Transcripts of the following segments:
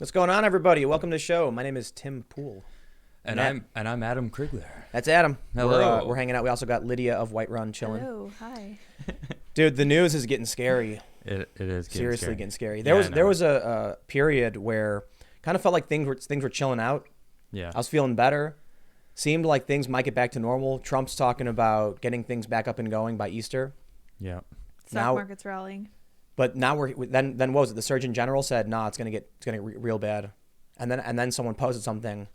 What's going on, everybody? Welcome to the show. My name is Tim Poole. And I'm Adam Krigler. That's Adam. Hello. We're hanging out. We also got Lydia of White Run chilling. Hello, hi. Dude, the news is getting scary. It is Seriously getting scary. Yeah, There was a period where kind of felt like things were chilling out. Yeah. I was feeling better. Seemed like things might get back to normal. Trump's talking about getting things back up and going by Easter. Yeah. Stock market's rallying. But now then what was it? The Surgeon General said, "Nah, it's gonna get real bad," and then someone posted something.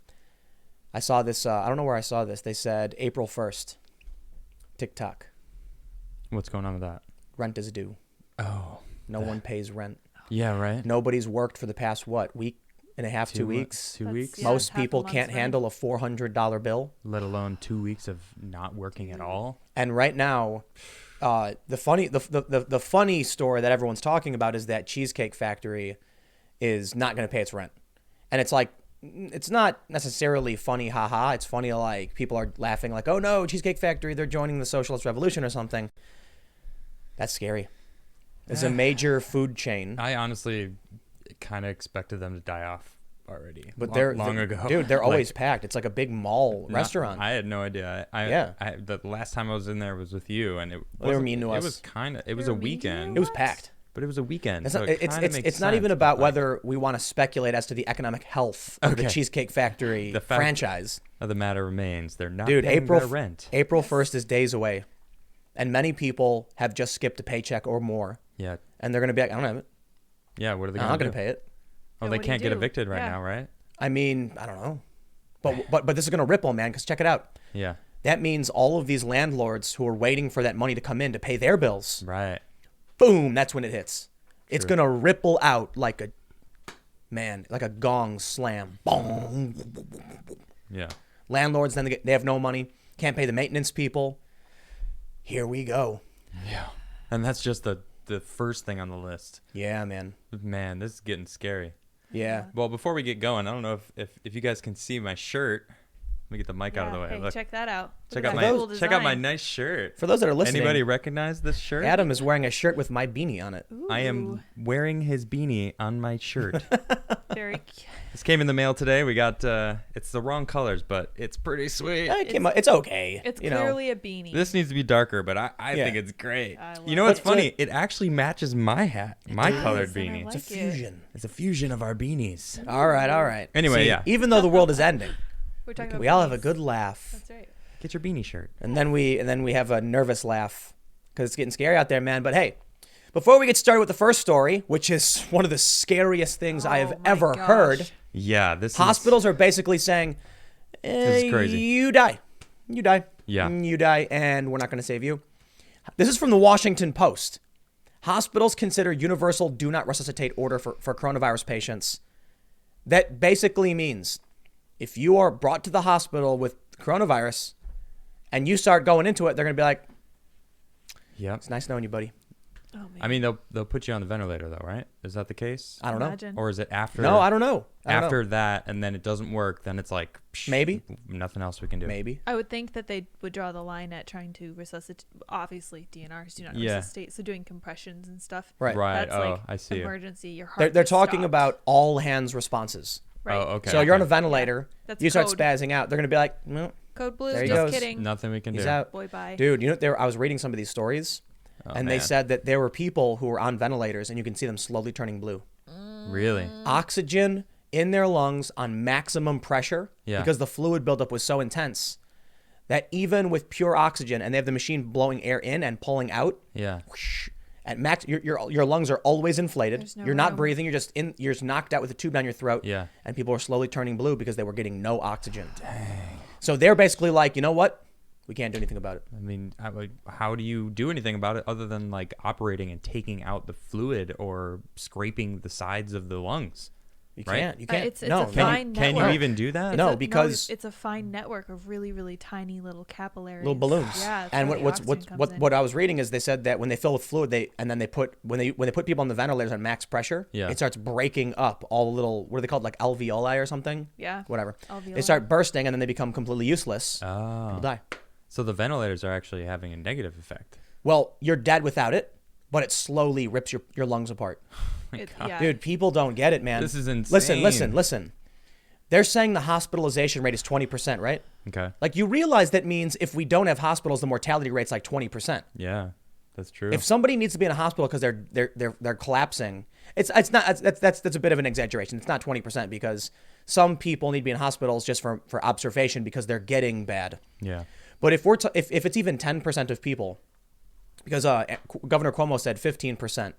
I saw this. I don't know where I saw this. They said April 1st, TikTok. What's going on with that? Rent is due. Oh. No one pays rent. Yeah, right. Nobody's worked for the past week and a half, 2 weeks. 2 weeks. Yeah, Most half a people month's can't rent. handle a $400 bill. Let alone 2 weeks of not working at all. And right now, the funny story that everyone's talking about is that Cheesecake Factory is not going to pay its rent. And it's like, it's not necessarily funny, haha. It's funny like people are laughing like, oh no, Cheesecake Factory, they're joining the socialist revolution or something. That's scary. It's a major food chain. I honestly kind of expected them to die off already. But long ago. Dude, they're Like, always packed. It's like a big mall restaurant. I had no idea. The last time I was in there was with you, and They were mean to us. It was kind of. It was They a were mean to weekend. you? It was packed. But it was a weekend. It's so not, it kinda makes it's not even sense, about but, like, whether we want to speculate as to the economic health of the Okay. Cheesecake Factory The fact- franchise. the matter remains. They're not Dude, paying their rent. April 1st is days away. And many people have just skipped a paycheck or more. Yeah. And they're going to be like, I don't have it. Yeah. What are they I'm going not to going do? to pay it. Oh, Yeah, they what do you can't get do? evicted right Yeah. now, right? I mean, I don't know. But this is going to ripple, man, because check it out. Yeah. That means all of these landlords who are waiting for that money to come in to pay their bills, Right. boom, that's when it hits. It's True. going to ripple out like a gong slam. Boom. Yeah. Landlords, then they have no money, can't pay the maintenance people. Here we go. Yeah. And that's just the first thing on the list. Yeah, man. Man, this is getting scary. Yeah. Well, before we get going, I don't know if you guys can see my shirt. Let me get the mic out of the way. Hey, Look. check that out. Check Look out at that my cool check out my design. nice shirt. For those that are listening, Anybody recognize this shirt? Adam is wearing a shirt with my beanie on it. I am Ooh, wearing his beanie on my shirt. very cute. This came in the mail today. We got it's the wrong colors, but it's pretty sweet. It's okay. It's you know. clearly a beanie. This needs to be darker, but I Yeah. think it's great. I love You know what's it. funny? It actually matches my hat, my does, colored and I beanie. like It's a it. fusion. It's a fusion of our beanies. All right. Anyway, See, yeah. Even though the world is ending, We're talking about we all have a beanies. good laugh, That's right. Get your beanie shirt. and then we have a nervous laugh because it's getting scary out there, man. But hey, before we get started with the first story, which is one of the scariest things I have Oh my ever gosh. heard, Yeah, this hospitals are basically saying, This is crazy. You die, Yeah. you die, and we're not going to save you. This is from the Washington Post. Hospitals consider universal do not resuscitate order for coronavirus patients. That basically means if you are brought to the hospital with coronavirus and you start going into it, they're going to be like, Yep. it's nice knowing you, buddy. Oh, man. I mean, they'll put you on the ventilator though, right? Is that the case? I don't know. Imagine. Or is it after? No, I don't know. After that, and then it doesn't work, then it's like Maybe. nothing else we can do. Maybe. I would think that they would draw the line at trying to resuscitate. Obviously, DNRs do not Yeah. resuscitate, so doing compressions and stuff. Right. Right. That's Oh, like I see. emergency. Your heart. They're just talking stopped. about all hands responses. Right. Oh, okay. So you're on a okay. ventilator, That's you start code. spazzing out. They're going to be like, well, Code blue. There he Just goes. kidding. Nothing we can he's do. out. Boy, bye. Dude, you know, I was reading some of these stories, Oh, and they man. said that there were people who were on ventilators, and you can see them slowly turning blue. Really? Oxygen in their lungs on maximum pressure Yeah. because the fluid buildup was so intense that even with pure oxygen, and they have the machine blowing air in and pulling out, Yeah. whoosh, at max, your lungs are always inflated. There's no You're not room. breathing. You're just knocked out with a tube down your throat. Yeah. And people are slowly turning blue because they were getting no oxygen. So they're basically like, you know what? We can't do anything about it. I mean, how do you do anything about it other than like operating and taking out the fluid or scraping the sides of the lungs? You Right? can't. You can't. It's no, a no. fine Can you network. even do that? No, It's because- it's a fine network of really, really tiny little capillaries. Little balloons. Yeah. that's And where the oxygen comes in. what I was reading is they said that when they fill with fluid, when they put people on the ventilators on max pressure, Yeah. it starts breaking up all the little, what are they called, like alveoli or something? Yeah. Whatever. Alveoli. They start bursting and then they become completely useless. Oh. People die. So the ventilators are actually having a negative effect. Well, you're dead without it. but it slowly rips your lungs apart. Yeah. Dude, people don't get it, man. This is insane. Listen. They're saying the hospitalization rate is 20%, right? Okay. Like, you realize that means if we don't have hospitals, the mortality rate's like 20%. Yeah, that's true. If somebody needs to be in a hospital because they're collapsing, it's not that's a bit of an exaggeration. It's not 20% because some people need to be in hospitals just for observation because they're getting bad. Yeah. But if if it's even 10% of people, because Governor Cuomo said 15%.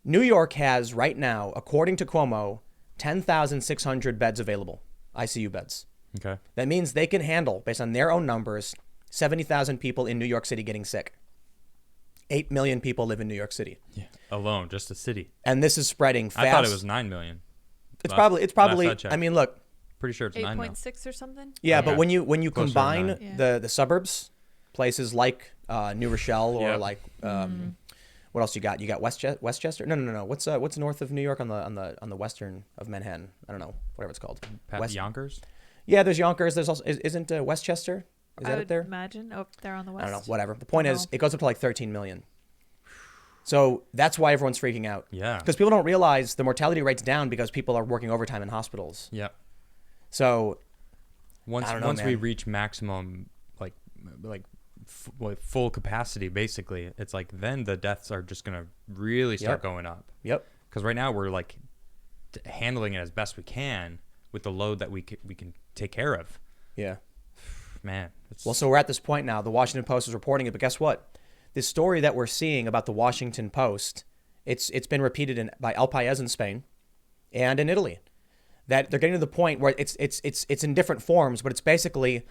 New York has right now, according to Cuomo, 10,600 beds available, ICU beds. Okay. That means they can handle, based on their own numbers, 70,000 people in New York City getting sick. 8 million people live in New York City. Yeah. Alone, just a city. And this is spreading fast. I thought it was 9 million. It's probably, last I checked. I mean, look. Pretty sure it's 9 now. 8.6 or something. Yeah, Okay. but when you Closer to combine 9. Yeah. the suburbs, places like New Rochelle or Yep. like what else you got? You got Westchester? No. What's north of New York on the western of Manhattan? I don't know, whatever it's called. Yonkers? Yeah, there's Yonkers. There's also isn't Westchester? Is I that would up there? imagine. Oh, they're on the west. I don't know. Whatever. The point Don't is, know. it goes up to like 13 million. So that's why everyone's freaking out. Yeah. Because people don't realize the mortality rate's down because people are working overtime in hospitals. Yeah. So Once I don't know, once we man. reach maximum full capacity, basically, it's like then the deaths are just gonna really start Yep. going up. Yep. Because right now we're like handling it as best we can with the load that we can take care of. Yeah. Man, it's, Well, so we're at this point now. The Washington Post is reporting it, but guess what? This story that we're seeing about the Washington Post, it's been repeated by El País in Spain and in Italy. That they're getting to the point where it's in different forms, but it's basically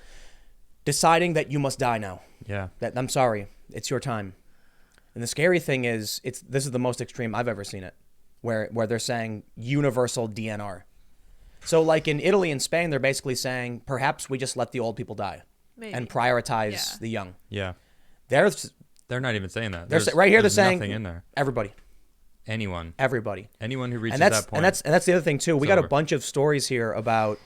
deciding that you must die now. yeah, That I'm sorry, it's your time. And the scary thing is, this is the most extreme I've ever seen it, where they're saying universal DNR. So like in Italy and Spain, they're basically saying perhaps we just let the old people die Maybe. and prioritize Yeah. the young. yeah. They're Not even saying that. right here. They're There's saying nothing in there. Everybody Anyone who reaches and that's that point. and that's the other thing too. We It's got a over. bunch of stories here about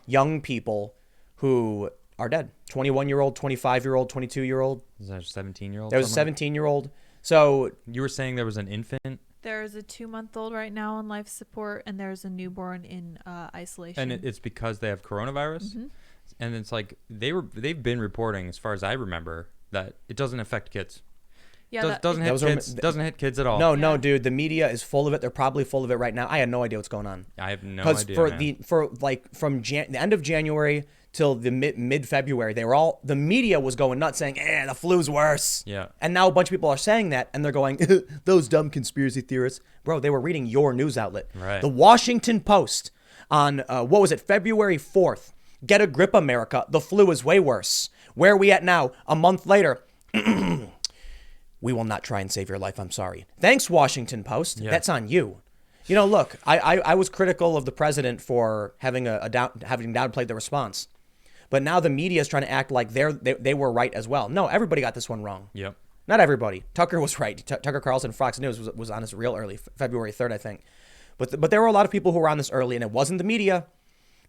young people who are dead. 21-year-old, 25-year-old, 22-year-old. Is that a 17-year-old? There was a 17-year-old. So You were saying there was an infant, There's a 2-month-old right now on life support, and there's a newborn in isolation. and it's because they have coronavirus. Mm-hmm. And it's like they've been reporting, as far as I remember, that it doesn't affect kids. yeah, Doesn't hit Those are- kids. Doesn't hit kids at all. no, Yeah. Dude, the media is full of it. They're probably full of it right now. I had no idea what's going on. I have no Because idea. from the end of January till the mid February, the media was going nuts saying, the flu's worse. Yeah. And now a bunch of people are saying that, and they're going, those dumb conspiracy theorists. Bro, they were reading your news outlet. Right. The Washington Post on, February 4th. Get a grip, America. The flu is way worse. Where are we at now? A month later. We will not try and save your life. I'm sorry. Thanks, Washington Post. Yeah. That's on you. You know, look, I was critical of the president for having having downplayed the response, but now the media is trying to act like they were right as well. No, everybody got this one wrong. Yep. Not everybody. Tucker was right. Tucker Carlson, Fox News was on this real early, February 3rd, I think. But there were a lot of people who were on this early, and it wasn't the media.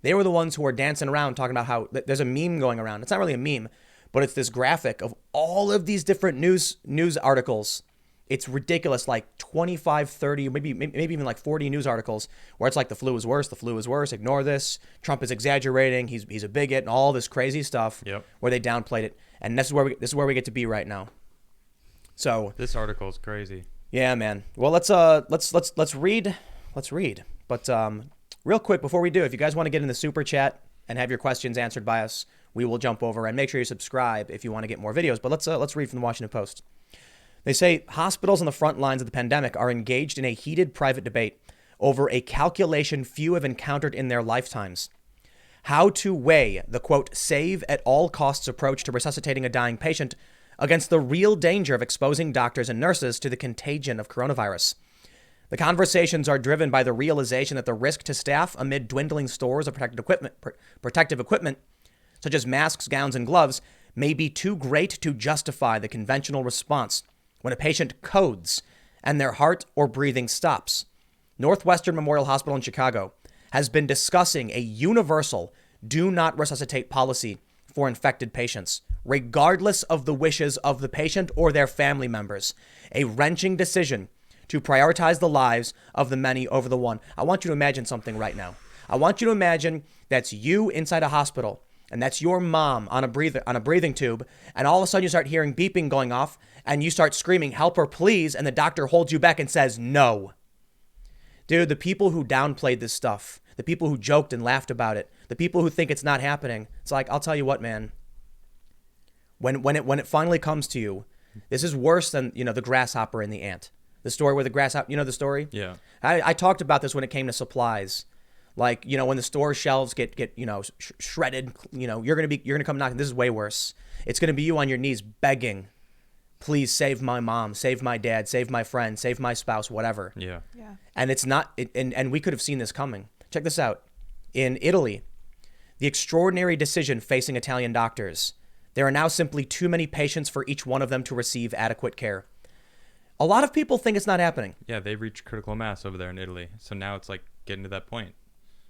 They were the ones who were dancing around talking about how there's a meme going around. It's not really a meme, but it's this graphic of all of these different news articles. It's ridiculous, like 25, 30, maybe even like 40 news articles where it's like the flu is worse, ignore this, Trump is exaggerating, he's a bigot, and all this crazy stuff. Yep. Where they downplayed it, and this is where we get to be right now. So This article is crazy. yeah, man. Well, let's read. But real quick before we do, if you guys want to get in the super chat and have your questions answered by us, we will jump over and make sure you subscribe if you want to get more videos. But let's read from the Washington Post. They say hospitals on the front lines of the pandemic are engaged in a heated private debate over a calculation few have encountered in their lifetimes. How to weigh the, quote, save at all costs approach to resuscitating a dying patient against the real danger of exposing doctors and nurses to the contagion of coronavirus. The conversations are driven by the realization that the risk to staff amid dwindling stores of protective equipment, such as masks, gowns, and gloves, may be too great to justify the conventional response when a patient codes and their heart or breathing stops. Northwestern Memorial Hospital in Chicago has been discussing a universal do not resuscitate policy for infected patients, regardless of the wishes of the patient or their family members. A wrenching decision to prioritize the lives of the many over the one. I want you to imagine something right now. I want you to imagine that's you inside a hospital, and that's your mom on a breathing tube, and all of a sudden you start hearing beeping going off, and you start screaming, "Help her, please," and the doctor holds you back and says no. Dude, the people who downplayed this stuff, the people who joked and laughed about it, the people who think it's not happening, it's like, I'll tell you what, man. When it finally comes to you, this is worse than, the grasshopper and the ant. The story where the grasshopper, you know the story? Yeah. I talked about this when it came to supplies. Like, when the store shelves get shredded, you're going to come knocking. This is way worse. It's going to be you on your knees begging, "Please save my mom, save my dad, save my friend, save my spouse," whatever. Yeah. Yeah. And it's not, and we could have seen this coming. Check this out. In Italy, the extraordinary decision facing Italian doctors. There are now simply too many patients for each one of them to receive adequate care. A lot of people think it's not happening. Yeah, they've reached critical mass over there in Italy. So now it's like getting to that point.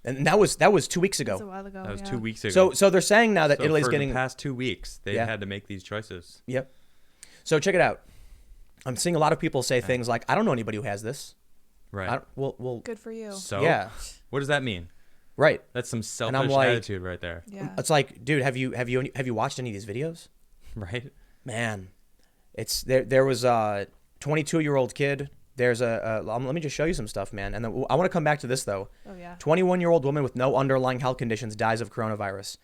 And that was 2 weeks That's a ago. while ago. That was yeah. 2 weeks ago. So they're saying now that So Italy's for getting the past 2 weeks, they Yeah. had to make these choices. Yep. So check it out. I'm seeing a lot of people say things like, "I don't know anybody who has this." Right. Well, Good for you. So yeah. what does that mean? Right. That's some selfish I'm like- attitude right there. Yeah. It's like, dude, have you watched any of these videos? Right? Man, it's there was a 22-year-old kid. There's let me just show you some stuff, man. And then I want to come back to this though. Oh yeah. 21-year-old woman with no underlying health conditions dies of coronavirus.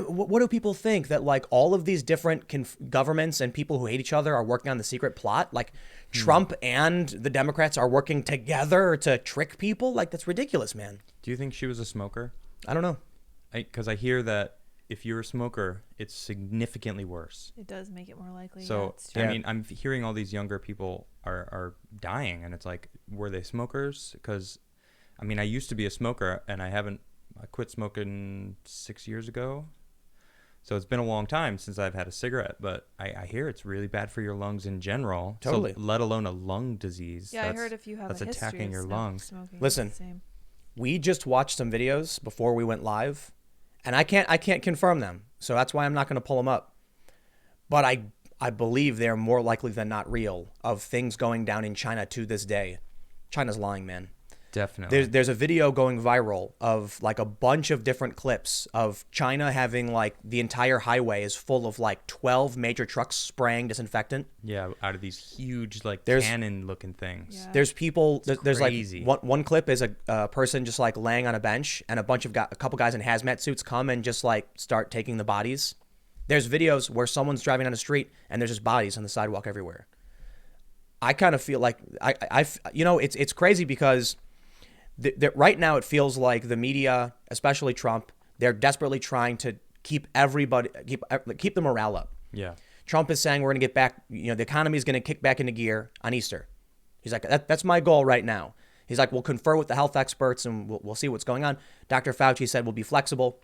What do people think, that like all of these different governments and people who hate each other are working on the secret plot? Like Trump and the Democrats are working together to trick people? Like, that's ridiculous, man. Do you think she was a smoker? I don't know. Because I hear that if you're a smoker, it's significantly worse. It does make it more likely. So, yeah, it's true. I mean, I'm hearing all these younger people are dying, and it's like, were they smokers? Because, I mean, I used to be a smoker, and I quit smoking 6 years ago. So it's been a long time since I've had a cigarette, but I hear it's really bad for your lungs in general. Totally. So, let alone a lung disease. Yeah, I heard if you have that's a history attacking of your lungs. smoking, Listen. it's the same. We just watched some videos before we went live, and I can't confirm them, so that's why I'm not going to pull them up. But I believe they're more likely than not real, of things going down in China to this day. China's lying, man. Definitely. There's a video going viral of like a bunch of different clips of China having like the entire highway is full of like 12 major trucks spraying disinfectant. Yeah, out of these huge like There's- cannon-looking things. Yeah. There's people. There's crazy. like one clip is a person just like laying on a bench, and a couple guys in hazmat suits come and just like start taking the bodies. There's videos where someone's driving on the street and there's just bodies on the sidewalk everywhere. I kind of feel like it's crazy because right now it feels like the media, especially Trump, they're desperately trying to keep the morale up. Yeah. Trump is saying we're going to get back, the economy is going to kick back into gear on Easter. He's like, that's my goal right now. He's like, we'll confer with the health experts and we'll see what's going on. Dr. Fauci said we'll be flexible.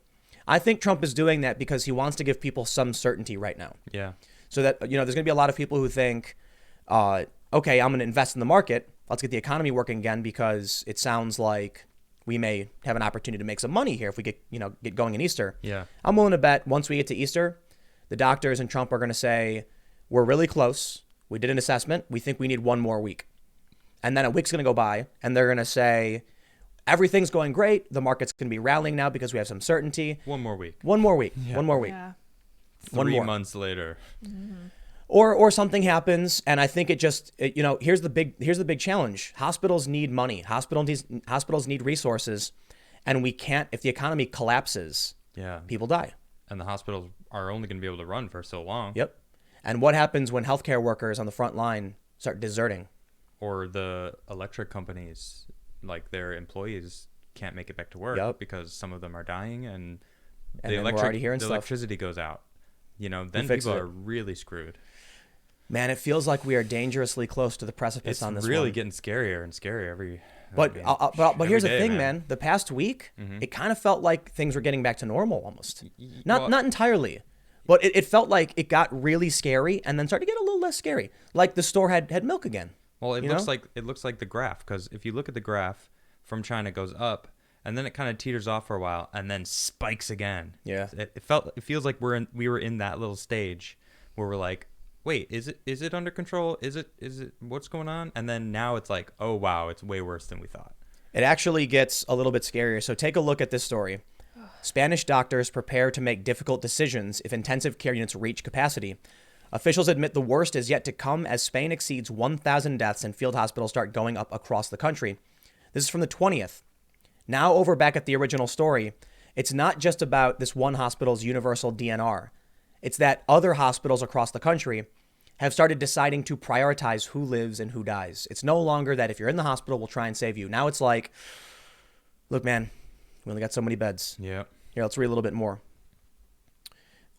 I think Trump is doing that because he wants to give people some certainty right now. Yeah. So that, there's going to be a lot of people who think, okay, I'm going to invest in the market. Let's get the economy working again because it sounds like we may have an opportunity to make some money here if we get going in Easter. Yeah. I'm willing to bet once we get to Easter, the doctors and Trump are going to say, we're really close. We did an assessment. We think we need one more week. And then a week's going to go by and they're going to say, everything's going great. The market's going to be rallying now because we have some certainty. One more week. One more week. Yeah. One more week. Yeah. One 3 more. months later. Or something happens, and I think here's the big challenge. Hospitals need money. Hospitals need resources, and we can't. If the economy collapses, Yeah. people die. And the hospitals are only going to be able to run for so long. Yep. And what happens when healthcare workers on the front line start deserting? Or the electric companies, like their employees can't make it back to work Yep. because some of them are dying and then we're already hearing the stuff. electricity goes out. Then fix people it? are really screwed. Man, it feels like we are dangerously close to the precipice It's on this really one. getting scarier and scarier every. But here's the day, thing, man. The past week, it kind of felt like things were getting back to normal almost. Not entirely, but it felt like it got really scary and then started to get a little less scary. Like the store had milk again. Well, it You looks know? like the graph, because if you look at the graph from China, it goes up, and then it kind of teeters off for a while, and then spikes again. Yeah. It feels like we were in that little stage where we're like, wait, is it under control? Is it what's going on? And then now it's like, oh wow, it's way worse than we thought. It actually gets a little bit scarier. So take a look at this story. Spanish doctors prepare to make difficult decisions if intensive care units reach capacity. Officials admit the worst is yet to come as Spain exceeds 1,000 deaths and field hospitals start going up across the country. This is from the 20th. Now over back at the original story, it's not just about this one hospital's universal DNR. It's that other hospitals across the country have started deciding to prioritize who lives and who dies. It's no longer that if you're in the hospital, we'll try and save you. Now it's like, look, man, we only got so many beds. Yeah. Here, let's read a little bit more.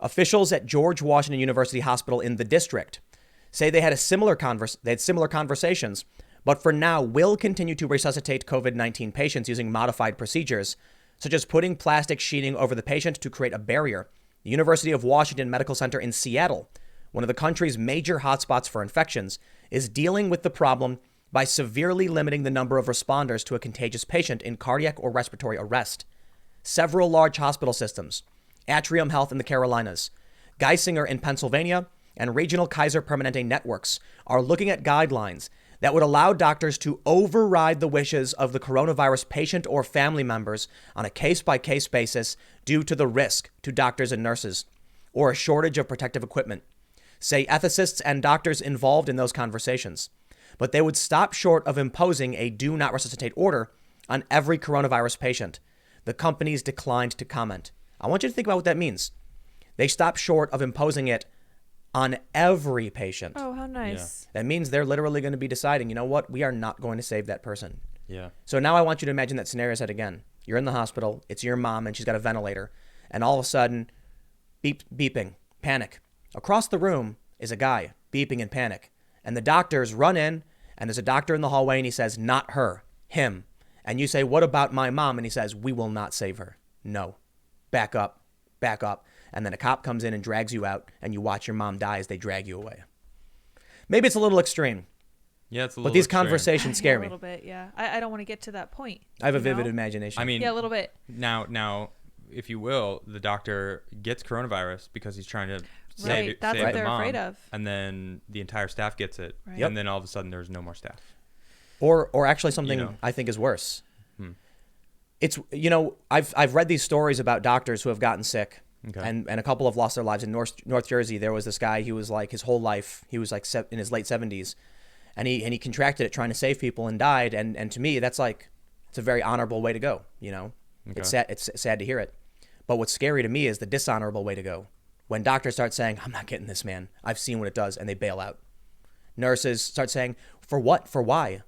Officials at George Washington University Hospital in the district say they had similar conversations, but for now will continue to resuscitate COVID-19 patients using modified procedures, such as putting plastic sheeting over the patient to create a barrier. The University of Washington Medical Center in Seattle, one of the country's major hotspots for infections, is dealing with the problem by severely limiting the number of responders to a contagious patient in cardiac or respiratory arrest. Several large hospital systems, Atrium Health in the Carolinas, Geisinger in Pennsylvania, and regional Kaiser Permanente networks are looking at guidelines that would allow doctors to override the wishes of the coronavirus patient or family members on a case-by-case basis due to the risk to doctors and nurses or a shortage of protective equipment, say ethicists and doctors involved in those conversations. But they would stop short of imposing a do not resuscitate order on every coronavirus patient. The companies declined to comment. I want you to think about what that means. They stopped short of imposing it on every patient. Oh, how nice. That means they're literally going to be deciding, you know what, we are not going to save that person. Yeah. So now I want you to imagine that scenario set again. You're in the hospital, it's your mom, and she's got a ventilator, and all of a sudden, beeping, panic. Across the room is a guy beeping in panic, and the doctors run in, and there's a doctor in the hallway, and he says, not her, him. And you say, what about my mom? And he says, we will not save her. No. Back up. And then a cop comes in and drags you out, and you watch your mom die as they drag you away. Maybe it's a little extreme. Yeah, it's a little But these extreme. conversations scare A me. little bit, yeah. I don't want to get to that point. I have a you vivid know? imagination. I mean, Yeah, a little bit. now, if you will, the doctor gets coronavirus because he's trying to save, That's save what the they're mom, afraid of. and then the entire staff gets it, Right. Yep. and then all of a sudden there's no more staff. Or actually something You know. I think is worse. It's, I've read these stories about doctors who have gotten sick. Okay. And a couple have lost their lives. In North Jersey, there was this guy. He was like his whole life. He was like in his late 70s, and he contracted it trying to save people and died. And to me, it's a very honorable way to go. Okay. It's sad to hear it, but what's scary to me is the dishonorable way to go. When doctors start saying, "I'm not getting this, man. I've seen what it does," and they bail out. Nurses start saying, "For what? For why?"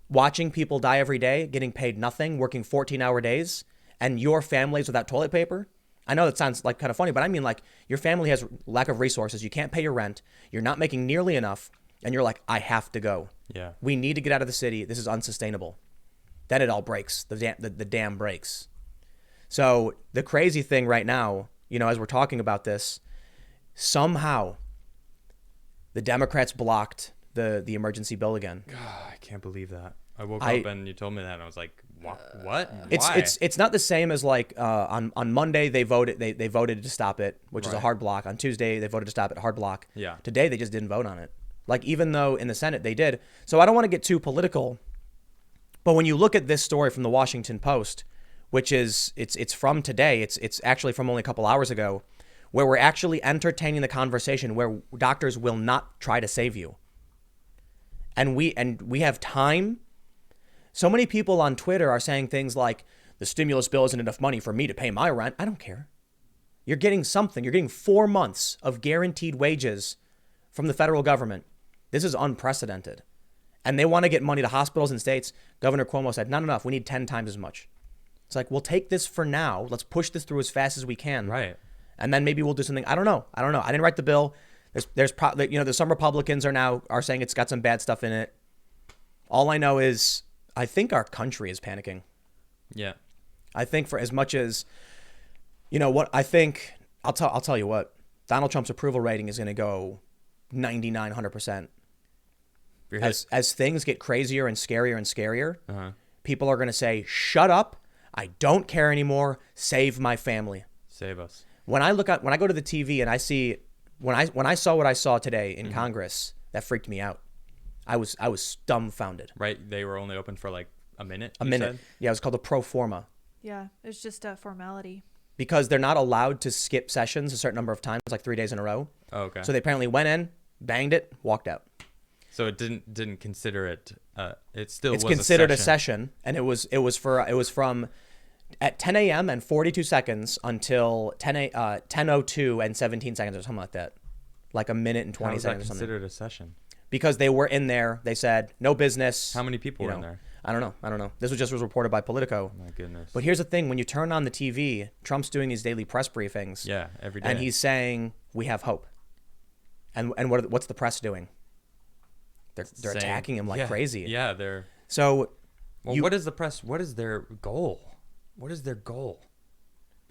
Watching people die every day, getting paid nothing, working 14-hour days, and your family's without toilet paper. I know that sounds like kind of funny, but I mean like your family has lack of resources. You can't pay your rent. You're not making nearly enough. And you're like, I have to go. Yeah. We need to get out of the city. This is unsustainable. Then it all breaks. The dam breaks. So the crazy thing right now, as we're talking about this, somehow the Democrats blocked the emergency bill again. God, I can't believe that. I woke up and you told me that, and I was like, what? Why? It's not the same as like on Monday they voted to stop it, which is a Right. hard block. On Tuesday they voted to stop it, hard block. Yeah. Today they just didn't vote on it. Like even though in the Senate they did. So I don't want to get too political, but when you look at this story from the Washington Post, which is it's from today, it's actually from only a couple hours ago, where we're actually entertaining the conversation where doctors will not try to save you. And we have time. So many people on Twitter are saying things like, the stimulus bill isn't enough money for me to pay my rent. I don't care. You're getting something. You're getting 4 months of guaranteed wages from the federal government. This is unprecedented. And they want to get money to hospitals and states. Governor Cuomo said, not enough. We need 10 times as much. It's like, we'll take this for now. Let's push this through as fast as we can. Right. And then maybe we'll do something. I don't know. I didn't write the bill. There's some Republicans are saying it's got some bad stuff in it. All I know is I think our country is panicking. Yeah. I think for as much as, what I think, I'll tell you what, Donald Trump's approval rating is going to go 99, 100%. As things get crazier and scarier, people are going to say, shut up. I don't care anymore. Save my family. Save us. When I go to the TV and I see when I saw what I saw today in Congress, that freaked me out. I was dumbfounded. Right? They were only open for like a minute. A minute. Yeah, it was called a pro forma. Yeah, it's just a formality. Because they're not allowed to skip sessions a certain number of times, like 3 days in a row. Oh, okay. So they apparently went in, banged it, walked out. So it didn't consider it. It still It's was considered a a session, and it was from at 10 a.m. and 42 seconds until 10:02 and 17 seconds or something like that, like a minute and 20 How is seconds that or something. considered a session? Because they were in there, they said no business. How many people were in there? I don't know. This was reported by Politico. Oh my goodness. But here's the thing: when you turn on the TV, Trump's doing these daily press briefings. Yeah, every day. And he's saying we have hope. And what's the press doing? They're Saying- attacking him like crazy. Yeah, they're. So, Well, what is the press? What is their goal? What is their goal?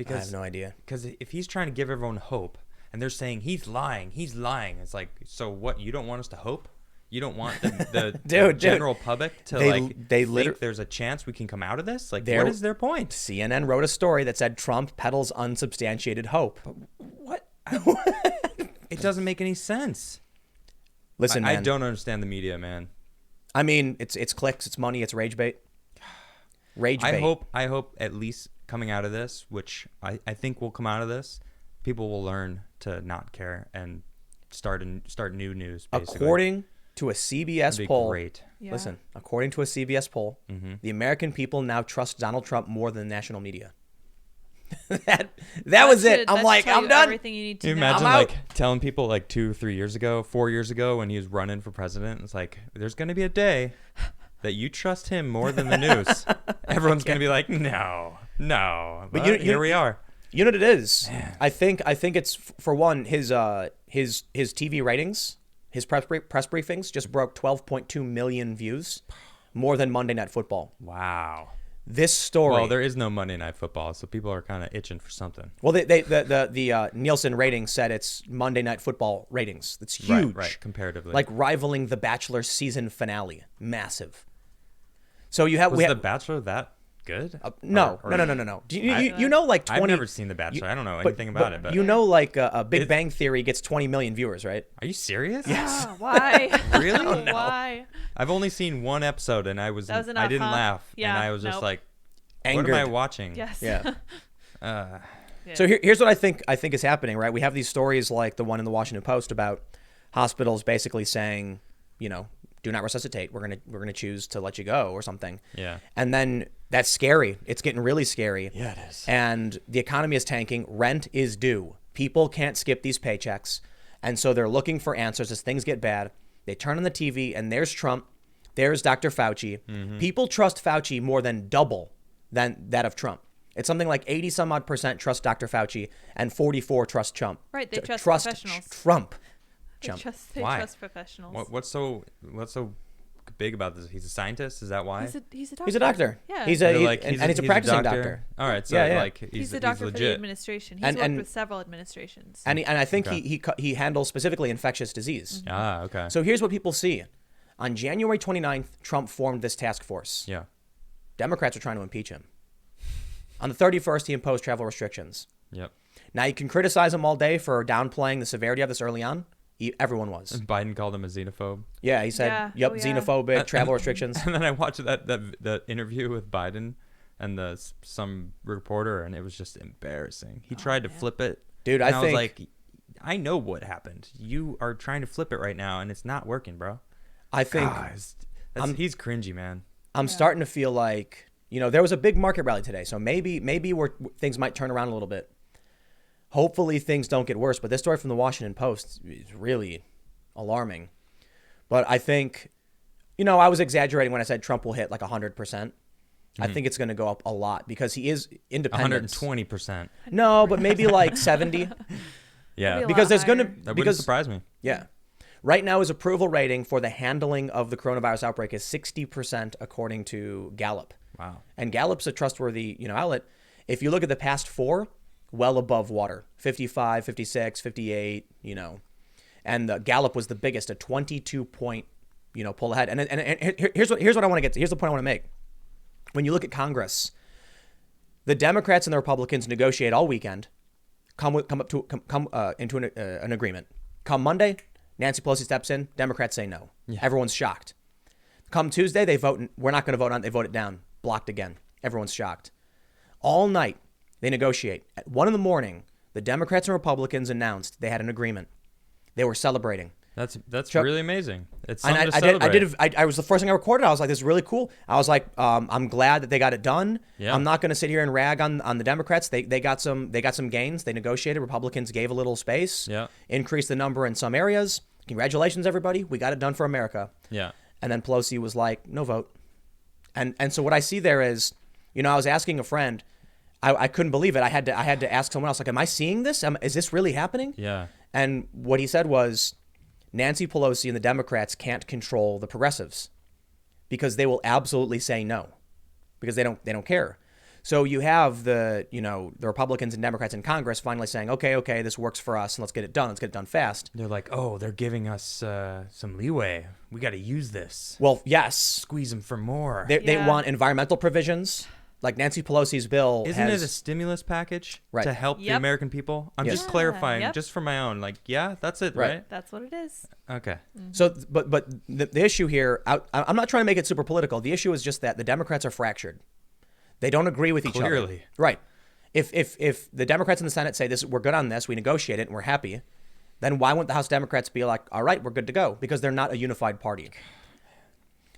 I have no idea. Because if he's trying to give everyone hope, and they're saying he's lying, it's like, so what? You don't want us to hope? You don't want the Dude, general public to they think there's a chance we can come out of this? Like, There- what is their point? CNN wrote a story that said Trump peddles unsubstantiated hope. What? It doesn't make any sense. Listen, I man. don't understand the media, man. I mean, it's clicks, it's money, it's rage bait. Rage bait. I hope at least coming out of this, which I think will come out of this, people will learn to not care and start new news. Basically. According to a CBS That'd be poll, great. Yeah. listen, according to a CBS poll, Mm-hmm. the American people now trust Donald Trump more than the national media. that was it. I'm like, I'm done. Everything you need Can to you know. imagine I'm out. like telling people like 2-3 years ago, 4 years ago when he was running for president? It's like there's going to be a day that you trust him more than the news. Everyone's going to be like, no. But here we are. You know what it is? Man. I think it's for one his TV ratings, his press briefings just broke 12.2 million views, more than Monday Night Football. Wow. This story. Well, there is no Monday Night Football, so people are kind of itching for something. Well, the Nielsen ratings said it's Monday Night Football ratings. That's huge, Right, comparatively. like rivaling The Bachelor season finale, massive. So you have was we The have Bachelor that good? no. Do you know like 20? I've never seen The Bachelor. I don't know anything about it. But you know, like a Big Bang Theory gets 20 million viewers, right? are you serious? Ah, why? Really? Oh, why? I've only seen one episode, and I That was I enough, didn't huh? laugh, Yeah, and I was just nope. like, Angered. what am I watching? Yes. Yeah. Uh, Yeah. So here's what I think is happening, right? We have these stories like the one in the Washington Post about hospitals basically saying, do not resuscitate. We're gonna choose to let you go or something. Yeah. And then that's scary. It's getting really scary. Yeah, it is. And the economy is tanking. Rent is due. People can't skip these paychecks, and so they're looking for answers as things get bad. They turn on the TV, and there's Trump. There's Dr. Fauci. Mm-hmm. People trust Fauci more than double than that of Trump. It's something like 80 some odd % trust Dr. Fauci and 44 trust Trump. Right, they trust trust professionals. Trump. They Chump. trust Why? professionals. what's so big about this? He's a scientist. Is that why? He's a doctor. He's a doctor. Yeah. He's They're a he's a practicing doctor. All right, so Yeah. like He's a doctor for the legit. administration. He's And- worked and- with several administrations. And I think Okay. he handles specifically infectious disease. Ah, okay. So here's what people see. On January 29th, Trump formed this task force. yeah. Democrats are trying to impeach him. On the 31st, he imposed travel restrictions. Yep. Now, you can criticize him all day for downplaying the severity of this early on. Everyone was. Biden called him a xenophobe. Yeah, he said, Yeah. yep, Oh, yeah. xenophobic, travel restrictions. And then I watched the interview with Biden and some reporter, and it was just embarrassing. He tried to flip it. Dude, and I was think- like, I know what happened. You are trying to flip it right now, and it's not working, bro. I think He's cringy, man. I'm starting to feel like, there was a big market rally today. So maybe things might turn around a little bit. Hopefully things don't get worse. But this story from the Washington Post is really alarming. But I think, I was exaggerating when I said Trump will hit like 100%. I think it's going to go up a lot because he is independent. 120%. No, but maybe like 70. Yeah. Maybe a Because lot there's going to, higher. That wouldn't because, surprise me. yeah. Right now, his approval rating for the handling of the coronavirus outbreak is 60% according to Gallup. Wow. And Gallup's a trustworthy, outlet. If you look at the past 4, well above water, 55, 56, 58, and the Gallup was the biggest, a 22-point, pull ahead. And here's what I want to get to. Here's the point I want to make. When you look at Congress, The Democrats and the Republicans negotiate all weekend, come into an agreement. Come Monday, Nancy Pelosi steps in. Democrats say no. Yeah. Everyone's shocked. Come Tuesday, they vote. We're not going to vote on it. They vote it down. Blocked again. Everyone's shocked. All night, they negotiate. At 1 a.m, the Democrats and Republicans announced they had an agreement. They were celebrating. That's really amazing. It's And something to celebrate. I was the first thing I recorded. I was like, this is really cool. I was like, I'm glad that they got it done. Yeah. I'm not going to sit here and rag on the Democrats. They got some gains. They negotiated. Republicans gave a little space. Yeah. Increased the number in some areas. Congratulations, everybody. We got it done for America. Yeah. And then Pelosi was like, no vote. And so what I see there is, I was asking a friend. I couldn't believe it. I had to ask someone else, like, am I seeing this? Is this really happening? Yeah. And what he said was, Nancy Pelosi and the Democrats can't control the progressives because they will absolutely say no because they don't care. So you have the Republicans and Democrats in Congress finally saying, okay, this works for us and let's get it done. Let's get it done fast. They're like, oh, they're giving us some leeway. We got to use this. Well, yes. Squeeze them for more. They want environmental provisions. Like Nancy Pelosi's bill Isn't it a stimulus package to help the American people? I'm just clarifying, just for my own. Like, yeah, that's it, right? That's what it is. Okay. So, but the issue here, I'm not trying to make it super political. The issue is just that the Democrats are fractured. They don't agree with each other. Clearly. Right. If the Democrats in the Senate say we're good on this, we negotiate it and we're happy, then why wouldn't the House Democrats be like, all right, we're good to go? Because they're not a unified party.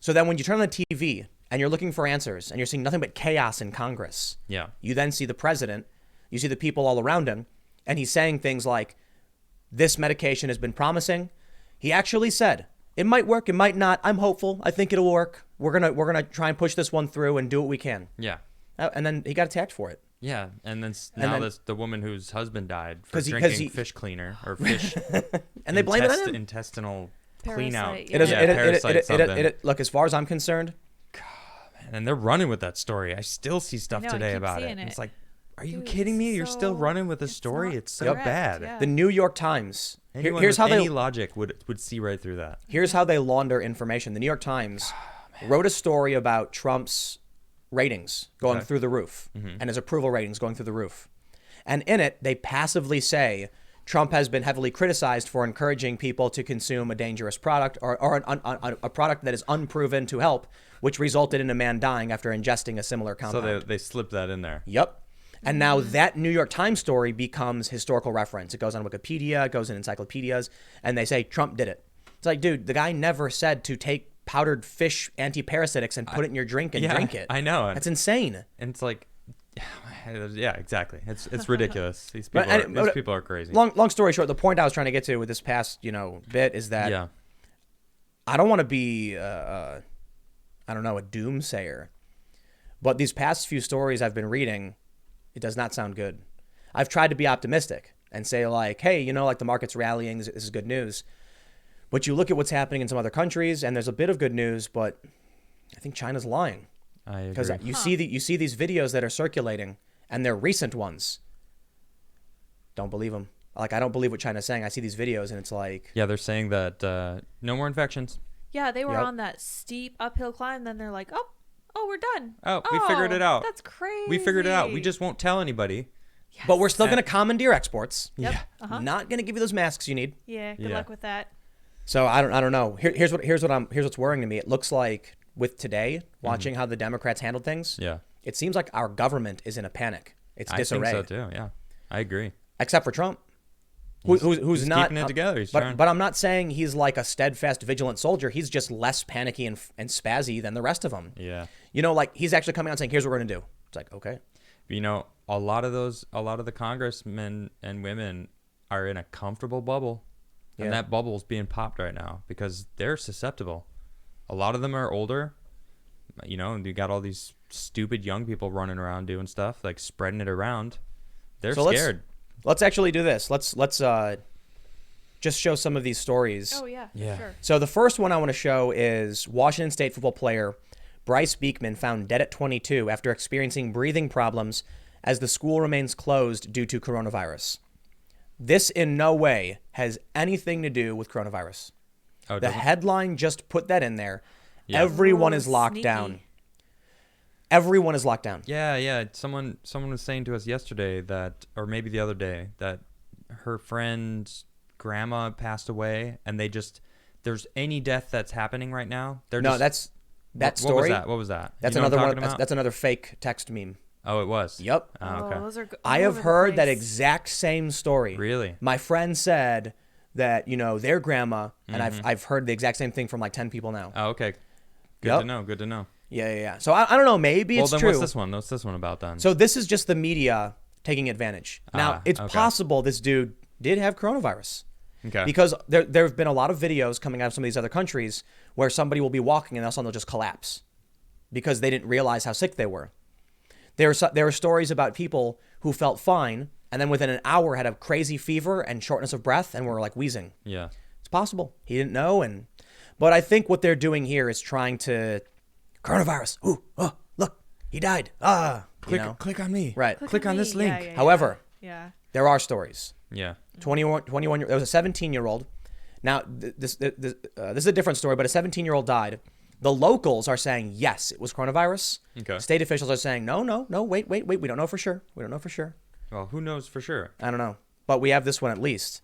So then when you turn on the TV and you're looking for answers and you're seeing nothing but chaos in Congress, you then see the president, you see the people all around him, and he's saying things like, this medication has been promising. He actually said, it might work, it might not. I'm hopeful. I think it'll work. We're gonna try and push this one through and do what we can. Yeah. And then he got attacked for it. Yeah, and then this the woman whose husband died for 'cause drinking fish cleaner or fish. And they blame it on him. Intestinal clean out. Parasite, Look, as far as I'm concerned, and they're running with that story. I still see stuff today about it. It's like, are you kidding me? You're still running with the story? It's so bad. Yeah. The New York Times. Here's how any logic would see right through that. Here's how they launder information. The New York Times wrote a story about Trump's ratings going through the roof and his approval ratings going through the roof. And in it, they passively say Trump has been heavily criticized for encouraging people to consume a dangerous product or a product that is unproven to help, which resulted in a man dying after ingesting a similar compound. So they slipped that in there. Yep. And now that New York Times story becomes historical reference. It goes on Wikipedia, it goes in encyclopedias, and they say Trump did it. It's like, dude, the guy never said to take powdered fish antiparasitics and put it in your drink and drink it. I know. That's insane. And it's like, yeah, exactly. It's ridiculous. These people are crazy. Long story short, the point I was trying to get to with this past bit is that I don't want to be a doomsayer, but these past few stories I've been reading, it does not sound good. I've tried to be optimistic and say like, hey, like the market's rallying. This is good news. But you look at what's happening in some other countries, and there's a bit of good news, but I think China's lying. I agree. Because you see these videos that are circulating, and they're recent ones. Don't believe them. Like, I don't believe what China's saying. I see these videos, and it's like... Yeah, they're saying that no more infections. Yeah, they were on that steep uphill climb, then they're like, oh, we're done. Oh, we figured it out. That's crazy. We figured it out. We just won't tell anybody. Yes. But we're still going to commandeer exports. Yep. Yeah. Not going to give you those masks you need. Yeah, good luck with that. So I don't know. Here's what's worrying to me. It looks like with today, watching how the Democrats handled things, it seems like our government is in a panic. It's disarray. I think so too. Yeah, I agree. Except for Trump, who's not keeping it together. But I'm not saying he's like a steadfast, vigilant soldier. He's just less panicky and spazzy than the rest of them. Yeah. Like he's actually coming out saying, "Here's what we're gonna do." It's like, okay. A lot of the congressmen and women are in a comfortable bubble. And that bubble is being popped right now because they're susceptible. A lot of them are older, and you got all these stupid young people running around doing stuff, like spreading it around. They're scared. Let's actually do this. Let's just show some of these stories. Oh, yeah. Sure. So the first one I want to show is Washington State football player Bryce Beekman found dead at 22 after experiencing breathing problems as the school remains closed due to coronavirus. This in no way has anything to do with coronavirus. The headline just put that in there. Yeah. Everyone is locked down. Everyone is locked down. Yeah. Someone was saying to us yesterday that, or maybe the other day, that her friend's grandma passed away, and there's any death that's happening right now. That story. What was that? That's You know another what I'm one. talking about? That's another fake text meme. Oh, it was. Yep. Oh, okay. those are I have heard that exact same story. Really? My friend said that their grandma, and I've heard the exact same thing from like 10 people now. Oh, okay. Good Yep. to know. Good to know. Yeah. So I don't know. Maybe it's then true. what's this one? What's this one about then? So this is just the media taking advantage. Now it's okay. possible this dude did have coronavirus. Okay. Because there have been a lot of videos coming out of some of these other countries where somebody will be walking and all of a sudden they'll just collapse because they didn't realize how sick they were. There are stories about people who felt fine and then within an hour had a crazy fever and shortness of breath and were like wheezing. Yeah. It's possible. He didn't know. But I think what they're doing here is trying to coronavirus. Ooh, oh, look, he died. Click on me. Right. Click on this link. However, yeah. there are stories. Yeah. 21 there was a 17-year-old. Now, this is a different story, but a 17-year-old died. The locals are saying, yes, it was coronavirus. Okay. State officials are saying, no, wait. We don't know for sure. Well, who knows for sure? I don't know. But we have this one at least.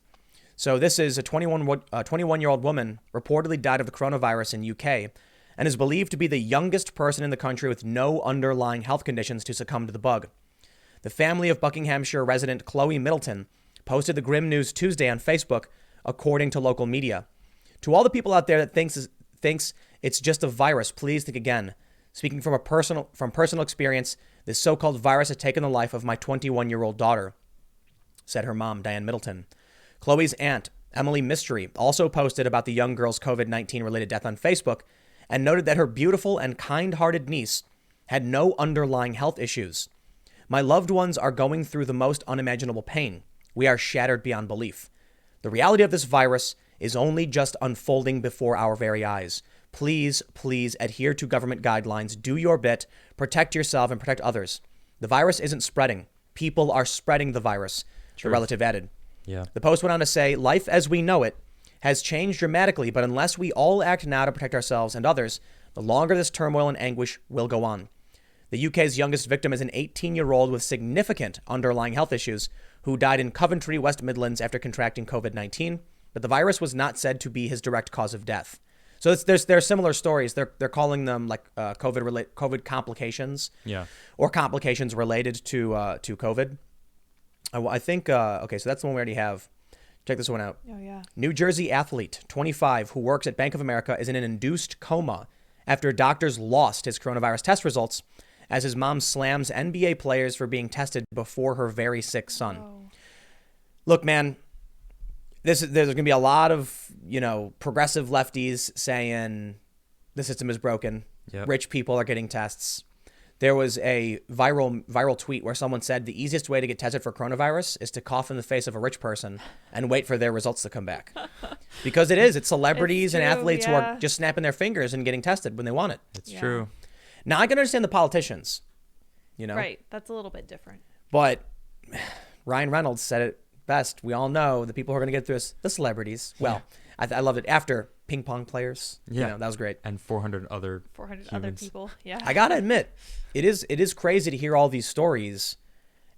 So this is a 21-year-old woman reportedly died of the coronavirus in UK and is believed to be the youngest person in the country with no underlying health conditions to succumb to the bug. The family of Buckinghamshire resident Chloe Middleton posted the grim news Tuesday on Facebook, according to local media. To all the people out there that thinks it's just a virus, please think again. Speaking from personal experience, this so-called virus has taken the life of my 21-year-old daughter, said her mom, Diane Middleton. Chloe's aunt, Emily Mystery, also posted about the young girl's COVID-19 related death on Facebook and noted that her beautiful and kind-hearted niece had no underlying health issues. My loved ones are going through the most unimaginable pain. We are shattered beyond belief. The reality of this virus is only just unfolding before our very eyes. Please adhere to government guidelines, do your bit, protect yourself and protect others. The virus isn't spreading. People are spreading the virus, the relative added. Yeah. The post went on to say, life as we know it has changed dramatically, but unless we all act now to protect ourselves and others, the longer this turmoil and anguish will go on. The UK's youngest victim is an 18-year-old with significant underlying health issues who died in Coventry, West Midlands after contracting COVID-19, but the virus was not said to be his direct cause of death. So there are similar stories. They're calling them like COVID complications, or complications related to COVID. I think okay, so that's the one we already have. Check this one out. Oh yeah. New Jersey athlete, 25, who works at Bank of America, is in an induced coma after doctors lost his coronavirus test results as his mom slams NBA players for being tested before her very sick son. Oh. Look, man, there's going to be a lot of, progressive lefties saying the system is broken. Yep. Rich people are getting tests. There was a viral tweet where someone said the easiest way to get tested for coronavirus is to cough in the face of a rich person and wait for their results to come back. Because it's celebrities and athletes who are just snapping their fingers and getting tested when they want it. It's true. Now, I can understand the politicians, Right. That's a little bit different. But Ryan Reynolds said it best. We all know the people who are going to get through this, the celebrities. Well, I loved it. After ping pong players, that was great. And 400 other other people. Yeah. I got to admit, it is crazy to hear all these stories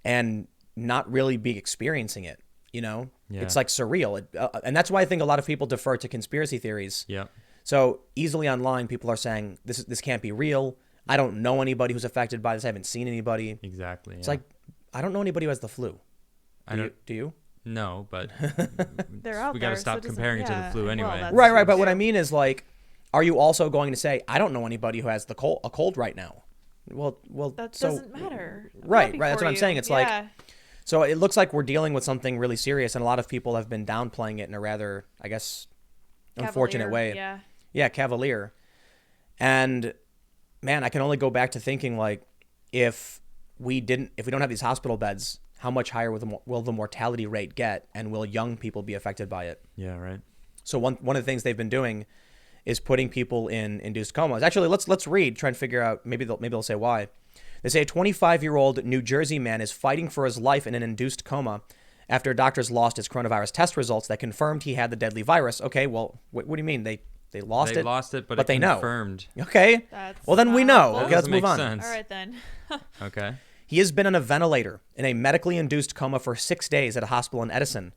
and not really be experiencing it, Yeah. It's like surreal. And that's why I think a lot of people defer to conspiracy theories. Yeah. So easily online, people are saying this can't be real. I don't know anybody who's affected by this. I haven't seen anybody. Exactly. It's like, I don't know anybody who has the flu. Do you? No, but They're out we there. got to stop comparing it to the flu anyway. Well, Right. But what I mean is, like, are you also going to say, I don't know anybody who has a cold right now? Well, that doesn't matter. I'm Right. happy That's for what I'm you. saying. It's like, so it looks like we're dealing with something really serious, and a lot of people have been downplaying it in a rather, I guess, unfortunate way. Yeah, cavalier. And man, I can only go back to thinking, like, if we don't have these hospital beds, how much higher will the mortality rate get, and will young people be affected by it? Yeah, right. So one of the things they've been doing is putting people in induced comas. Actually, let's read, try and figure out, maybe they'll say why. They say a 25-year-old New Jersey man is fighting for his life in an induced coma after doctors lost his coronavirus test results that confirmed he had the deadly virus. Okay, well, what do you mean? They lost it. But they it know. confirmed. Okay. That's Well, then we know. powerful. Okay, let's Doesn't move make on. sense. All right then. Okay. He has been on a ventilator in a medically induced coma for 6 days at a hospital in Edison.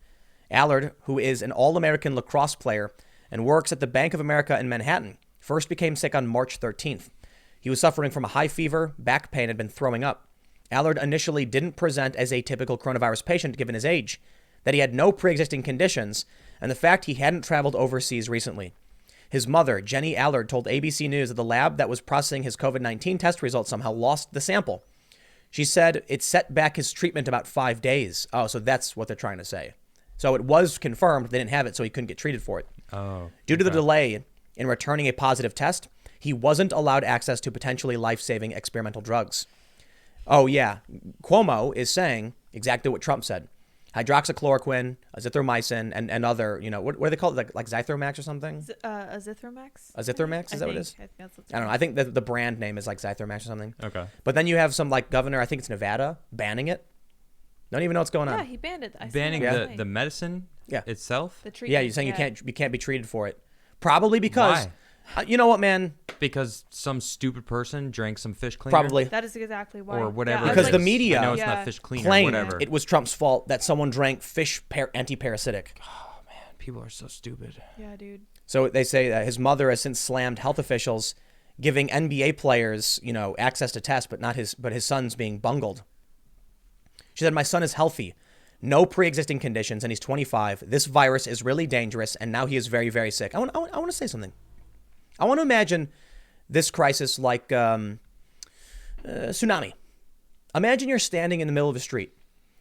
Allard, who is an All-American lacrosse player and works at the Bank of America in Manhattan, first became sick on March 13th. He was suffering from a high fever, back pain, and had been throwing up. Allard initially didn't present as a typical coronavirus patient given his age, that he had no pre-existing conditions, and the fact he hadn't traveled overseas recently. His mother, Jenny Allard, told ABC News that the lab that was processing his COVID-19 test results somehow lost the sample. She said it set back his treatment about 5 days. Oh, so that's what they're trying to say. So it was confirmed they didn't have it, so he couldn't get treated for it. Oh. Due to the delay in returning a positive test, he wasn't allowed access to potentially life-saving experimental drugs. Oh, yeah. Cuomo is saying exactly what Trump said. Hydroxychloroquine, azithromycin, and other, what do they call it? Like Zythromax or something? Azithromax? Azithromax? Is that what it is? I think that's what's I don't know. I think the brand name is like Zythromax or something. Okay. But then you have some like governor, I think it's Nevada, banning it. Don't even know what's going on. Yeah, he banned it. I saw Banning that the medicine itself? The treatment. Yeah, you're saying you can't be treated for it. Probably because, you know what, man? Because some stupid person drank some fish cleaner? Probably. That is exactly why. Or whatever. Yeah, Because the it is. media I know it's not fish cleaner, Claimed whatever. it was Trump's fault that someone drank fish anti-parasitic. Oh, man. People are so stupid. Yeah, dude. So they say that his mother has since slammed health officials giving NBA players, access to tests, but his son's being bungled. She said, "My son is healthy. No pre-existing conditions, and he's 25. This virus is really dangerous, and now he is very, very sick." I want to say something. I want to imagine this crisis like tsunami. Imagine you're standing in the middle of the street,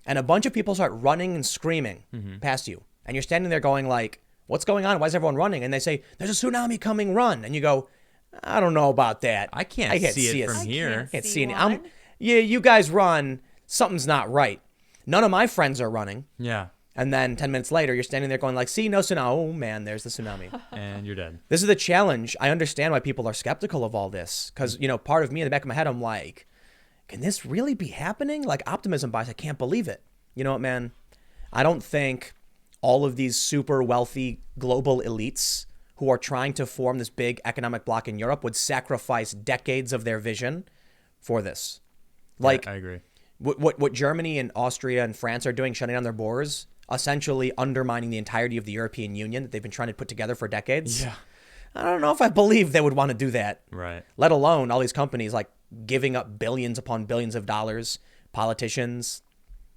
and a bunch of people start running and screaming past you, and you're standing there going like, "What's going on? Why is everyone running?" And they say, "There's a tsunami coming, run." And you go, "I don't know about that. I can't see it from here. I can't see any. one. Yeah, you guys run. Something's not right." None of my friends are running. Yeah. And then 10 minutes later, you're standing there going like, "See, no tsunami." Oh, man, there's the tsunami. And you're dead. This is the challenge. I understand why people are skeptical of all this. Because, part of me in the back of my head, I'm like, can this really be happening? Like optimism bias. I can't believe it. You know what, man? I don't think all of these super wealthy global elites who are trying to form this big economic bloc in Europe would sacrifice decades of their vision for this. Like, Yeah, I agree. What Germany and Austria and France are doing, shutting down their borders, essentially undermining the entirety of the European Union that they've been trying to put together for decades. Yeah. I don't know if I believe they would want to do that. Right. Let alone all these companies like giving up billions upon billions of dollars, politicians.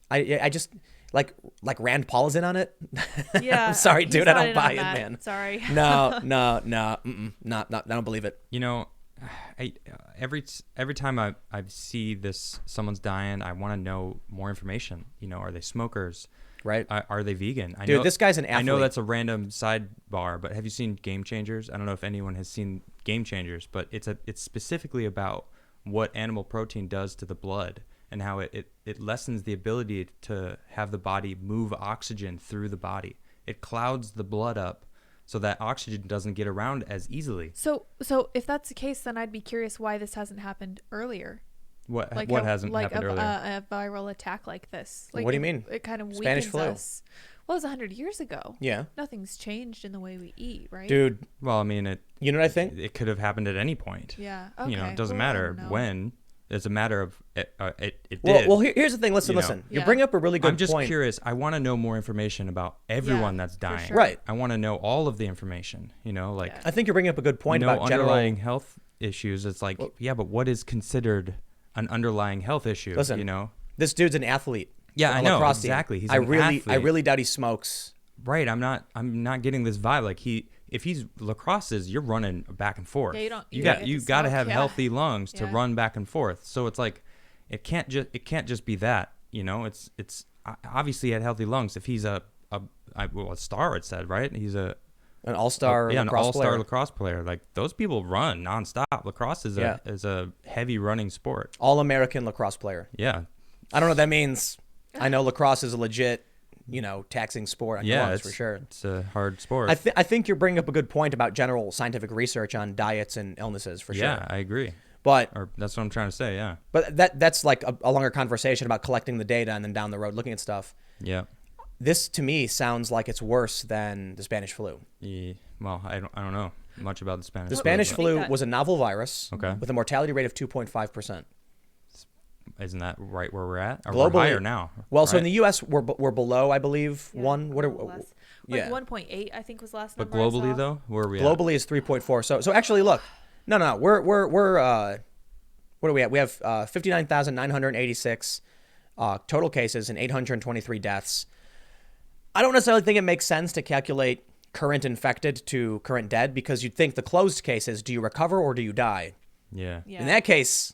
I just like Rand Paul is in on it. Yeah. I'm sorry, he's dude. I not don't in on buy it, that. man. Sorry. No. I don't believe it. Every time I see this, someone's dying, I want to know more information. Are they smokers? Right. Are they vegan? Dude, this guy's an athlete. I know that's a random sidebar, but have you seen Game Changers? I don't know if anyone has seen Game Changers, but it's specifically about what animal protein does to the blood and how it lessens the ability to have the body move oxygen through the body. It clouds the blood up so that oxygen doesn't get around as easily. So if that's the case, then I'd be curious why this hasn't happened earlier. What Like hasn't happened earlier? A viral attack like this. Like What do you mean? It kind of Spanish weakens flu. us. Well, it was 100 years ago. Yeah. Nothing's changed in the way we eat, right? Dude, Well, I mean, you know what I think? it could have happened at any point. Yeah. Okay. It doesn't Well, I matter don't know. when. It's a matter of it did. Well, here's the thing. Listen. You Yeah. bring up a really good I'm just point. curious. I want to know more information about everyone that's for dying. sure. Right. I want to know all of the information. I think you're bringing up a good point about general underlying health issues. It's like, but what is considered an underlying health issue? Listen, this dude's an athlete. Yeah, on I a know lacrosse team. exactly. He's I an really athlete. doubt he smokes. Right. I'm not getting this vibe. Like if he's lacrosse is, you're running back and forth. Yeah, you don't- You you got don't get you to got to smoke, have yeah. healthy lungs to Yeah. run back and forth. So it's like it can't just be that. It's obviously he had healthy lungs. If he's a star, it said, right? He's an all-star an lacrosse all-star player. lacrosse player. Like those people run nonstop. Lacrosse is Yeah. a heavy running sport. All-American lacrosse player. Yeah. I don't know what that means. I know lacrosse is a legit, taxing sport on your lungs for sure. It's a hard sport. I think you're bringing up a good point about general scientific research on diets and illnesses for sure. Yeah, I agree. But That's what I'm trying to say. Yeah. that's like a longer conversation about collecting the data and then down the road looking at stuff. Yeah. this to me sounds like it's worse than the Spanish flu. Yeah. Well, I don't know much about the Spanish. The flu, Spanish but- flu that- was a novel virus Okay. with a mortality rate of 2.5%. Isn't that right where we're at? Or Globally- we're higher now. Well, so in right? the U.S. we're below, I believe, Yeah, one. What a are little less. yeah. Like 1.8, I think was last But number I globally saw. though, where are we at? Globally is 3.4. So actually, look, no, we're what are we at? We have 59,986 total cases and 823 deaths. I don't necessarily think it makes sense to calculate current infected to current dead because you'd think the closed cases, do you recover or do you die? Yeah. Yeah. In that case,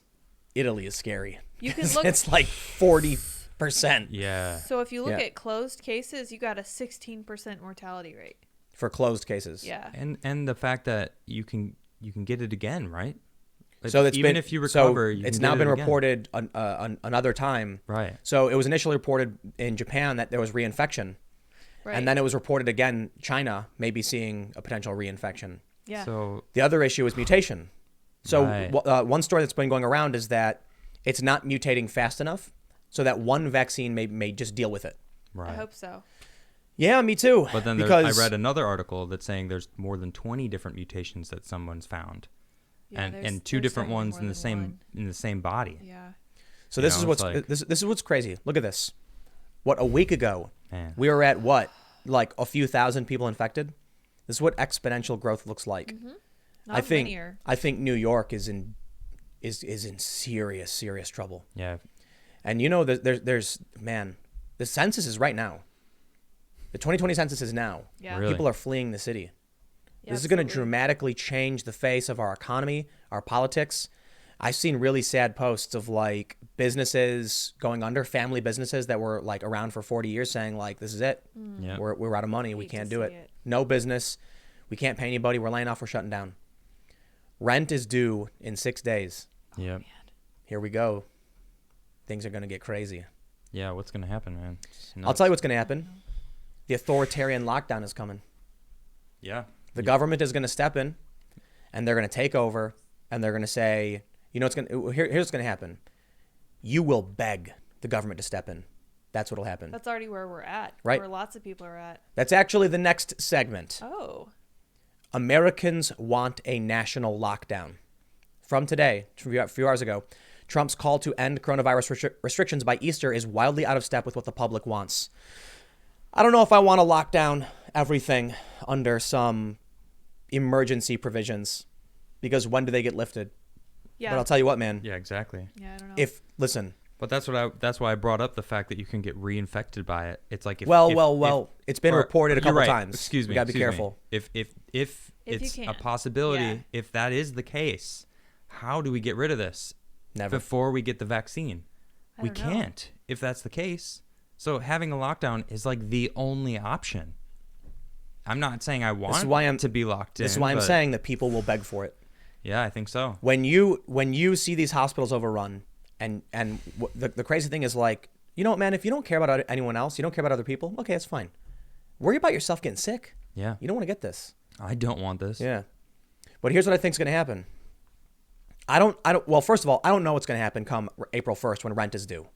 Italy is scary. You can look- It's like 40% Yeah. So if you look Yeah. at closed cases, you got a 16% mortality rate. for closed cases. Yeah. And the fact that you can get it again, right? Like, So it's even been, if you recover, so you it's can now get been it again. reported another time. Right. So it was initially reported in Japan that there was reinfection. Right. And then it was reported again, China may be seeing a potential reinfection. yeah. So The other issue is mutation. So Right. one story that's been going around is that it's not mutating fast enough so that one vaccine may just deal with it. right. I hope so. Yeah, me too. But then I because read another article that's saying there's more than 20 different mutations that someone's found, Yeah, there's- and two there's different certainly ones more in the than same one. body. Yeah. So you this know, is what's it's like- this is what's crazy. Look at this. What, a week ago Man. we were at what? Like a few thousand people infected? This is what exponential growth looks like. Not I think linear. I think New York is in serious trouble. Yeah. And you know there's man, the census is right now. The 2020 census is now. Yeah. Really? People are fleeing the city. Yeah, This is going to absolutely. dramatically change the face of our economy, our politics. I've seen really sad posts of like businesses going under, family businesses that were like around for 40 years saying like, this is it. Yeah. We're out of money. We Hate to can't do see it. it. No business. We can't pay anybody. We're laying off. We're shutting down. Rent is due in 6 days. Yeah. Here we go. Things are going to get crazy. Yeah. What's gonna happen, man? It's I'll nuts. tell you what's going to happen. The authoritarian lockdown is coming. Yeah. The government is going to step in, and they're going to take over, and they're going to say, you know, here's what's going to happen. You will beg the government to step in. That's what'll happen. That's already where we're at. Right. Where lots of people are at. That's actually the next segment. Oh. Americans want a national lockdown. From today, a few hours ago, Trump's call to end coronavirus restrictions by Easter is wildly out of step with what the public wants. I don't know if I want to lock down everything under some emergency provisions, because when do they get lifted? Yeah. But I'll tell you what, man. Yeah. Exactly. Yeah, I don't know. Listen, But that's why I brought up the fact that you can get reinfected by it. It's like if it's been or- reported a you're couple right. times. Excuse me. We gotta be excuse me. careful. If If you it's can. a possibility, Yeah. if that is the case, how do we get rid of this Never. before we get the vaccine? I We don't know. can't if that's the case. So having a lockdown is like the only option. I'm not saying I want is why I'm- to be locked in. This is why I'm but saying that people will beg for it. Yeah, I think so. When you see these hospitals overrun, and the crazy thing is, like, you know what, man, if you don't care about anyone else, you don't care about other people, okay, that's fine. Worry about yourself getting sick. Yeah. You don't want to get this. I don't want this. Yeah. But here's what I think is going to happen. Well, first of all, I don't know what's going to happen come April 1st when rent is due.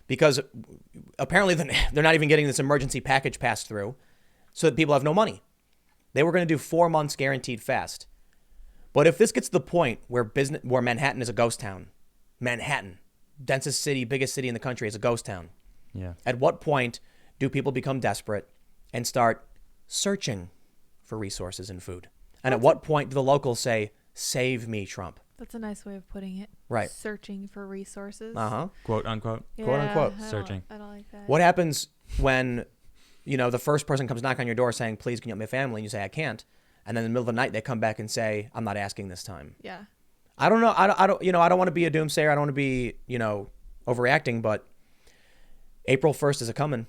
Because apparently they're not even getting this emergency package passed through, so that people have no money. They were going to do 4 months guaranteed fast. But if this gets to the point where Manhattan is a ghost town, Manhattan, densest city, biggest city in the country, is a ghost town. Yeah. At what point do people become desperate and start searching for resources and food? And at what point do the locals say, "Save me, Trump"? That's a nice way of putting it. Right. Searching for resources. Uh-huh. Quote unquote. Quote, unquote. I don't- Searching. I don't like that. What happens when, the first person comes knock on your door saying, "Please, can you help my family?" And you say, "I can't." And then in the middle of the night, they come back and say, "I'm not asking this time." Yeah. I don't know. I don't want to be a doomsayer. I don't want to be, overreacting, but April 1st is a coming,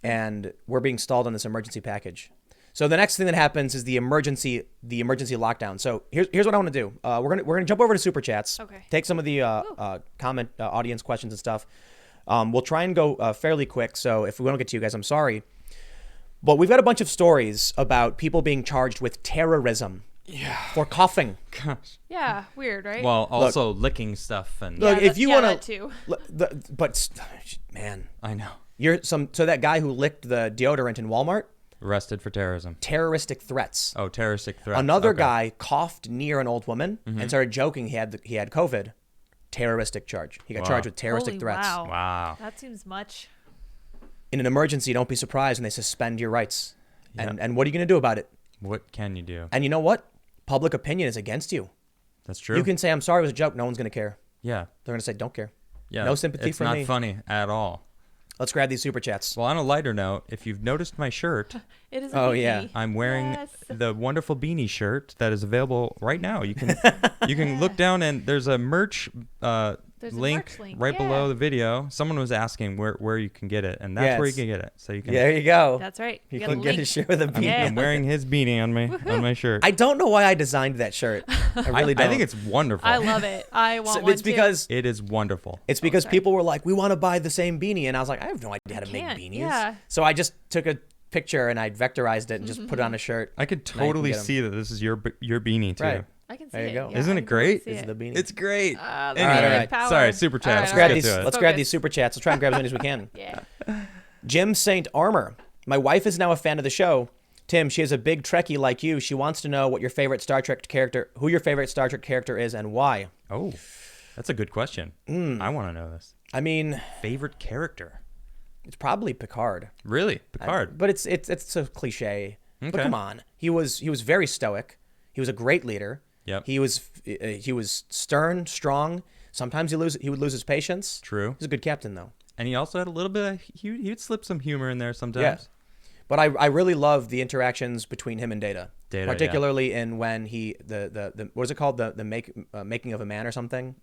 and we're being stalled on this emergency package. So the next thing that happens is the emergency lockdown. So here's what I want to do. We're gonna jump over to super chats. Okay. Take some of the comment audience questions and stuff. We'll try and go fairly quick. So if we don't get to you guys, I'm sorry. But we've got a bunch of stories about people being charged with terrorism. Yeah. For coughing. Gosh. Yeah. Weird, right? Well, also licking stuff and Look, Yeah, if you yeah, want that too. but man, I know. So that guy who licked the deodorant in Walmart, Arrested for terrorism. terroristic threats. Oh, terroristic threats. Another Okay. guy coughed near an old woman and started joking he had COVID. Terroristic charge. He got charged with terroristic Holy threats. Wow. Wow. That seems much. In an emergency, don't be surprised when they suspend your rights. Yeah. And what are you going to do about it? What can you do? And you know what? Public opinion is against you. That's true. You can say, I'm sorry, it was a joke. No one's going to care. Yeah. They're going to say, don't care. Yeah. No sympathy it's from me. not funny at all. Let's grab these super chats. Well, on a lighter note, if you've noticed my shirt, It is a Oh, beanie. yeah. I'm wearing Yes. the wonderful beanie shirt that is available right now. You can look down and there's a merch There's a link merch link, right yeah. below the video. Someone was asking where you can get it, and that's where you Yes. can get it. So you can. Yeah, there you go. That's right. You got can a get link. his shirt with a beanie. Yeah. I'm wearing his beanie on my shirt. I don't know why I designed that shirt. I really don't. I think it's wonderful. I love it. I want one It's because It is wonderful. Okay. people were like, we want to buy the same beanie, and I was like, I have no idea how to make can't, beanies. yeah. So I just took a picture and I vectorized it and just put it on a shirt. I could Now you can totally get 'em. see that this is your beanie too. Right. I can see There you it. go. Yeah, Isn't I it can totally great? see This is it. the beanie. It's great. Ah, the Anyway, All right. power. sorry, super chat. All Let's right, grab all these. right. Let's So grab good. these super chats. Let's try and grab as many as we can. Yeah. Jim Saint Armor. My wife is now a fan of the show. Tim, she is a big Trekkie like you. She wants to know who your favorite Star Trek character is, and why. Oh, that's a good question. I want to know this. I mean, Favorite character? it's probably Picard. Really? Picard. But it's a cliche. But Okay. come on, he was very stoic. He was a great leader. Yep. He was stern, strong. Sometimes he would lose his patience. True. He's a good captain though. And he also had a little bit of, he would slip some humor in there sometimes. But I really love the interactions between him and Data. Data, particularly in when he the what is it called, the making of a man or something,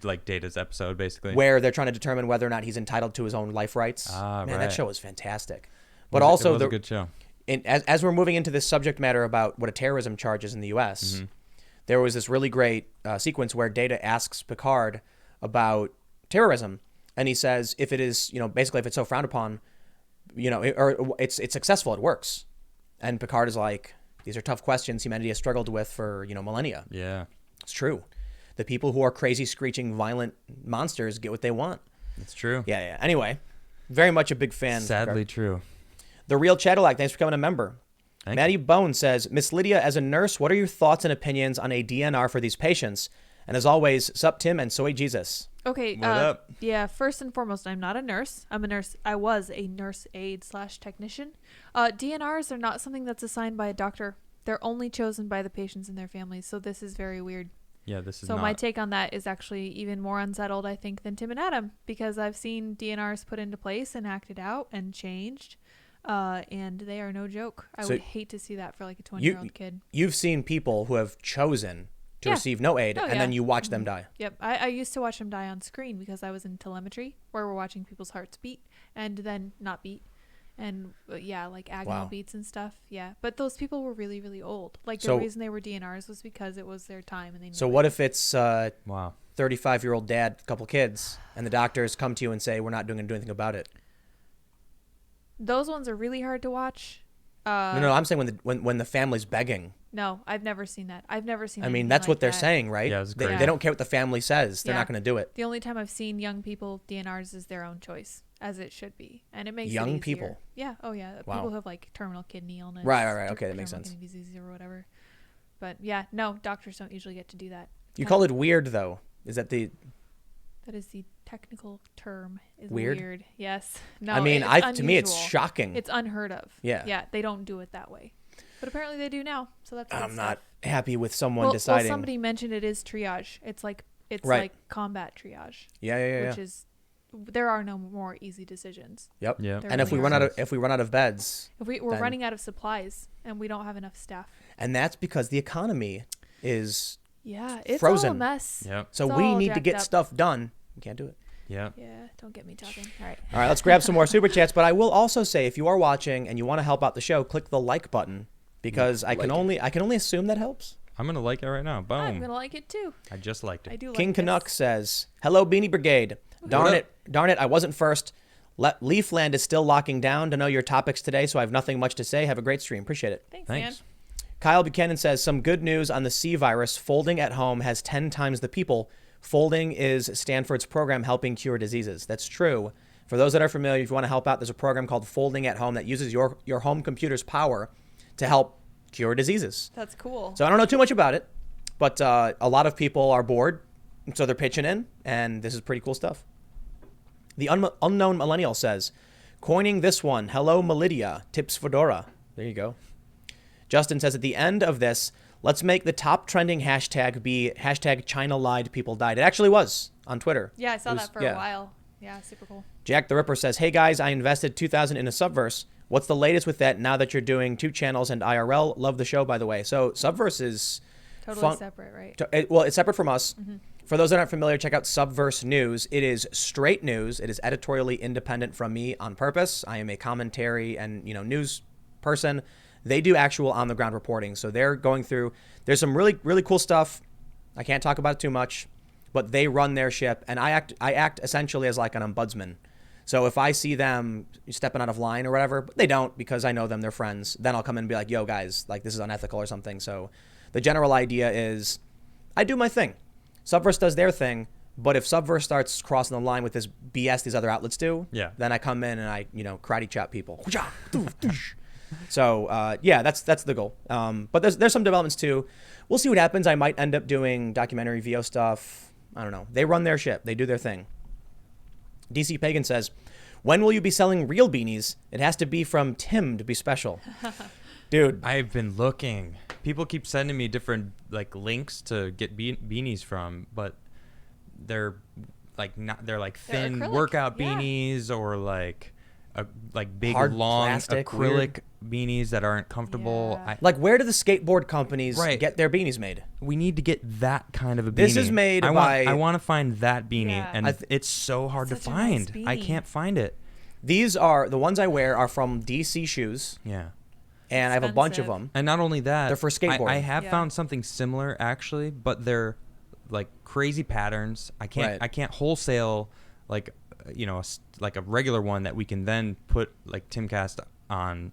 Like Data's episode, basically. where they're trying to determine whether or not he's entitled to his own life rights. Man, right. that show was fantastic. But It also was a good show. as we're moving into this subject matter about what a terrorism charge is in the U.S., Mm-hmm. there was this really great sequence where Data asks Picard about terrorism, and he says, if it is, basically if it's so frowned upon, or it's successful, it works. And Picard is like, these are tough questions humanity has struggled with for millennia. Yeah, It's true. The people who are crazy, screeching, violent monsters get what they want. it's true. Yeah. Anyway, very much a big fan. Sadly true. The Real Cadillac, thanks for becoming a member. Thank Maddie Bone says, Miss Lydia, as a nurse, what are your thoughts and opinions on a DNR for these patients? And as always, sup Tim and soy Jesus. Okay. What up? Yeah. First and foremost, I'm not a nurse. I'm a nurse. I was a nurse aide / technician. DNRs are not something that's assigned by a doctor. They're only chosen by the patients and their families. So this is very weird. Yeah, this is So not. my take on that is actually even more unsettled, I think, than Tim and Adam, because I've seen DNRs put into place and acted out and changed, and they are no joke. I So would hate to see that for like a 20-year-old kid. You've seen people who have chosen to Yeah. receive no aid, Oh, and yeah. then you watch them die. Yep. I used to watch them die on screen because I was in telemetry, where we're watching people's hearts beat and then not beat. And like agonal Wow. beats and stuff. Yeah. But those people were really, really old. Like the So- reason they were DNRs was because it was their time and they knew So it. what if it's Wow. 35-year-old dad, couple kids, and the doctors come to you and say, we're not going to do anything about it? Those ones are really hard to watch. No, I'm saying when the family's begging. No, I've never seen that. I've never seen I mean, anything that's like what they're that. saying, right? Yeah, it's they, crazy. they don't care what the family says. They're Yeah. not going to do it. The only time I've seen young people DNRs is their own choice, as it should be, and it makes Young it easier. people? Yeah. Oh yeah. Wow. People who have like terminal kidney illness. Right. Okay, that makes terminal sense. kidney disease or whatever. But yeah, no, doctors don't usually get to do that. You call it weird, though. Is that the... That is the technical term. Is Weird? weird. Yes. No. I mean, it's to me, it's unusual. shocking. It's unheard of. Yeah. Yeah. They don't do it that way, but apparently they do now. So that's. good I'm stuff. not happy with someone Well, deciding. somebody mentioned it is triage. It's like Right. like combat triage, Yeah. which is there are no more easy decisions. Yep. Yeah. There And if we really run are. out of beds, We're then- running out of supplies and we don't have enough staff. and that's because the economy is Yeah, it's all a Frozen. mess. Yep. so It's we all need to jacked get up. stuff done. We can't do it. Yeah. Yeah, don't get me talking. All right. All right, let's grab some more super chats. But I will also say, if you are watching and you want to help out the show, click the like button because I can only assume that helps. I'm gonna like it right now. Boom. I'm gonna like it too. I just liked it. I do. King like Canuck this. says, "Hello, Beanie Brigade. Darn it, I wasn't first. Leafland is still locking down to know your topics today, so I have nothing much to say. Have a great stream. Appreciate it." Thanks, Thanks. man. Kyle Buchanan says, some good news on the C virus. Folding at home has 10 times the people. Folding is Stanford's program helping cure diseases. That's true. For those that are familiar, if you want to help out, there's a program called Folding at Home that uses your home computer's power to help cure diseases. That's cool. So I don't know too much about it, but a lot of people are bored, so they're pitching in, and this is pretty cool stuff. The unknown millennial says, coining this one, hello Melidia, tips Fedora. There you go. Justin says, at the end of this, let's make the top trending hashtag be hashtag China lied, people died. It actually was on Twitter. Yeah, I saw that for a while. Yeah, super cool. Jack the Ripper says, hey guys, I invested $2,000 in a Subverse. What's the latest with that now that you're doing 2 channels and IRL? Love the show, by the way. So Subverse is totally separate, right? It's separate from us. Mm-hmm. For those that aren't familiar, check out Subverse News. It is straight news. It is editorially independent from me on purpose. I am a commentary and news person. They do actual on-the-ground reporting. So they're going through, there's some really, really cool stuff. I can't talk about it too much, but they run their ship, and I act essentially as like an ombudsman. So if I see them stepping out of line or whatever, but they don't because I know them, they're friends, then I'll come in and be like, yo, guys, like this is unethical or something. So the general idea is I do my thing. Subverse does their thing, but if Subverse starts crossing the line with this BS these other outlets do, then I come in and I, karate chop people. So that's the goal. But there's some developments too. We'll see what happens. I might end up doing documentary VO stuff. I don't know. They run their ship. They do their thing. DC Pagan says, when will you be selling real beanies? It has to be from Tim to be special. Dude. I've been looking. People keep sending me different links to get beanies from, but they're thin acrylic, workout beanies or big hard long plastic, acrylic weird beanies that aren't comfortable. Yeah. Where do the skateboard companies get their beanies made? We need to get that kind of a beanie. This is made by... I want to find that beanie, and it's so hard to such a nice find. beanie. I can't find it. These are... The ones I wear are from DC Shoes. Yeah. And I have a bunch of Expensive. them. And not only that... They're for skateboarding. I have found something similar, actually, but they're crazy patterns. I can't wholesale a regular one that we can then put Timcast on,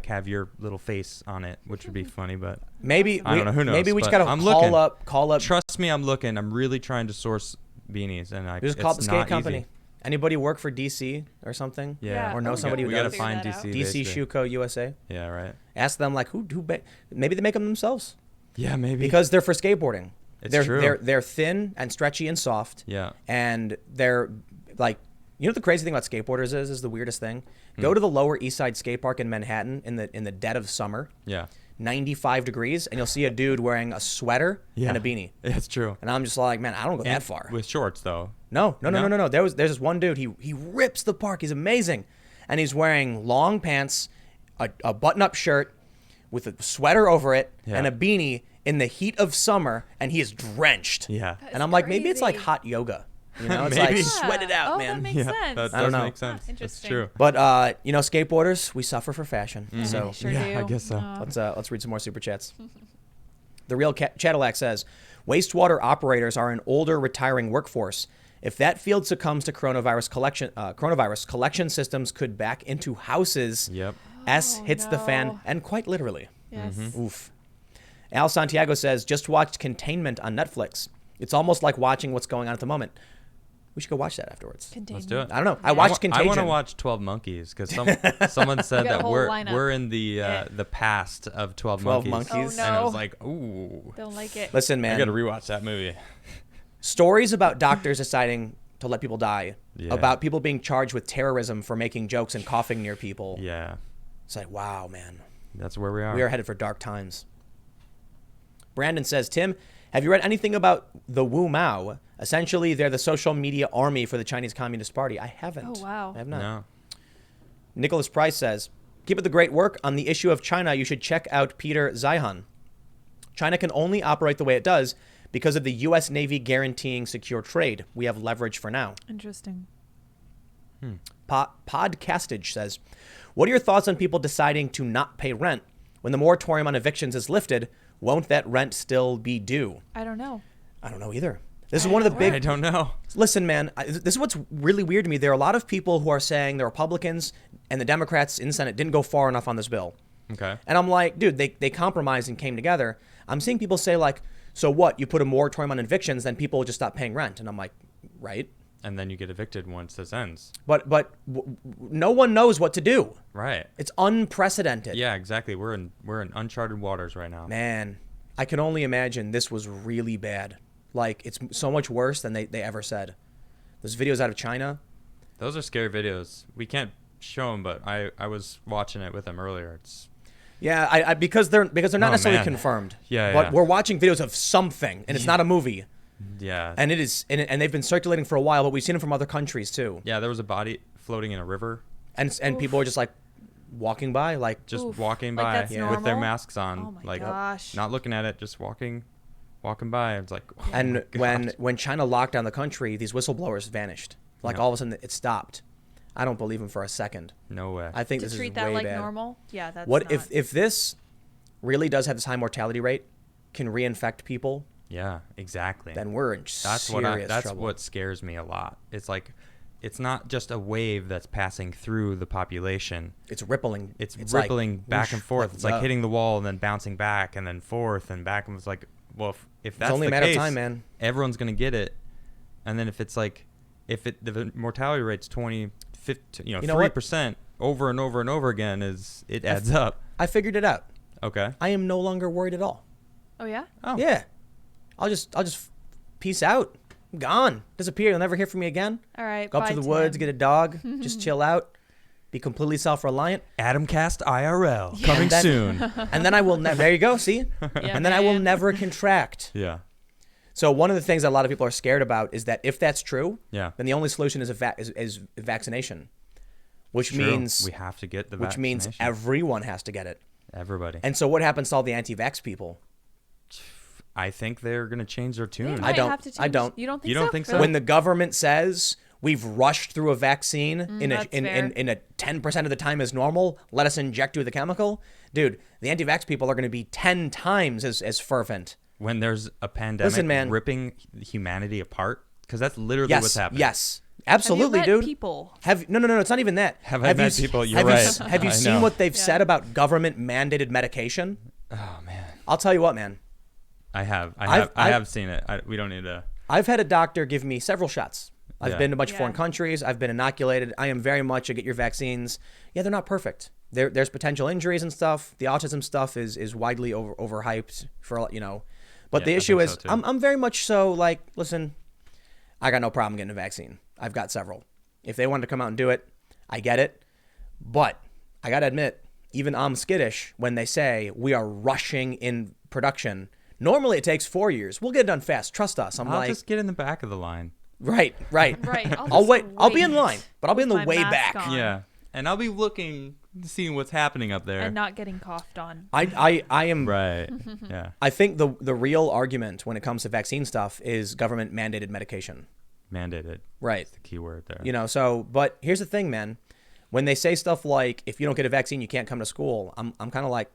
have your little face on it, which would be funny, but maybe I don't know, who knows? Maybe we just But gotta call up. Trust me, I'm looking. I'm really trying to source beanies, and Just call up the it's skate not company. easy. Anybody work for DC or something? Yeah. Or know somebody who we gotta does? find Figure that DC. out. DC basically. Shoe Co. USA. Yeah, right. Ask them maybe they make them themselves Yeah, maybe. because they're for skateboarding. It's true. They're thin and stretchy and soft. Yeah. And they're what the crazy thing about skateboarders is the weirdest thing. Go to the Lower East Side skate park in Manhattan in the dead of summer. Yeah. 95 degrees, and you'll see a dude wearing a sweater and a beanie. It's true. And I'm just like, man, I don't go that And far. with shorts though. No. There's this one dude. He rips the park. He's amazing, and he's wearing long pants, a button-up shirt with a sweater over it, and a beanie in the heat of summer, and he is drenched. Yeah. And I'm like, maybe it's like crazy. hot yoga. It's Maybe. like sweat it out, Oh, man. that makes sense. That I don't does know. make sense. That's Interesting. true. But skateboarders, we suffer for fashion. So They sure Yeah, I do. guess so. let's read some more super chats. The real Cadillac says, wastewater operators are an older, retiring workforce. If that field succumbs to coronavirus, collection systems could back into houses. Yep. S Oh, hits the fan, no. and quite literally. Yes. Oof. Al Santiago says, just watched Containment on Netflix. It's almost like watching what's going on at the moment. We should go watch that afterwards. Let's do it. I don't know. I watched I Contagion. want to watch 12 Monkeys because someone said We got a that whole lineup. we're in the past of 12 12 Monkeys. Monkeys. Oh, And I no. was like, ooh. Don't like it. Listen, I man. got to rewatch that movie. Stories about doctors deciding to let people die, Yeah. about people being charged with terrorism for making jokes and coughing near people. Yeah. It's like, wow, man. That's where we are. We are headed for dark times. Brandon says, Tim, have you read anything about the Wu Mao? Essentially, they're the social media army for the Chinese Communist Party. I haven't. Oh, wow. I have not. No. Nicholas Price says, keep up the great work. On the issue of China, you should check out Peter Zeihan. China can only operate the way it does because of the U.S. Navy guaranteeing secure trade. We have leverage for now. Interesting. Podcastage says, what are your thoughts on people deciding to not pay rent? When the moratorium on evictions is lifted, won't that rent still be due? I don't know. I don't know either. This is one of the big... I don't know. Listen, man, this is what's really weird to me. There are a lot of people who are saying the Republicans and the Democrats in the Senate didn't go far enough on this bill. Okay. And I'm like, dude, they compromised and came together. I'm seeing people say like, so what? You put a moratorium on evictions, then people will just stop paying rent. And I'm like, right? And then you get evicted once this ends. But no one knows what to do. Right. It's unprecedented. Yeah, exactly. We're in uncharted waters right now. Man, I can only imagine this was really bad. Like, it's so much worse than they ever said. Those videos out of China. Those are scary videos. We can't show them, but I was watching it with them earlier. It's Yeah, I because they're not necessarily man. confirmed. Yeah, But yeah. we're watching videos of something, and it's not a movie. yeah. And it is, and they've been circulating for a while, but we've seen them from other countries too. Yeah, there was a body floating in a river, And people are just like walking by, like just Oof. walking Like by that's with their normal? masks on, Oh my like gosh. not looking at it, just walking by. It's like, oh and my God. when China locked down the country, these whistleblowers vanished. Like Yeah. all of a sudden it stopped. I don't believe them for a second. No way. I think To this treat is that way like bad. normal? Yeah, that's What not. if this really does have this high mortality rate, can reinfect people? Yeah, exactly. Then we're in That's serious trouble. what scares me a lot. It's like, it's not just a wave that's passing through the population. It's rippling. It's like, rippling back whoosh, and forth. like, It's like duh. hitting the wall and then bouncing back and then forth and back. And it's like, well, if that's It's only the a matter case, of time, man. everyone's gonna get it. And then if it's like, the mortality rate's 20, 50, You know what? 3% over and over and over again, it adds up. I figured it out. Okay. I am no longer worried at all. Oh yeah? Oh. Yeah. I'll just peace out. I'm gone. Disappear. You'll never hear from me again. All right. Go up bye, to the woods, Tim. get a dog, just chill out, be completely self-reliant. TimcastIRL coming And then- soon. And then I will never, there you go, see? Yeah, And then I will man. never contract. Yeah. So one of the things that a lot of people are scared about is that if that's true, Yeah. then the only solution is is vaccination, which True. means we have to get the which means vaccination. everyone has to get it. Everybody. And so what happens to all the anti-vax people? I think they're gonna change their They tune. might don't- have to I change- don't. You don't think You so? don't think so? Really? When the government says we've rushed through a vaccine that's fair. in a 10% of the time is normal, let us inject you with a chemical, dude, the anti-vax people are going to be 10 times as fervent. When there's a pandemic Listen, man. ripping humanity apart, because that's literally Yes, what's happening. yes, absolutely, have you met dude. people? No, it's not even that. Have I met people? You're have right. Have you I seen know. what they've Yeah. said about government mandated medication? Oh man, I'll tell you what, man. I have I've- seen it. We don't need to. I've had a doctor give me several shots. I've Yeah. been to a bunch of Yeah. foreign countries. I've been inoculated. I am very much a get your vaccines. Yeah, they're not perfect. There's potential injuries and stuff. The autism stuff is widely overhyped for, you know. But Yeah, the I issue think is so, too. I'm very much so like, listen, I got no problem getting a vaccine. I've got several. If they wanted to come out and do it, I get it. But I got to admit, even I'm skittish when they say we are rushing in production. Normally it takes 4 years. We'll get it done fast. Trust us. I'm I'll like, just get in the back of the line. right. Right. I'll just wait. I'll be in line, but I'll be in the with my way mask back. on Yeah, and I'll be looking, seeing what's happening up there. And not getting coughed on. I am. Right. Yeah. I think the real argument when it comes to vaccine stuff is government mandated medication. Mandated. Right. That's the key word there. You know. So, but here's the thing, man. When they say stuff like, "If you don't get a vaccine, you can't come to school," I'm kind of like,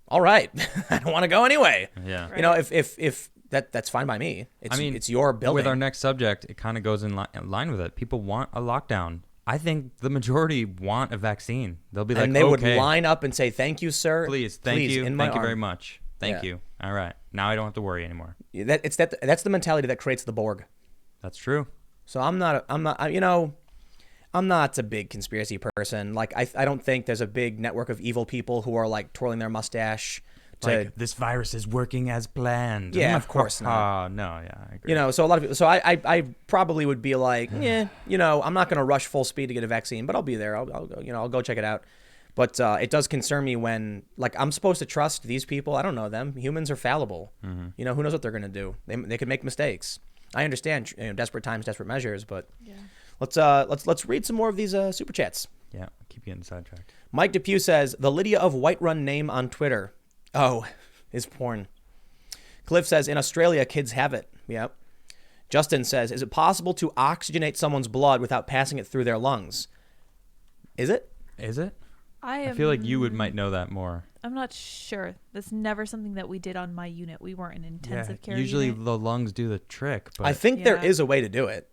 all right, I don't want to go anyway. Yeah. You know, if that's fine by me. It's your building. With our next subject, it kind of goes in line with it. People want a lockdown. I think the majority want a vaccine. They'll be like, and they would okay, line up and say, "Thank you, sir. please, thank you, in my thank you very arm." much, thank Yeah. you. All right, now I don't have to worry anymore. That's the mentality that creates the Borg. That's true. So I'm not a big conspiracy person. Like I don't think there's a big network of evil people who are like twirling their mustache to, Like, this virus is working as planned. Yeah, of course not. No, yeah, I agree. you know, so a lot of people, so I probably would be like, yeah, you know, I'm not going to rush full speed to get a vaccine, but I'll be there. I'll go, you know, I'll go check it out. But it does concern me when, like, I'm supposed to trust these people. I don't know them. Humans are fallible. Mm-hmm. You know, who knows what they're going to do? They could make mistakes. I understand, you know, desperate times, desperate measures, but Yeah. let's read some more of these super chats. Yeah, keep getting sidetracked. Mike Depew says, the Lydia of Whiterun name on Twitter. Oh, is porn. Cliff says, in Australia, kids have it. Yep. Justin says, is it possible to oxygenate someone's blood without passing it through their lungs? Is it? Is it? I I feel like you might know that more. I'm not sure. That's never something that we did on my unit. We weren't an intensive care usually unit. the lungs do the trick. But I think there Yeah. is a way to do it,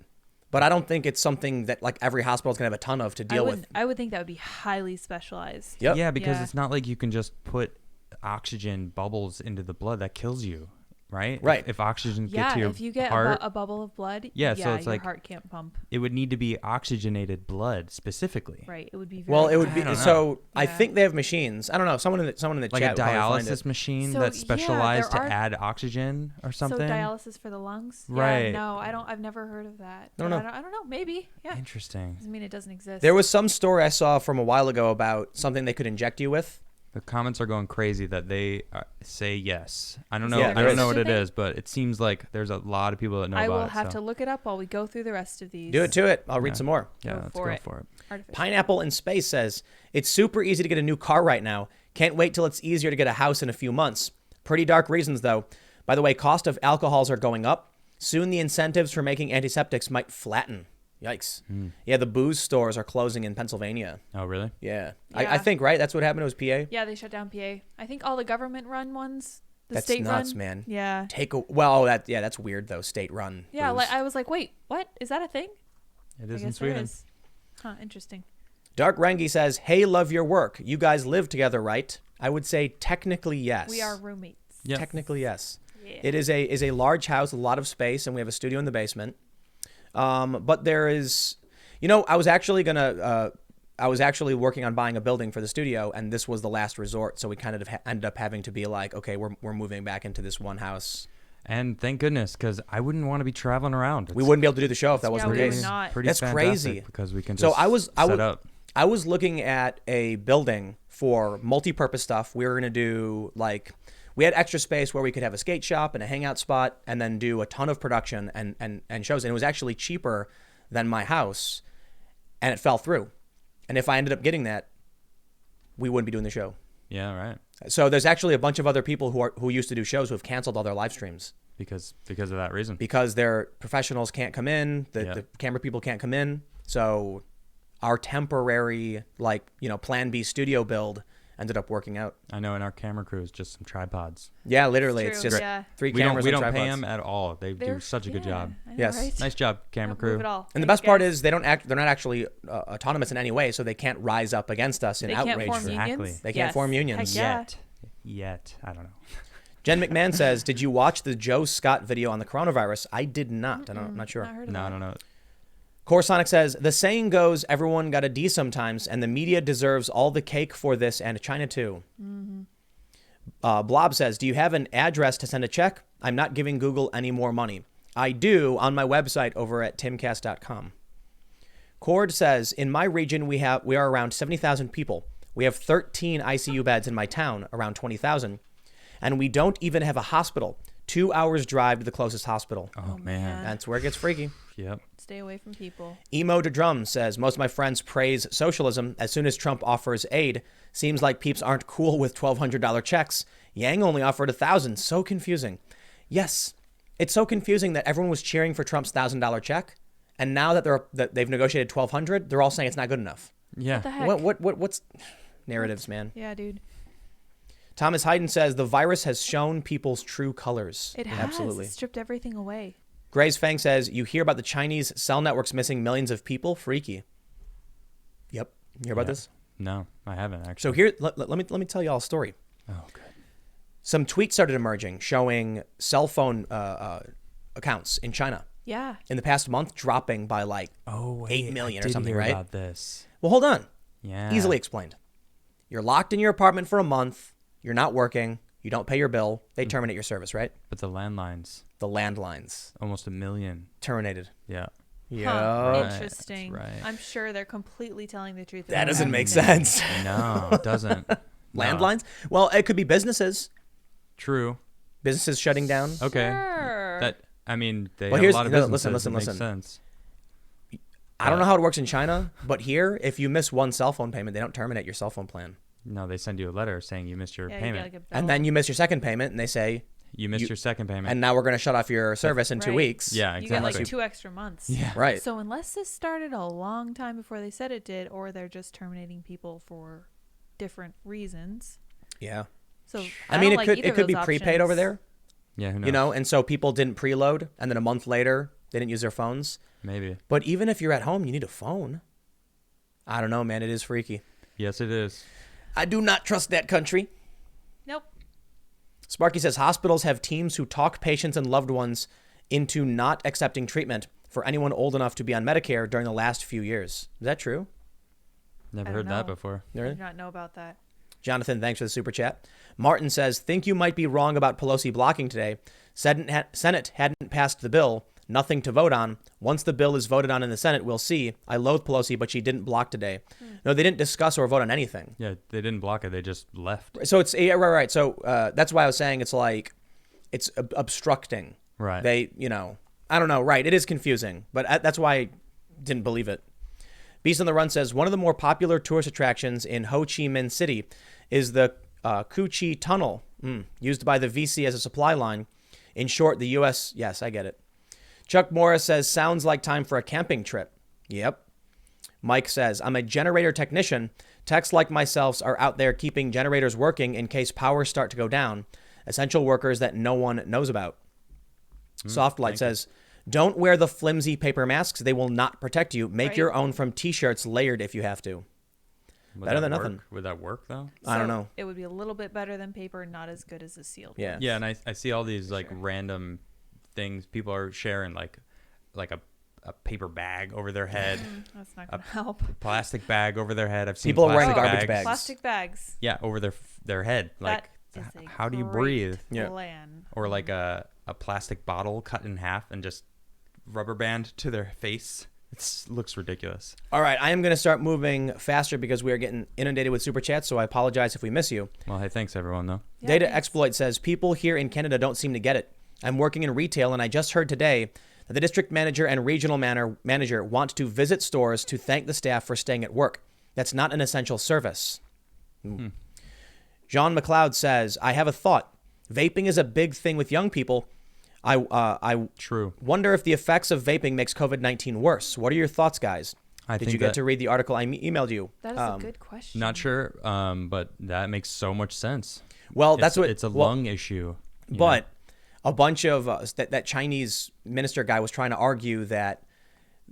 but I don't think it's something that like every hospital's going to have a ton of to deal with. I would think that would be highly specialized. Yep. Yeah, because Yeah. it's not like you can just put oxygen bubbles into the blood. That kills you, right? Right. If oxygen Yeah, gets to your if you get heart, a bubble of blood, Yeah, so it's your like- heart can't pump. it would need to be oxygenated blood specifically. Right. It would be very Well, it would I be don't so. I Yeah. think they have machines. I don't know. Someone in the Like chat a will probably find dialysis it. machine So, that's yeah, specialized there to are- add oxygen or something. So dialysis for the lungs? Right. Yeah, no, I've never heard of that. I don't But know. I don't know. Maybe. Yeah. Interesting. Doesn't mean it doesn't exist. There was some story I saw from a while ago about something they could inject you with. The comments are going crazy that they say yes. I don't know. Yeah, I there don't is. know what it Such a is, but it seems like there's a lot of people that know I about will it. have so. to look it up while we go through the rest of these. Do it to it. I'll read Yeah. some more. Yeah, Go let's for go it. for it. Artificial. Pineapple in Space says, it's super easy to get a new car right now. Can't wait till it's easier to get a house in a few months. Pretty dark reasons, though. By the way, cost of alcohols are going up. Soon the incentives for making antiseptics might flatten. Yikes. Yeah, the booze stores are closing in Pennsylvania. Oh, really? Yeah. Yeah. I think, right? That's what happened. It was PA? Yeah, they shut down PA. I think all the government-run ones, the That's state nuts, run. man. Yeah. That's weird, though. State-run Yeah, booze. like I was like, wait, what? Is that a thing? It I is in guess there Sweden. is. Huh, interesting. Dark Rengi says, hey, love your work. You guys live together, right? I would say technically yes. We are roommates. Yep. Technically yes. Yeah. It is a large house, a lot of space, and we have a studio in the basement. But there is, I was actually working on buying a building for the studio, and this was the last resort. So we kind of ended up having to be like, okay, we're moving back into this one house. And thank goodness, because I wouldn't want to be traveling around. We wouldn't be able to do the show if that wasn't we the would case. not. Pretty That's fantastic crazy. because we can So just set up. I was looking at a building for multi-purpose stuff. We were gonna do we had extra space where we could have a skate shop and a hangout spot, and then do a ton of production and shows. And it was actually cheaper than my house, and it fell through. And if I ended up getting that, we wouldn't be doing the show. Yeah, right. So there's actually a bunch of other people who used to do shows who have canceled all their live streams Because of that reason. because their professionals can't come in, Yeah. the camera people can't come in. So our temporary plan B studio build ended up working out. I know in our camera crew is just some tripods. Yeah, literally, It's it's true, just yeah. 3 We don't cameras pay on tripods. them at all. They do such a good job. I know, Yes. right? Nice job, camera Nope, crew. move it all. And the Thanks, best part guys. is they're not actually autonomous in any way, so they can't rise up against us in They can't outrage. form Exactly. unions. They can't form unions. Heck yeah. Yet. I don't know. Jen McMahon says, "Did you watch the Joe Scott video on the coronavirus?" I did not. I'm not sure. Not heard of No, I that. don't know. Corsonic says, "The saying goes, everyone got a D sometimes, and the media deserves all the cake for this, and China too." Blob says, "Do you have an address to send a check? I'm not giving Google any more money. I do on my website over at timcast.com." Cord says, "In my region, we are around 70,000 people. We have 13 ICU beds in my town, around 20,000. And we don't even have a hospital. 2 hours drive to the closest hospital." Oh, man. man. That's where it gets freaky. Yep. Stay away from people. Emo to Drum says, "Most of my friends praise socialism. As soon as Trump offers aid, seems like peeps aren't cool with $1,200 checks. Yang only offered 1,000. So confusing." Yes, it's so confusing that everyone was cheering for Trump's $1,000 check, and now that they've negotiated 1,200, they're all saying it's not good enough. Yeah. What the heck? What's narratives, man? Yeah, dude. Thomas Hayden says, "The virus has shown people's true colors." It has. Absolutely. It stripped everything away. Gray's Fang says, "You hear about the Chinese cell networks missing millions of people? Freaky." Yep. You hear about Yeah. this? No, I haven't actually. So here, let me tell you all a story. Oh, good. Some tweets started emerging showing cell phone accounts in China Yeah. in the past month dropping by like Oh, wait, 8 million I or did something, hear right? about this. Well, hold on. Yeah. Easily explained. You're locked in your apartment for a month. You're not working. You don't pay your bill. They terminate your service, right? But the landlines, The landlines almost 1 million. terminated. Yeah. Yeah. Huh. Right, Interesting. that's right. I'm sure they're completely telling the truth. That about doesn't make everything. sense. No, it doesn't. No. Landlines? Well, it could be businesses. True. Businesses shutting down. Okay. Sure. They Well, have here's- a lot of no, businesses. listen, It makes listen. sense. I don't know how it works in China, but here, if you miss one cell phone payment, they don't terminate your cell phone plan. No, they send you a letter saying you missed your Yeah, you get payment. like a bill. And then you miss your second payment, and they say, You missed your second payment. and now we're going to shut off your service in 2 Right. weeks. Yeah, you get like exactly. 2 extra months. Yeah. Right. So unless this started a long time before they said it did, or they're just terminating people for different reasons. Yeah. So I mean, don't like either it of could be those prepaid over options. there, Yeah, who knows? you know, and so people didn't preload, and then a month later, they didn't use their phones. Maybe. But even if you're at home, you need a phone. I don't know, man. It is freaky. Yes, it is. I do not trust that country. Nope. Sparky says hospitals have teams who talk patients and loved ones into not accepting treatment for anyone old enough to be on Medicare during the last few years. Is that true? Never I heard don't that know. before. I did not know about that. Jonathan, thanks for the super chat. Martin says, think you might be wrong about Pelosi blocking today. Senate hadn't passed the bill. Nothing to vote on. Once the bill is voted on in the Senate, we'll see. I loathe Pelosi, but she didn't block today. No, they didn't discuss or vote on anything. Yeah, they didn't block it. They just left. So it's, yeah, right. So that's why I was saying it's like, it's obstructing. Right. They, I don't know. Right. It is confusing, but that's why I didn't believe it. Beast on the Run says, one of the more popular tourist attractions in Ho Chi Minh City is the Cu Chi Tunnel, used by the VC as a supply line. In short, the U.S. Yes, I get it. Chuck Morris says, sounds like time for a camping trip. Yep. Mike says, I'm a generator technician. Techs like myself are out there keeping generators working in case powers start to go down. Essential workers that no one knows about. Softlight says, don't wear the flimsy paper masks. They will not protect you. Make your own from T-shirts layered if you have to. Better than nothing. Would that work, though? I don't know. It would be a little bit better than paper, not as good as a sealed. Yeah. Yeah, and I see all these like random things people are sharing, like a paper bag over their head, That's not going to help. plastic bag over their head. I've seen People are wearing plastic garbage bags. Plastic bags. Yeah, over their head. Like, That is a how do you great breathe? Yeah. plan. Or like a plastic bottle cut in half and just rubber band to their face. It looks ridiculous. All right, I am going to start moving faster because we are getting inundated with super chats, so I apologize if we miss you. Well, hey, thanks everyone though. Yeah, Data thanks. Exploit says, people here in Canada don't seem to get it. I'm working in retail, and I just heard today that the district manager and regional manager want to visit stores to thank the staff for staying at work. That's not an essential service. Jean McLeod says, I have a thought. Vaping is a big thing with young people. I True. wonder if the effects of vaping makes COVID-19 worse. What are your thoughts, guys? I Did think you get that- to read the article I emailed you? That is a good question. Not sure, but that makes so much sense. Well, that's what It's a lung issue. you know? But a bunch of that Chinese minister guy was trying to argue that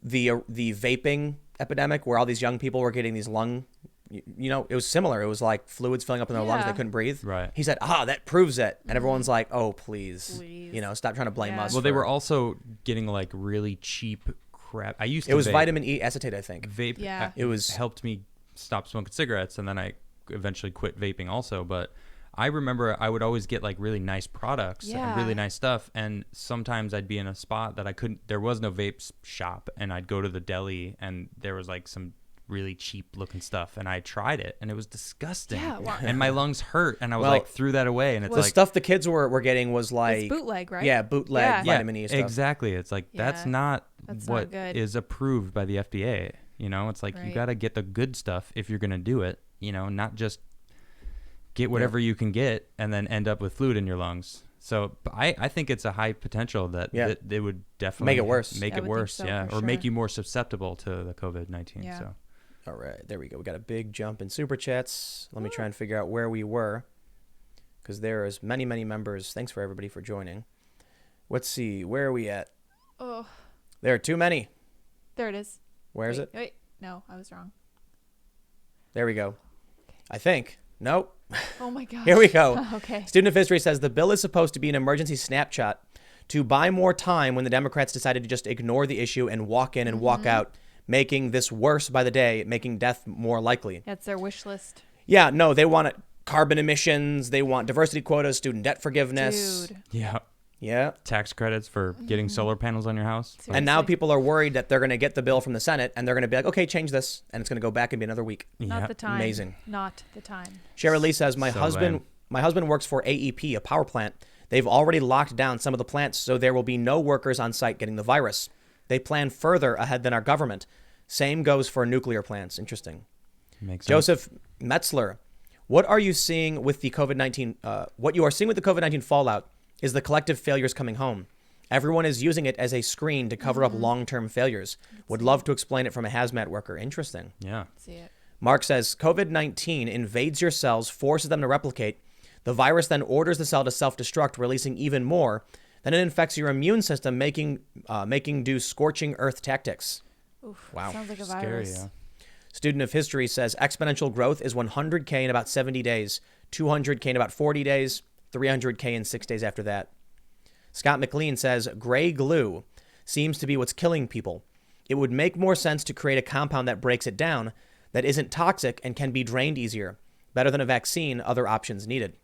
the vaping epidemic, where all these young people were getting these lung, it was similar. It was like fluids filling up in their lungs; they Yeah. couldn't breathe. Right. He said, that proves it, and everyone's like, oh, please, Please. stop trying to blame Yeah. us. Well, they for- were also getting like really cheap crap. I used to It was vape. vitamin E acetate, I think. Vape. Yeah. It was- helped me stop smoking cigarettes, and then I eventually quit vaping also. But I remember I would always get like really nice products and Yeah. really nice stuff, and sometimes I'd be in a spot that I couldn't. There was no vape shop, and I'd go to the deli, and there was like some really cheap looking stuff, and I tried it, and it was disgusting. Yeah, well- and my lungs hurt, and I was Well, like threw that away, and it's The like stuff the kids were getting was like It's bootleg, right? Yeah, bootleg Yeah. vitamin E stuff. exactly. It's like that's Yeah, not that's what not is good. approved by the FDA. It's like you Right. got to get the good stuff if you're going to do it, not just get whatever you can get and then end up with fluid in your lungs. So I think it's a high potential that Yeah. they would definitely Make it worse. Make I it would think worse, so, yeah, for or make sure. you more susceptible to the COVID-19. Yeah. So All right, there we go. We got a big jump in super chats. Let me try and figure out where we were, because there is many, many members. Thanks for everybody for joining. Let's see, where are we at? Oh, There are too many. there it is. Where is Wait, it? Wait, no, I was wrong. There we go. I think. Nope. Oh my gosh. Here we go. Okay. Student of History says the bill is supposed to be an emergency snapshot to buy more time when the Democrats decided to just ignore the issue and walk in and walk out, making this worse by the day, making death more likely. That's their wish list. Yeah, no, they want carbon emissions. They want diversity quotas, student debt forgiveness. Dude. yeah, Yeah. tax credits for getting solar panels on your house. And now Seriously. people are worried that they're going to get the bill from the Senate and they're going to be like, okay, change this. And it's going to go back and be another week. Not Yeah. the time. Amazing. Not the time. Cheryl Lee says, my So husband lame. works for AEP, a power plant. They've already locked down some of the plants, so there will be no workers on site getting the virus. They plan further ahead than our government. Same goes for nuclear plants. Interesting. Makes sense. Joseph Metzler, what are you seeing with the COVID-19? What you are seeing with the COVID-19 fallout is the collective failures coming home. Everyone is using it as a screen to cover up long-term failures. Would love to explain it from a hazmat worker. Interesting. Yeah. See it. Mark says, COVID-19 invades your cells, forces them to replicate. The virus then orders the cell to self-destruct, releasing even more. Then it infects your immune system, making do scorching earth tactics. Oof. Wow. Sounds like a Scary, virus. yeah. Student of History says exponential growth is 100K in about 70 days, 200K in about 40 days, 300K in 6 days after that. Scott McLean says, gray glue seems to be what's killing people. It would make more sense to create a compound that breaks it down, that isn't toxic and can be drained easier. Better than a vaccine, other options needed.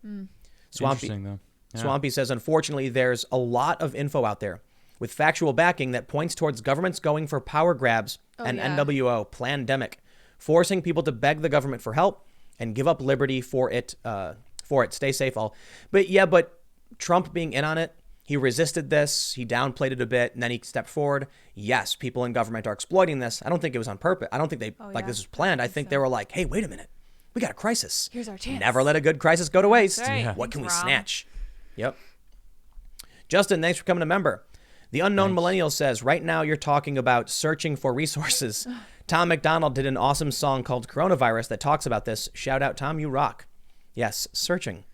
Interesting, though. Yeah. Swampy says, unfortunately, there's a lot of info out there with factual backing that points towards governments going for power grabs and NWO, plandemic, forcing people to beg the government for help and give up liberty for it. Stay safe, all. But Trump being in on it, he resisted this. He downplayed it a bit, and then he stepped forward. Yes, people in government are exploiting this. I don't think it was on purpose. I don't think this was planned. I think they were like, hey, wait a minute. We got a crisis. Here's our chance. Never let a good crisis go to waste. Right. Yeah. What can we Thanks, Rob. snatch? Yep. Justin, thanks for coming a member. The Unknown Millennial says, right now you're talking about searching for resources. Tom McDonald did an awesome song called Coronavirus that talks about this. Shout out, Tom, you rock. Yes, searching.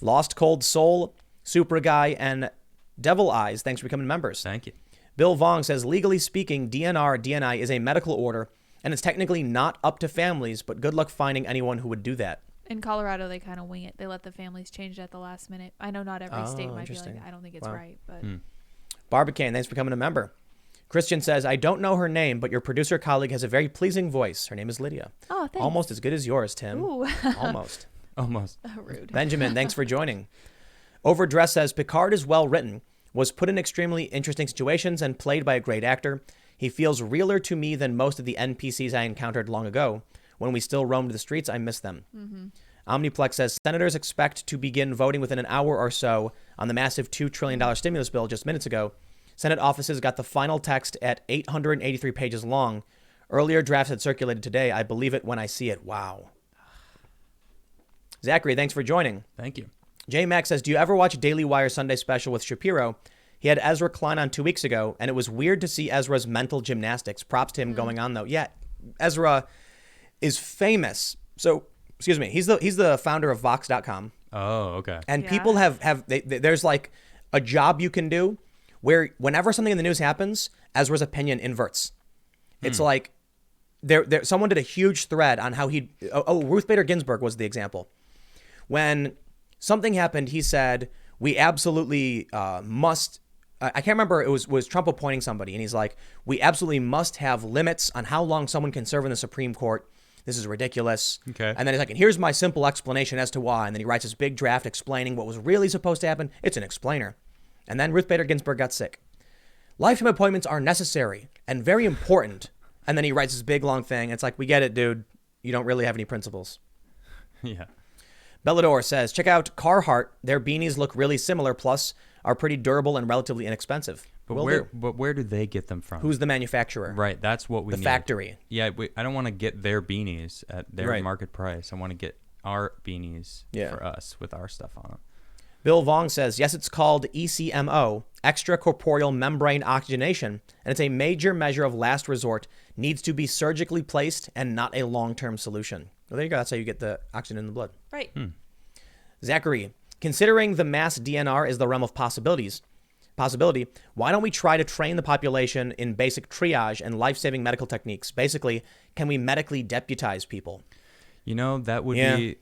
Lost Cold Soul, Super Guy, and Devil Eyes, thanks for becoming members. Thank you. Bill Vong says, legally speaking, DNI is a medical order, and it's technically not up to families, but good luck finding anyone who would do that. In Colorado, they kind of wing it. They let the families change it at the last minute. I know not every state might be like interesting. that. I don't think it's Wow. right, but Barbicane, thanks for becoming a member. Christian says, I don't know her name, but your producer colleague has a very pleasing voice. Her name is Lydia. oh, thanks. Almost as good as yours, Tim. Ooh. Almost. Almost. Rude. Benjamin, thanks for joining. Overdress says, Picard is well written, was put in extremely interesting situations, and played by a great actor. He feels realer to me than most of the NPCs I encountered long ago. When we still roamed the streets, I miss them. Omniplex says, senators expect to begin voting within an hour or so on the massive $2 trillion stimulus bill just minutes ago. Senate offices got the final text at 883 pages long. Earlier drafts had circulated today. I believe it when I see it. Wow. Zachary, thanks for joining. Thank you. J Max says, do you ever watch Daily Wire Sunday Special with Shapiro? He had Ezra Klein on 2 weeks ago, and it was weird to see Ezra's mental gymnastics. Props to him going on, though. Yeah, Ezra is famous. So, excuse me, he's the founder of Vox.com. Oh, okay. And Yeah. people there's like a job you can do where whenever something in the news happens, Ezra's opinion inverts. It's like someone did a huge thread on how Ruth Bader Ginsburg was the example. When something happened, he said, we absolutely must, I can't remember, it was Trump appointing somebody, and he's like, we absolutely must have limits on how long someone can serve in the Supreme Court. This is ridiculous. Okay. And then he's like, and here's my simple explanation as to why. And then he writes this big draft explaining what was really supposed to happen. It's an explainer. And then Ruth Bader Ginsburg got sick. Lifetime appointments are necessary and very important. And then he writes this big long thing. It's like, we get it, dude. You don't really have any principles. Yeah. Bellador says, check out Carhartt. Their beanies look really similar, plus are pretty durable and relatively inexpensive. But Will where do. but where do they get them from? Who's the manufacturer? Right, that's what we The need. factory. Yeah, I don't want to get their beanies at their Right. market price. I want to get our beanies for us with our stuff on them. Bill Vong says, yes, it's called ECMO, extracorporeal membrane oxygenation, and it's a major measure of last resort, needs to be surgically placed and not a long-term solution. Well, there you go. That's how you get the oxygen in the blood. Right. Zachary, considering the mass DNR is the realm of possibility, why don't we try to train the population in basic triage and life-saving medical techniques? Basically, can we medically deputize people? You know, that would be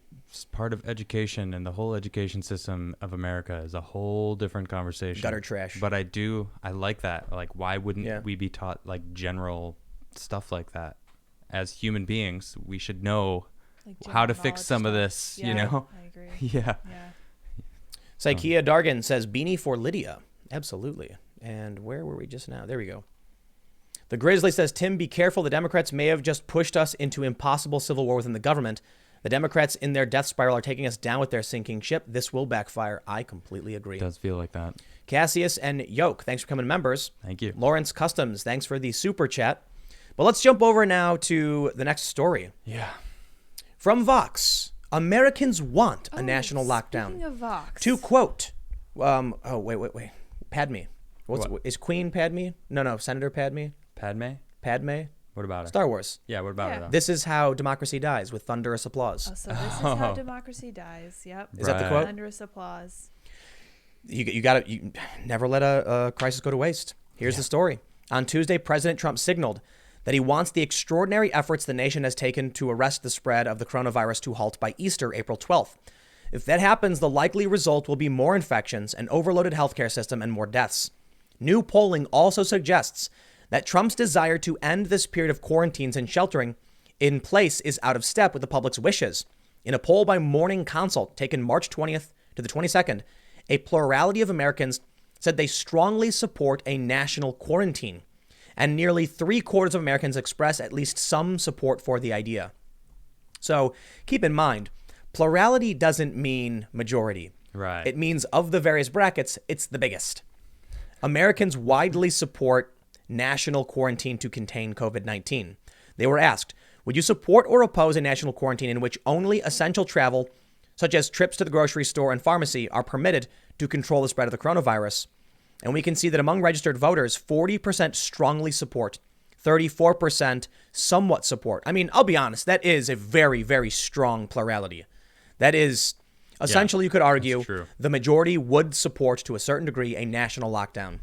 part of education, and the whole education system of America is a whole different conversation. Gutter trash. But I like that. Like, why wouldn't Yeah. we be taught like general stuff like that? As human beings, we should know Like how to general fix knowledge some of stuff. this, Yeah, you know? I agree. Yeah. Yeah. Psychia Dargan says, beanie for Lydia. Absolutely. And where were we just now? There we go. The Grizzly says, Tim, be careful. The Democrats may have just pushed us into impossible civil war within the government. The Democrats in their death spiral are taking us down with their sinking ship. This will backfire. I completely agree. It does feel like that. Cassius and Yoke, thanks for coming members. Thank you. Lawrence Customs, thanks for the super chat. But let's jump over now to the next story. Yeah. From Vox, Americans want a national lockdown. Speaking of Vox. To quote, wait. Padme. What? Is Queen Padme? No, Senator Padme. Padme? What about her? Star Wars. Yeah, what about Yeah. her though? This is how democracy dies, with thunderous applause. Oh, so this is how democracy dies. Yep. Is that the Right. quote? Thunderous applause. You never let a crisis go to waste. Here's the story. On Tuesday, President Trump signaled that he wants the extraordinary efforts the nation has taken to arrest the spread of the coronavirus to halt by Easter, April 12th. If that happens, the likely result will be more infections, an overloaded healthcare system, and more deaths. New polling also suggests that Trump's desire to end this period of quarantines and sheltering in place is out of step with the public's wishes. In a poll by Morning Consult taken March 20th to the 22nd, a plurality of Americans said they strongly support a national quarantine, and nearly 3/4 of Americans express at least some support for the idea. So keep in mind, plurality doesn't mean majority. Right. It means of the various brackets, it's the biggest. Americans widely support national quarantine to contain COVID-19. They were asked, would you support or oppose a national quarantine in which only essential travel, such as trips to the grocery store and pharmacy, are permitted to control the spread of the coronavirus? And we can see that among registered voters, 40% strongly support, 34% somewhat support. I mean, I'll be honest, that is a very, very strong plurality. That is, essentially, you could argue the majority would support, to a certain degree, a national lockdown.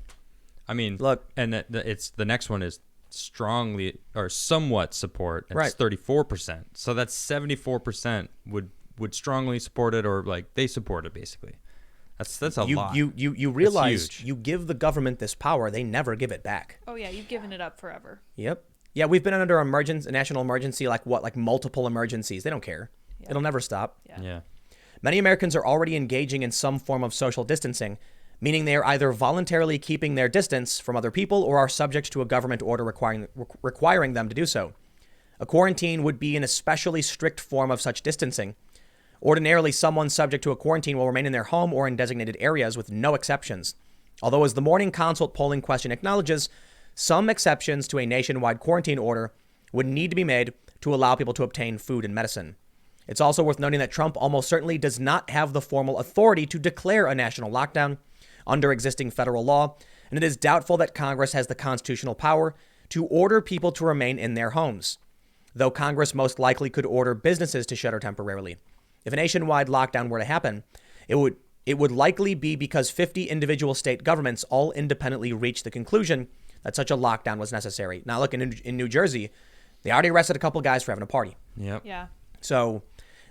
I mean, look, and it's the next one is strongly or somewhat support. It's right. 34%. So that's 74% would strongly support it, or like they support it basically. That's a lot. You realize you give the government this power, they never give it back. Oh yeah, you've given it up forever. Yep. Yeah, we've been under a national emergency, like multiple emergencies. They don't care. Yeah. It'll never stop. Yeah. Many Americans are already engaging in some form of social distancing, meaning they are either voluntarily keeping their distance from other people or are subject to a government order requiring them to do so. A quarantine would be an especially strict form of such distancing. Ordinarily, someone subject to a quarantine will remain in their home or in designated areas with no exceptions. Although, as the Morning Consult polling question acknowledges, some exceptions to a nationwide quarantine order would need to be made to allow people to obtain food and medicine. It's also worth noting that Trump almost certainly does not have the formal authority to declare a national lockdown under existing federal law, and it is doubtful that Congress has the constitutional power to order people to remain in their homes, though Congress most likely could order businesses to shutter temporarily. If a nationwide lockdown were to happen, it would likely be because 50 individual state governments all independently reached the conclusion that such a lockdown was necessary. Now, look, in New Jersey, they already arrested a couple guys for having a party. Yep. Yeah. So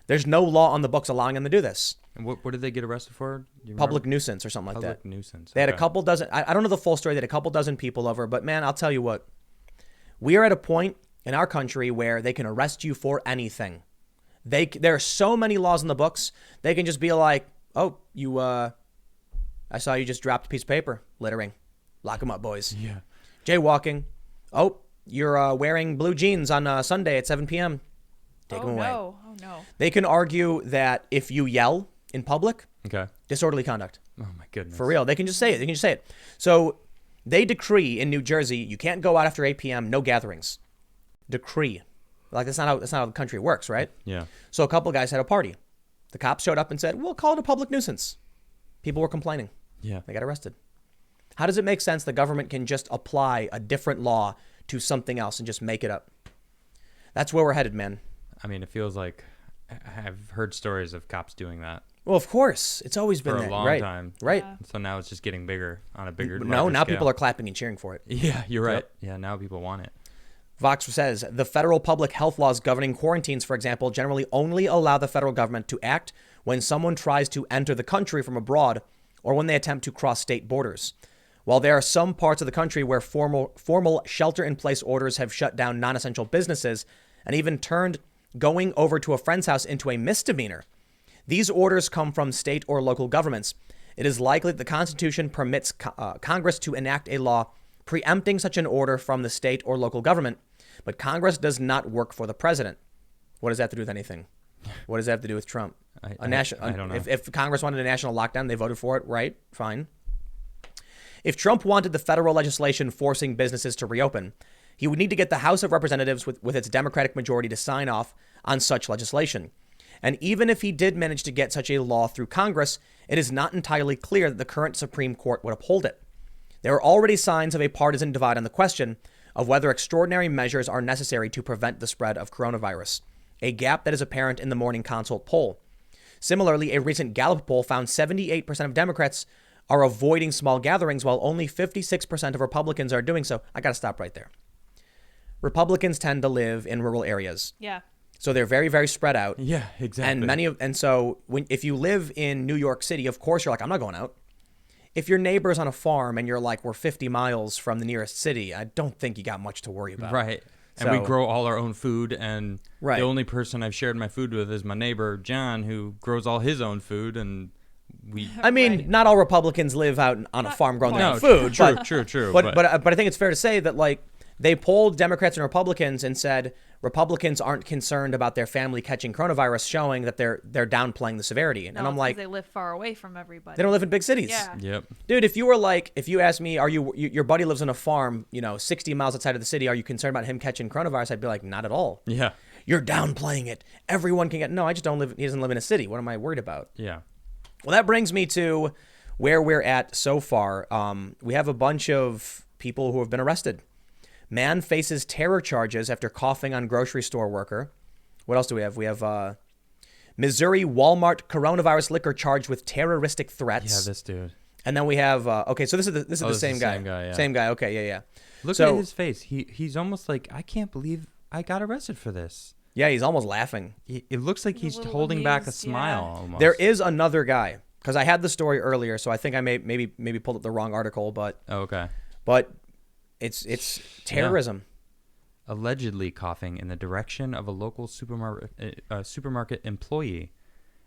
there's no law on the books allowing them to do this. And what did they get arrested for? Public nuisance or something like that. Public nuisance. They had a couple dozen. I don't know the full story. They had a couple dozen people over. But, man, I'll tell you what. We are at a point in our country where they can arrest you for anything. There are so many laws in the books. They can just be like, oh, I saw you just dropped a piece of paper. Littering. Lock them up, boys. Yeah. Jaywalking. Oh, you're wearing blue jeans on Sunday at 7 p.m. Take them away. Oh, no. They can argue that if you yell in public, disorderly conduct. Oh, my goodness. For real. They can just say it. So they decree in New Jersey, you can't go out after 8 p.m., no gatherings. Decree. Like, that's not how the country works, right? Yeah. So a couple of guys had a party. The cops showed up and said, we'll call it a public nuisance. People were complaining. Yeah. They got arrested. How does it make sense the government can just apply a different law to something else and just make it up? That's where we're headed, man. I mean, it feels like I've heard stories of cops doing that. Well, of course. It's always been for that. a long right. time. Right. Yeah. So now it's just getting bigger on a bigger No, now scale. people are clapping and cheering for it. Yeah, you're right. Yep. Yeah, now people want it. Vox says, the federal public health laws governing quarantines, for example, generally only allow the federal government to act when someone tries to enter the country from abroad or when they attempt to cross state borders. While there are some parts of the country where formal shelter-in-place orders have shut down non-essential businesses and even turned going over to a friend's house into a misdemeanor, these orders come from state or local governments. It is likely that the Constitution permits Congress to enact a law preempting such an order from the state or local government, but Congress does not work for the president. What does that have to do with anything? What does that have to do with Trump? I don't know. If Congress wanted a national lockdown, they voted for it, right? Fine. If Trump wanted the federal legislation forcing businesses to reopen, he would need to get the House of Representatives with its Democratic majority to sign off on such legislation. And even if he did manage to get such a law through Congress, it is not entirely clear that the current Supreme Court would uphold it. There are already signs of a partisan divide on the question of whether extraordinary measures are necessary to prevent the spread of coronavirus, a gap that is apparent in the Morning Consult poll. Similarly, a recent Gallup poll found 78% of Democrats are avoiding small gatherings, while only 56% of Republicans are doing so. I got to stop right there. Republicans tend to live in rural areas. Yeah. So they're very, very spread out. Yeah, exactly. And so if you live in New York City, of course you're like, I'm not going out. If your neighbor's on a farm and you're like, we're 50 miles from the nearest city, I don't think you got much to worry about. Right. And So- we grow all our own food, and Right. the only person I've shared my food with is my neighbor, John, who grows all his own food, and we... I mean, Right. not all Republicans live out on a farm growing their No, own food. true, but, true. but I think it's fair to say that, like, they polled Democrats and Republicans and said Republicans aren't concerned about their family catching coronavirus, showing that they're downplaying the severity. And No, I'm 'cause like, they live far away from everybody. they don't live in big cities. Yeah. Yep. Dude, if you asked me, your buddy lives on a farm, 60 miles outside of the city, are you concerned about him catching coronavirus? I'd be like, not at all. Yeah. You're downplaying it. Everyone can get, no, I just don't live, he doesn't live in a city. What am I worried about? Yeah. Well, that brings me to where we're at so far. We have a bunch of people who have been arrested. Man faces terror charges after coughing on grocery store worker. What else do we have? We have Missouri Walmart coronavirus liquor charged with terroristic threats. Yeah, this dude. And then we have okay, so this is the this same is the guy. same guy, yeah. Same guy. Okay, yeah. Look So- at his face. He's almost like, I can't believe I got arrested for this. Yeah, he's almost laughing. It looks like He's he's a little holding back a amused, smile yeah. almost. There is another guy because I had the story earlier, so I think I maybe pulled up the wrong article, but Oh, okay. it's terrorism. Allegedly coughing in the direction of a local supermarket employee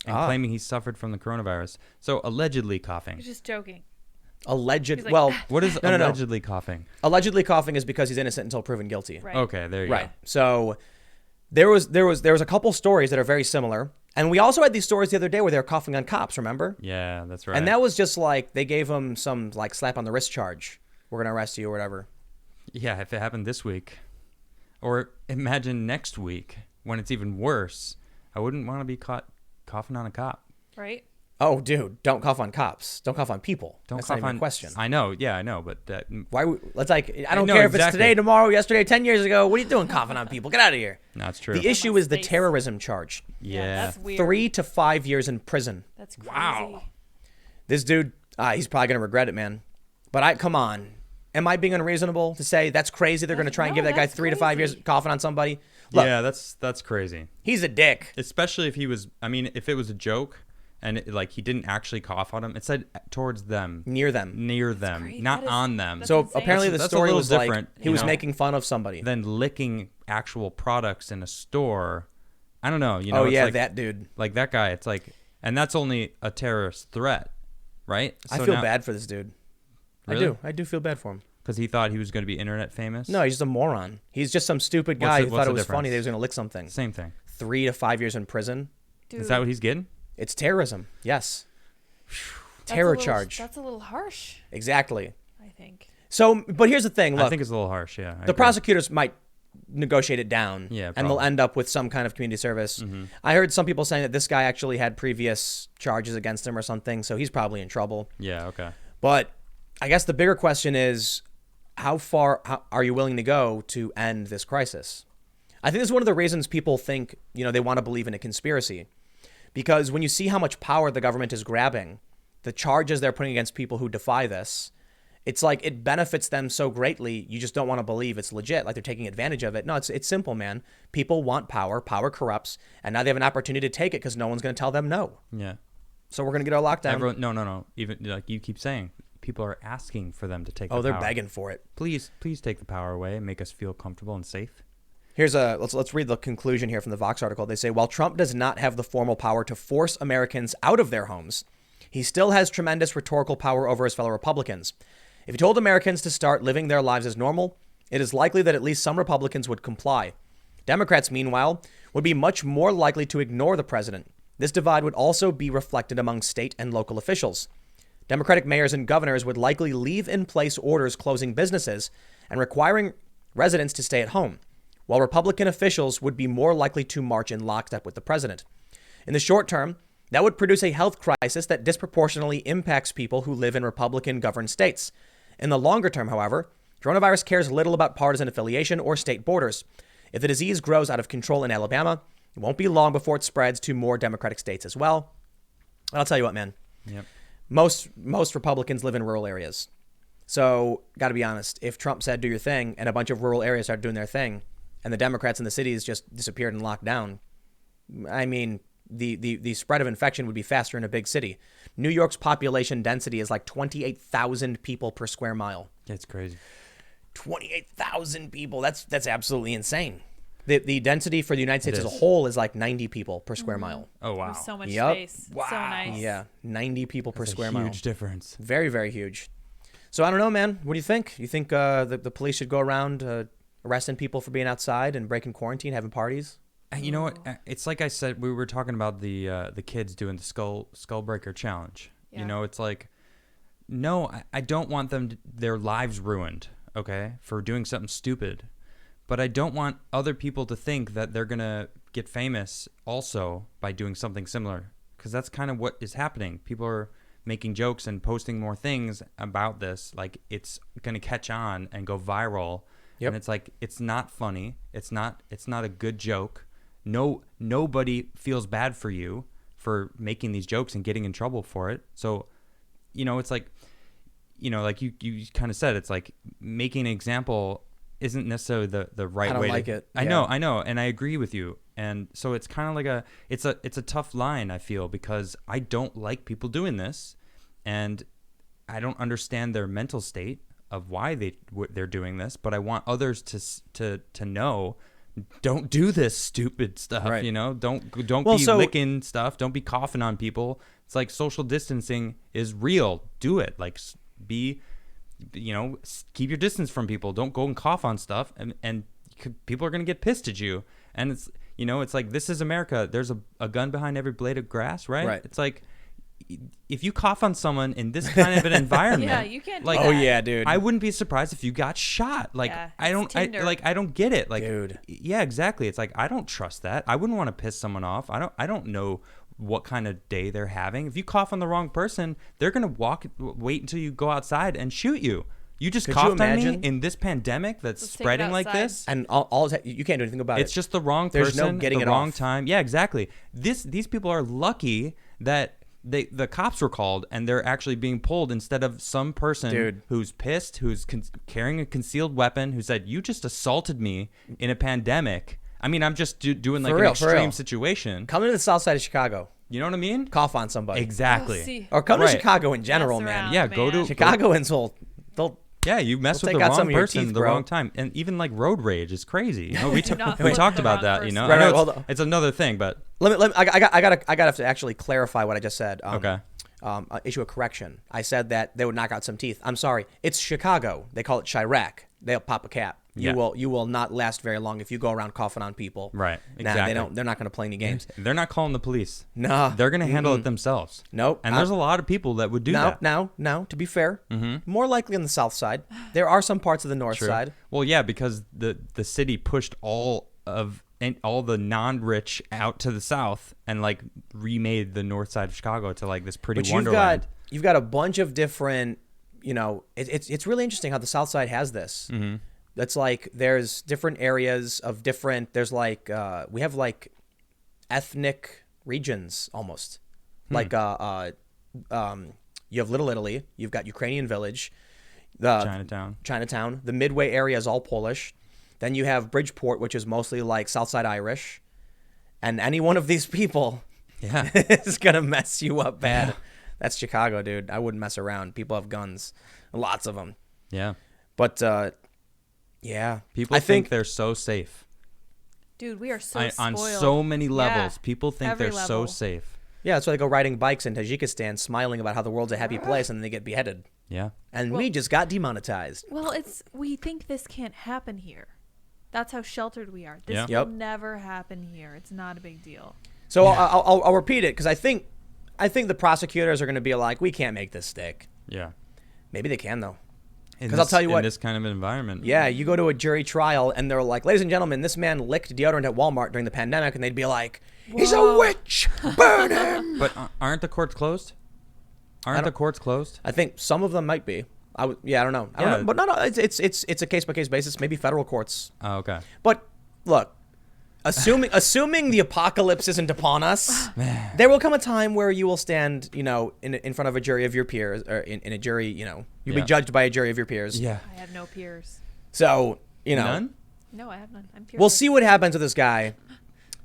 and Ah. claiming he suffered from the coronavirus. So allegedly coughing. He's just joking. Alleged. He's like, well, What is No. allegedly coughing? allegedly coughing is because he's innocent until proven guilty. Right. Okay, there you Right. go. So there was a couple stories that are very similar, and we also had these stories the other day where they were coughing on cops. Remember? Yeah, that's right. And that was just like they gave him some like slap on the wrist charge. We're gonna arrest you or whatever. Yeah, if it happened this week. Or imagine next week when it's even worse. I wouldn't want to be caught coughing on a cop. Right? Oh, dude, don't cough on cops. Don't cough on people. Don't That's cough not even on a question. I know, yeah, I know, but Why? Let's like. I don't know, care if it's exactly. today, tomorrow, yesterday, 10 years ago. What are you doing coughing on people? Get out of here. no, it's true. The issue is the Space. terrorism charge. yeah. That's weird. 3 to 5 years in prison. That's crazy. Wow. This dude, he's probably gonna regret it, man. But come on. Am I being unreasonable to say that's crazy? They're gonna try and No, give that guy that's 3 to 5 years crazy. coughing on somebody. Look, Yeah, that's crazy. he's a dick. Especially if he was, I mean, if it was a joke and like he didn't actually cough on them, it said towards them, Near them. near them, great. not That is- on them. that's So insane. apparently the That's a story little was like different, he you was know? making fun of somebody. Then licking actual products in a store. I don't know. You know, Oh it's yeah, like, that dude. like that guy. It's like, and that's only a terrorist threat, right? I feel bad for this dude. Really? I do feel bad for him. because he thought he was going to be internet famous. No, he's just a moron. He's just some stupid What's guy the- who what's thought the it was funny difference? that he was gonna lick something. Same thing. 3 to 5 years in prison. Dude, Is that what he's getting? It's terrorism. Yes. that's Terror a little- charge. That's a little harsh, Exactly. I think. So, but here's the thing. I Look, think it's a little harsh. Yeah. I the agree. prosecutors might negotiate it down. Yeah, and they'll probably. end up with some kind of community service. Mhm. I heard some people saying that this guy actually had previous charges against him or something, so he's probably in trouble. Yeah. Okay. But I guess the bigger question is, how far are you willing to go to end this crisis? I think this is one of the reasons people think, they want to believe in a conspiracy. Because when you see how much power the government is grabbing, the charges they're putting against people who defy this, it's like it benefits them so greatly, you just don't want to believe it's legit, like they're taking advantage of it. No, it's simple, man. People want power. Power corrupts. And now they have an opportunity to take it because no one's going to tell them no. Yeah. So we're going to get our lockdown. Everyone, no. Even like you keep saying, people are asking for them to take. Oh, the they're power. begging for it. Please take the power away and make us feel comfortable and safe. Let's read the conclusion here from the Vox article. They say, while Trump does not have the formal power to force Americans out of their homes, he still has tremendous rhetorical power over his fellow Republicans. If he told Americans to start living their lives as normal, it is likely that at least some Republicans would comply. Democrats, meanwhile, would be much more likely to ignore the president. This divide would also be reflected among state and local officials. Democratic mayors and governors would likely leave in place orders closing businesses and requiring residents to stay at home, while Republican officials would be more likely to march in lockstep with the president. In the short term, that would produce a health crisis that disproportionately impacts people who live in Republican-governed states. In the longer term, however, coronavirus cares little about partisan affiliation or state borders. If the disease grows out of control in Alabama, it won't be long before it spreads to more Democratic states as well. And I'll tell you what, man. Yep. Most Republicans live in rural areas. So, got to be honest, if Trump said do your thing and a bunch of rural areas started doing their thing, and the Democrats in the cities just disappeared and locked down, I mean, the spread of infection would be faster in a big city. New York's population density is like 28,000 people per square mile. It's crazy. 28,000 people. That's absolutely insane. The density for the United States as a whole is like 90 people per square mile. Oh, wow. There's so much Yep. space. Wow. So nice. Yeah, 90 people per That's square a mile. huge difference. Very, very huge. So I don't know, man. What do you think? You think the police should go around arresting people for being outside and breaking quarantine, having parties? You know what? It's like I said, we were talking about the kids doing the skull breaker challenge. Yeah. You know, it's like, no, I don't want their lives ruined, okay, for doing something stupid. But I don't want other people to think that they're going to get famous also by doing something similar. Because that's kind of what is happening. People are making jokes and posting more things about this. Like, it's going to catch on and go viral. Yep. And it's like, it's not funny. It's not a good joke. Nobody feels bad for you for making these jokes and getting in trouble for it. So, you know, it's like, you know, like you kind of said, it's like making an example isn't necessarily the right way. I don't like it. I Yeah. know, and I agree with you. And so it's kind of like it's a tough line, I feel, because I don't like people doing this, and I don't understand their mental state of why they're doing this, but I want others to know, don't do this stupid stuff. Right. You know, don't Well, be so- licking stuff, don't be coughing on people. It's like social distancing is real. Do it. Like, be, you know, keep your distance from people. Don't go and cough on stuff, and people are going to get pissed at you. And it's, you know, it's like, this is America. There's a gun behind every blade of grass, right? Right. It's like, if you cough on someone in this kind of an environment, Yeah, you can't do like, that. Oh yeah, dude. I wouldn't be surprised if you got shot. Like, Yeah, I it's Tinder. don't get it. Like, Dude. yeah, exactly. It's like, I don't trust that. I wouldn't want to piss someone off. I don't know what kind of day they're having. If you cough on the wrong person, they're going to wait until you go outside and shoot you. You just Could you coughed on me imagine? in this pandemic that's Let's take it spreading like outside. this. and you can't do anything about It's it. just the wrong There's person, no getting the it wrong off. time. Yeah, exactly. These people are lucky that the cops were called and they're actually being pulled instead of some person Dude. who's pissed, who's carrying a concealed weapon, who said, you just assaulted me in a pandemic. I mean, I'm just doing like For an real, for extreme real. situation. Come to the south side of Chicago, You know what I mean? cough on somebody. Exactly. Oh, see. Or come Right. to Chicago in general, Mess man. around. Yeah, go to Man. Chicagoans they'll Yeah, you mess They'll with the take out some wrong of your person teeth, at the bro. wrong time, and even like road rage is crazy. You know, we Do not we flip talked the about wrong that. You know, person. I know Right, hold it's, on. it's another thing, but let me I gotta have to actually clarify what I just said. Okay. Issue a correction. I said that they would knock out some teeth. I'm sorry. It's Chicago. They call it Chirac. They'll pop a cap. Yeah. You will not last very long if you go around coughing on people. Right. Nah, Exactly. they're not going to play any games. They're not calling the police. Nah. They're going to handle it themselves. Nope. And there's a lot of people that would do that. Now, to be fair, more likely on the south side. There are some parts of the north True. side. Well, yeah, because the city pushed all the non-rich out to the south and like remade the north side of Chicago to like this pretty But wonderland. you've got a bunch of different, you know, it's really interesting how the south side has this. Mm-hmm. That's like there's different areas of different. There's like we have like ethnic regions almost. Like you have Little Italy. You've got Ukrainian Village. Chinatown. The Midway area is all Polish. Then you have Bridgeport, which is mostly like Southside Irish. And any one of these people Yeah. is gonna mess you up bad. That's Chicago, dude. I wouldn't mess around. People have guns, lots of them. Yeah. But yeah, People I think they're so safe. Dude, we are so On spoiled. so many levels. Yeah, People think every they're so level. safe. yeah. That's why they go riding bikes in Tajikistan, smiling about how the world's a happy place, and then they get beheaded. Yeah. And we just got demonetized. Well, we think this can't happen here. That's how sheltered we are. This Yeah. will Yep. never happen here. It's not a big deal. So I'll repeat it because I think the prosecutors are going to be like, we can't make this stick. Yeah. Maybe they can though. In 'Cause I'll this- tell you what- in this kind of environment. Yeah, you go to a jury trial and they're like, ladies and gentlemen, this man licked deodorant at Walmart during the pandemic, and they'd be like, he's a Whoa. witch, burn him. But aren't the courts closed? Aren't the courts closed? I think some of them might be. I don't know. I don't Yeah. know. But no, it's a case by case basis. Maybe federal courts. Oh, okay. But look, assuming the apocalypse isn't upon us, there will come a time where you will stand, you know, in front of a jury of your peers, or in a jury, you know, you'll Yeah. be judged by a jury of your peers. Yeah. I have no peers. So you know, None? No, I have none. I'm curious. We'll see what happens with this guy.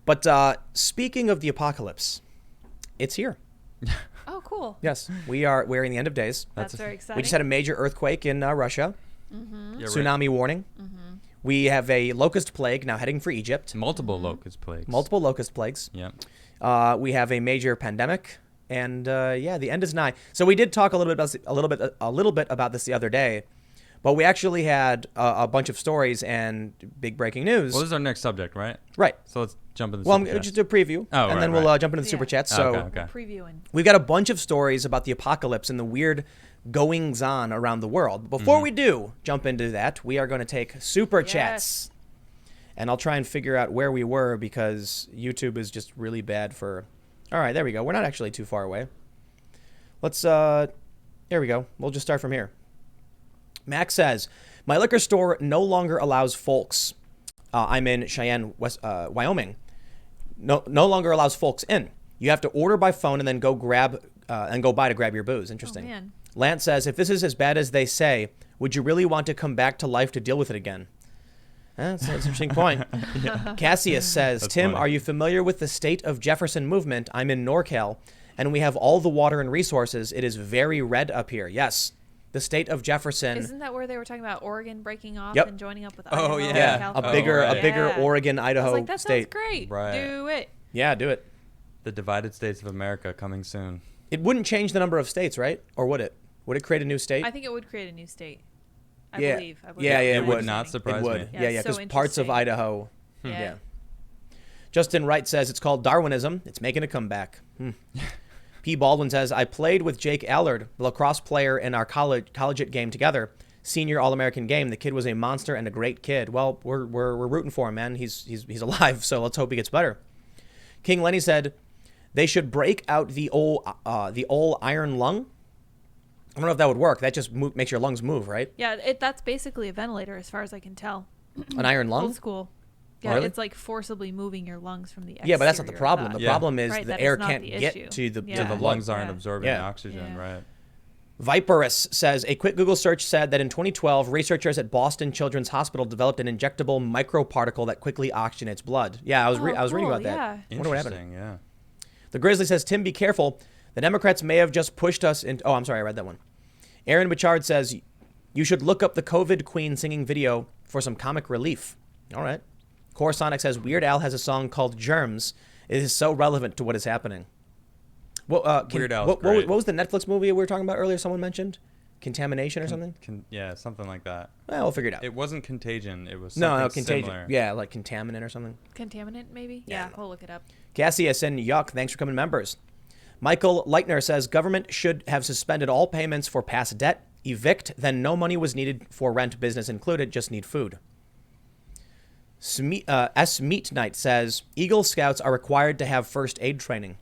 But speaking of the apocalypse, it's here. Oh, cool. Yes, we're in the end of days. That's very exciting. We just had a major earthquake in Russia. Mm-hmm. Yeah, right. Tsunami warning. Mm-hmm. We have a locust plague now heading for Egypt. Multiple locust plagues. Multiple locust plagues. Yeah. We have a major pandemic, and the end is nigh. So we did talk a little bit about this the other day, but we actually had a bunch of stories and big breaking news. Well, this is our next subject, right? Right. So let's jump into the Well, super I'm chat. just do a preview, and then we'll jump into the super chats. So Okay. Previewing. we've got a bunch of stories about the apocalypse and the weird goings-on around the world. Before we do jump into that, we are going to take super chats. And I'll try and figure out where we were because YouTube is just really bad for... All right, there we go. We're not actually too far away. Let's... There we go. We'll just start from here. Max says, my liquor store no longer allows folks... I'm in Cheyenne, Wyoming. No longer allows folks in. You have to order by phone and then go buy to grab your booze. Interesting. Oh, man. Lance says, if this is as bad as they say, would you really want to come back to life to deal with it again? That's an interesting point. Cassius says, That's Tim, funny. are you familiar with the State of Jefferson movement? I'm in NorCal, and we have all the water and resources. It is very red up here. Yes, the State of Jefferson. Isn't that where they were talking about Oregon breaking off Yep. and joining up with Oh, Idaho? yeah. and Yeah, California? a bigger Yeah. Oregon, I Idaho was like, that state. sounds great. Right. Do it. Yeah, do it. The divided states of America coming soon. It wouldn't change the number of states, right? Or would it? Would it create a new state? I think it would create a new state. I Yeah. believe. Yeah, it it would would. not surprise It would. me. Yeah, it's because so parts of interesting. Idaho. Yeah. Yeah. Justin Wright says it's called Darwinism. It's making a comeback. P. Baldwin says, I played with Jake Allard, the lacrosse player, in our collegiate game together. Senior All-American game. The kid was a monster and a great kid. Well, we're rooting for him, man. He's alive, so let's hope he gets better. King Lenny said they should break out the old iron lung. I don't know if that would work. That just makes your lungs move, right? Yeah, that's basically a ventilator as far as I can tell. An iron lung? Old school. Yeah, Really? it's like forcibly moving your lungs from the exterior. Yeah, but that's not the problem. of The that. Yeah. problem is Right, the that air is not can't the get issue. to the Yeah. So to the the lungs blood. aren't Yeah. absorbing Yeah. the oxygen, Yeah. right? Viperus says a quick Google search said that in 2012, researchers at Boston Children's Hospital developed an injectable microparticle that quickly oxygenates blood. Yeah, I was reading cool, about that. yeah. I wonder what happened. Interesting, yeah. The Grizzly says, Tim, be careful. The Democrats may have just pushed us into... Oh, I'm sorry, I read that one. Aaron Bichard says, you should look up the COVID Queen singing video for some comic relief. All right. Corsonic says, Weird Al has a song called Germs. It is so relevant to what is happening. Well, Weird Al's what great. was the Netflix movie we were talking about earlier? Someone mentioned Contamination or something. Yeah, something like that. Well, we'll figure it out. It wasn't Contagion. It was No, something Contagion. similar. Yeah, like Contaminant or something. Contaminant, maybe? Yeah. Yeah, we'll look it up. Cassius and Yuck, thanks for coming, members. Michael Leitner says government should have suspended all payments for past debt, evict, then no money was needed for rent, business included, just need food. S. Meat Knight says Eagle Scouts are required to have first aid training.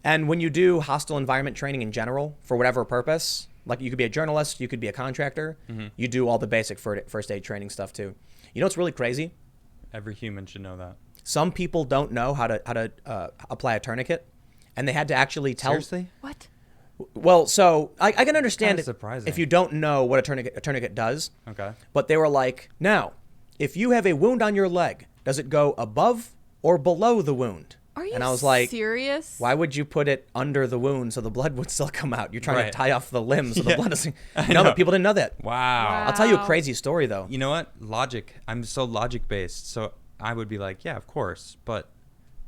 And when you do hostile environment training in general, for whatever purpose, like you could be a journalist, you could be a contractor, you do all the basic first aid training stuff too. You know what's really crazy? Every human should know that. Some people don't know how to apply a tourniquet, and they had to actually tell. Seriously? What? Well, so I can understand Kinda it surprising. if you don't know what a tourniquet does. Okay. But they were like, now, if you have a wound on your leg, does it go above or below the wound? Are you And I was like, serious? why would you put it under the wound so the blood would still come out? You're trying Right. to tie off the limbs so the Yeah. blood doesn't. I No, know. but people didn't know that. Wow. I'll tell you a Wow. crazy story though. You know what? Logic. I'm so logic based. So I would be like, yeah, of course. But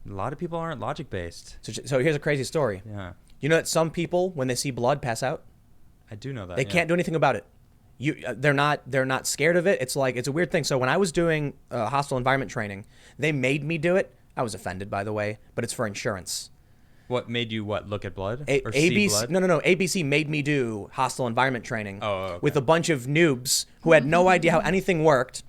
a lot of people aren't logic based. So here's a crazy story. Yeah. You know that some people, when they see blood, pass out. I do know that. They yeah. can't do anything about it. They're not scared of it. It's a weird thing. So when I was doing hostile environment training, they made me do it. I was offended, by the way, but it's for insurance. What made you look at blood or see ABC, blood? no. ABC made me do hostile environment training okay. with a bunch of noobs who had no idea how anything worked.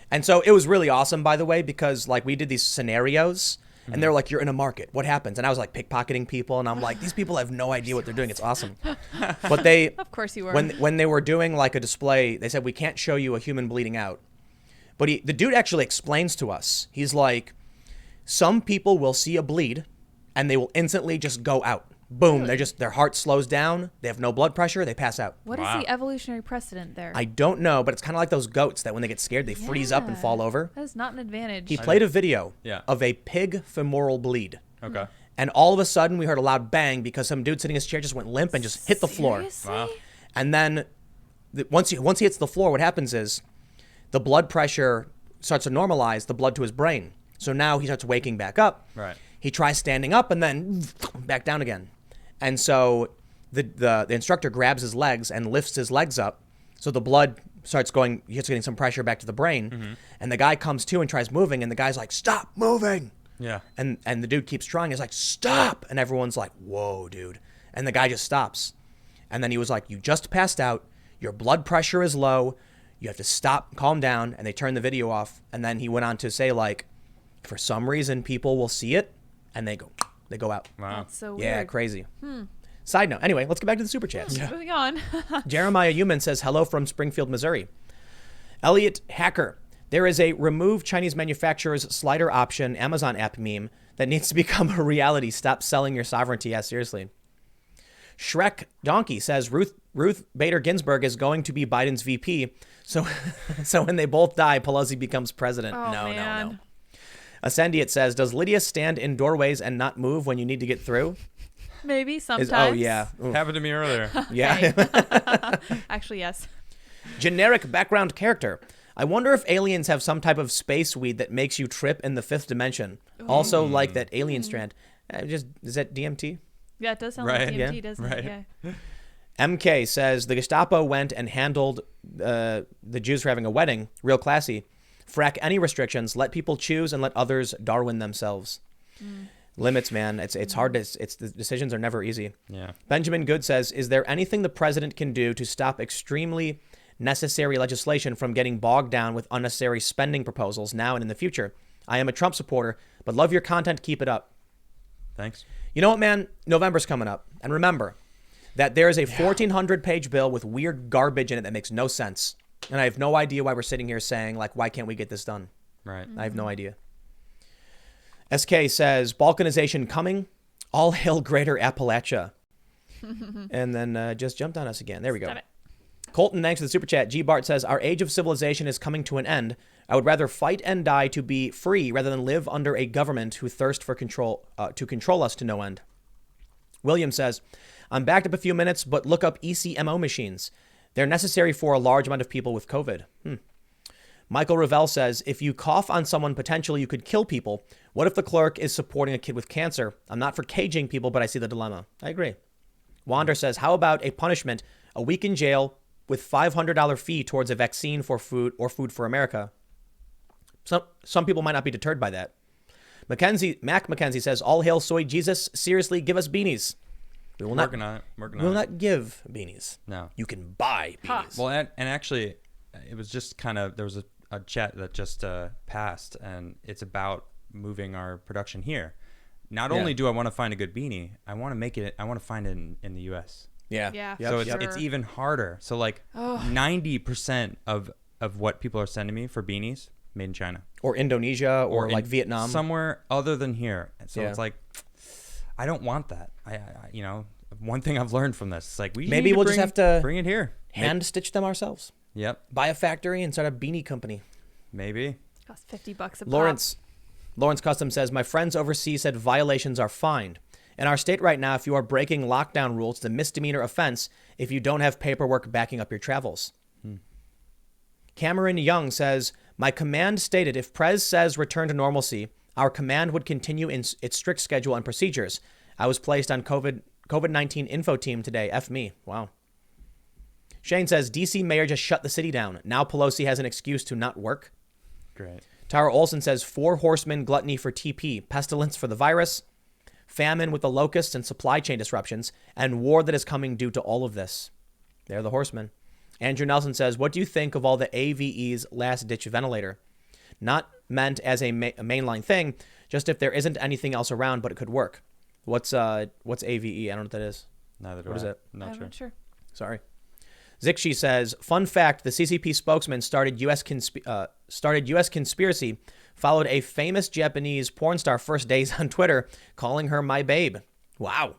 And so it was really awesome, by the way, because like we did these scenarios and they're like, you're in a market. What happens? And I was like pickpocketing people. And I'm like, these people have no idea what they're doing. It's awesome. But they, Of course you were. when they were doing like a display, they said, we can't show you a human bleeding out. But the dude actually explains to us. He's like, some people will see a bleed and they will instantly just go out. Boom, Really? their heart slows down. They have no blood pressure. They pass out. What is Wow. the evolutionary precedent there? I don't know, but it's kind of like those goats that when they get scared, they freeze up and Yeah. fall over. That is not an advantage. He played a video Yeah. of a pig femoral bleed. Okay. And all of a sudden, we heard a loud bang because some dude sitting in his chair just went limp and just hit the floor. Seriously? Wow. And then once he hits the floor, what happens is the blood pressure starts to normalize the blood to his brain. So now he starts waking back up. Right. He tries standing up and then back down again. And so the instructor grabs his legs and lifts his legs up. So the blood starts going, he starts getting some pressure back to the brain. Mm-hmm. And the guy comes to and tries moving. And the guy's like, stop moving. Yeah. And the dude keeps trying. He's like, stop. And everyone's like, whoa, dude. And the guy just stops. And then he was like, you just passed out. Your blood pressure is low. You have to stop, calm down. And they turned the video off. And then he went on to say, like, for some reason, people will see it and they go out. Wow. That's so weird. Yeah, crazy. Side note. Anyway, let's get back to the super chats. Moving on. Jeremiah Human says, hello from Springfield, Missouri. Elliot Hacker. There is a remove Chinese manufacturers slider option Amazon app meme that needs to become a reality. Stop selling your sovereignty. Yeah, seriously. Shrek Donkey says Ruth Bader Ginsburg is going to be Biden's VP. So when they both die, Pelosi becomes president. Oh, No. man. Ascendiate says, does Lydia stand in doorways and not move when you need to get through? Maybe sometimes. Oh, yeah. Ooh. Happened to me earlier. Yeah. Actually, yes. Generic background character. I wonder if aliens have some type of space weed that makes you trip in the fifth dimension. Also, like that alien strand. Is that DMT? Yeah, it does sound Right. like DMT, Yeah. doesn't Right. it? Yeah. MK says the Gestapo went and handled the Jews for having a wedding. Real classy. Frack any restrictions. Let people choose and let others Darwin themselves. Limits, man. It's hard to. It's the decisions are never easy. Yeah. Benjamin Good says, is there anything the president can do to stop extremely necessary legislation from getting bogged down with unnecessary spending proposals now and in the future? I am a Trump supporter, but love your content. Keep it up. Thanks. You know what, man? November's coming up. And remember that there is a 1,400-page bill with weird garbage in it that makes no sense. And I have no idea why we're sitting here saying, like, why can't we get this done? Right. I have no idea. SK says, balkanization coming. All hail greater Appalachia. And then just jumped on us again. There we go. Stop it. Colton, thanks for the super chat. G. Bart says, our age of civilization is coming to an end. I would rather fight and die to be free rather than live under a government who thirst for control to control us to no end. William says, I'm backed up a few minutes, but look up ECMO machines. They're necessary for a large amount of people with COVID. Michael Ravel says, if you cough on someone, potentially you could kill people. What if the clerk is supporting a kid with cancer? I'm not for caging people, but I see the dilemma. I agree. Wander says, how about a punishment, a week in jail with $500 fee towards a vaccine for food or Food for America? Some people might not be deterred by that. Mac McKenzie says, all hail soy Jesus. Seriously, give us beanies. We will Working on it. Working we will on it. not give beanies. No. You can buy Ha. beanies. Well, and actually, it was just kind of, there was a chat that just passed, and it's about moving our production here. Not only do I want to find a good beanie, I want to find it in the U.S. Yeah. Yeah. Yep. So Yep. it's even harder. So like 90% of what people are sending me for beanies, made in China. Or Indonesia or in like Vietnam. Somewhere other than here. So Yeah. it's like, I don't want that. I one thing I've learned from this, it's like Maybe we'll just have to bring it here. hand stitch them ourselves. Yep. Buy a factory and start a beanie company. Maybe. Costs $50 a pop. Lawrence Custom says, my friends overseas said violations are fined. In our state right now, if you are breaking lockdown rules, it's a misdemeanor offense if you don't have paperwork backing up your travels. Cameron Young says, my command stated if Prez says return to normalcy, our command would continue in its strict schedule and procedures. I was placed on COVID-19 info team today. F me. Wow. Shane says, DC mayor just shut the city down. Now Pelosi has an excuse to not work. Great. Tara Olson says, 4 horsemen gluttony for TP, pestilence for the virus, famine with the locusts and supply chain disruptions, and war that is coming due to all of this. They're the horsemen. Andrew Nelson says, what do you think of all the AVE's last-ditch ventilator? Not meant as a mainline thing, just if there isn't anything else around, but it could work. What's AVE? I don't know what that is. Neither do What is I. it? Not I'm sure. not sure. Sorry. Zixi says, fun fact, the CCP spokesman started U.S. conspiracy, followed a famous Japanese porn star first days on Twitter, calling her my babe. Wow.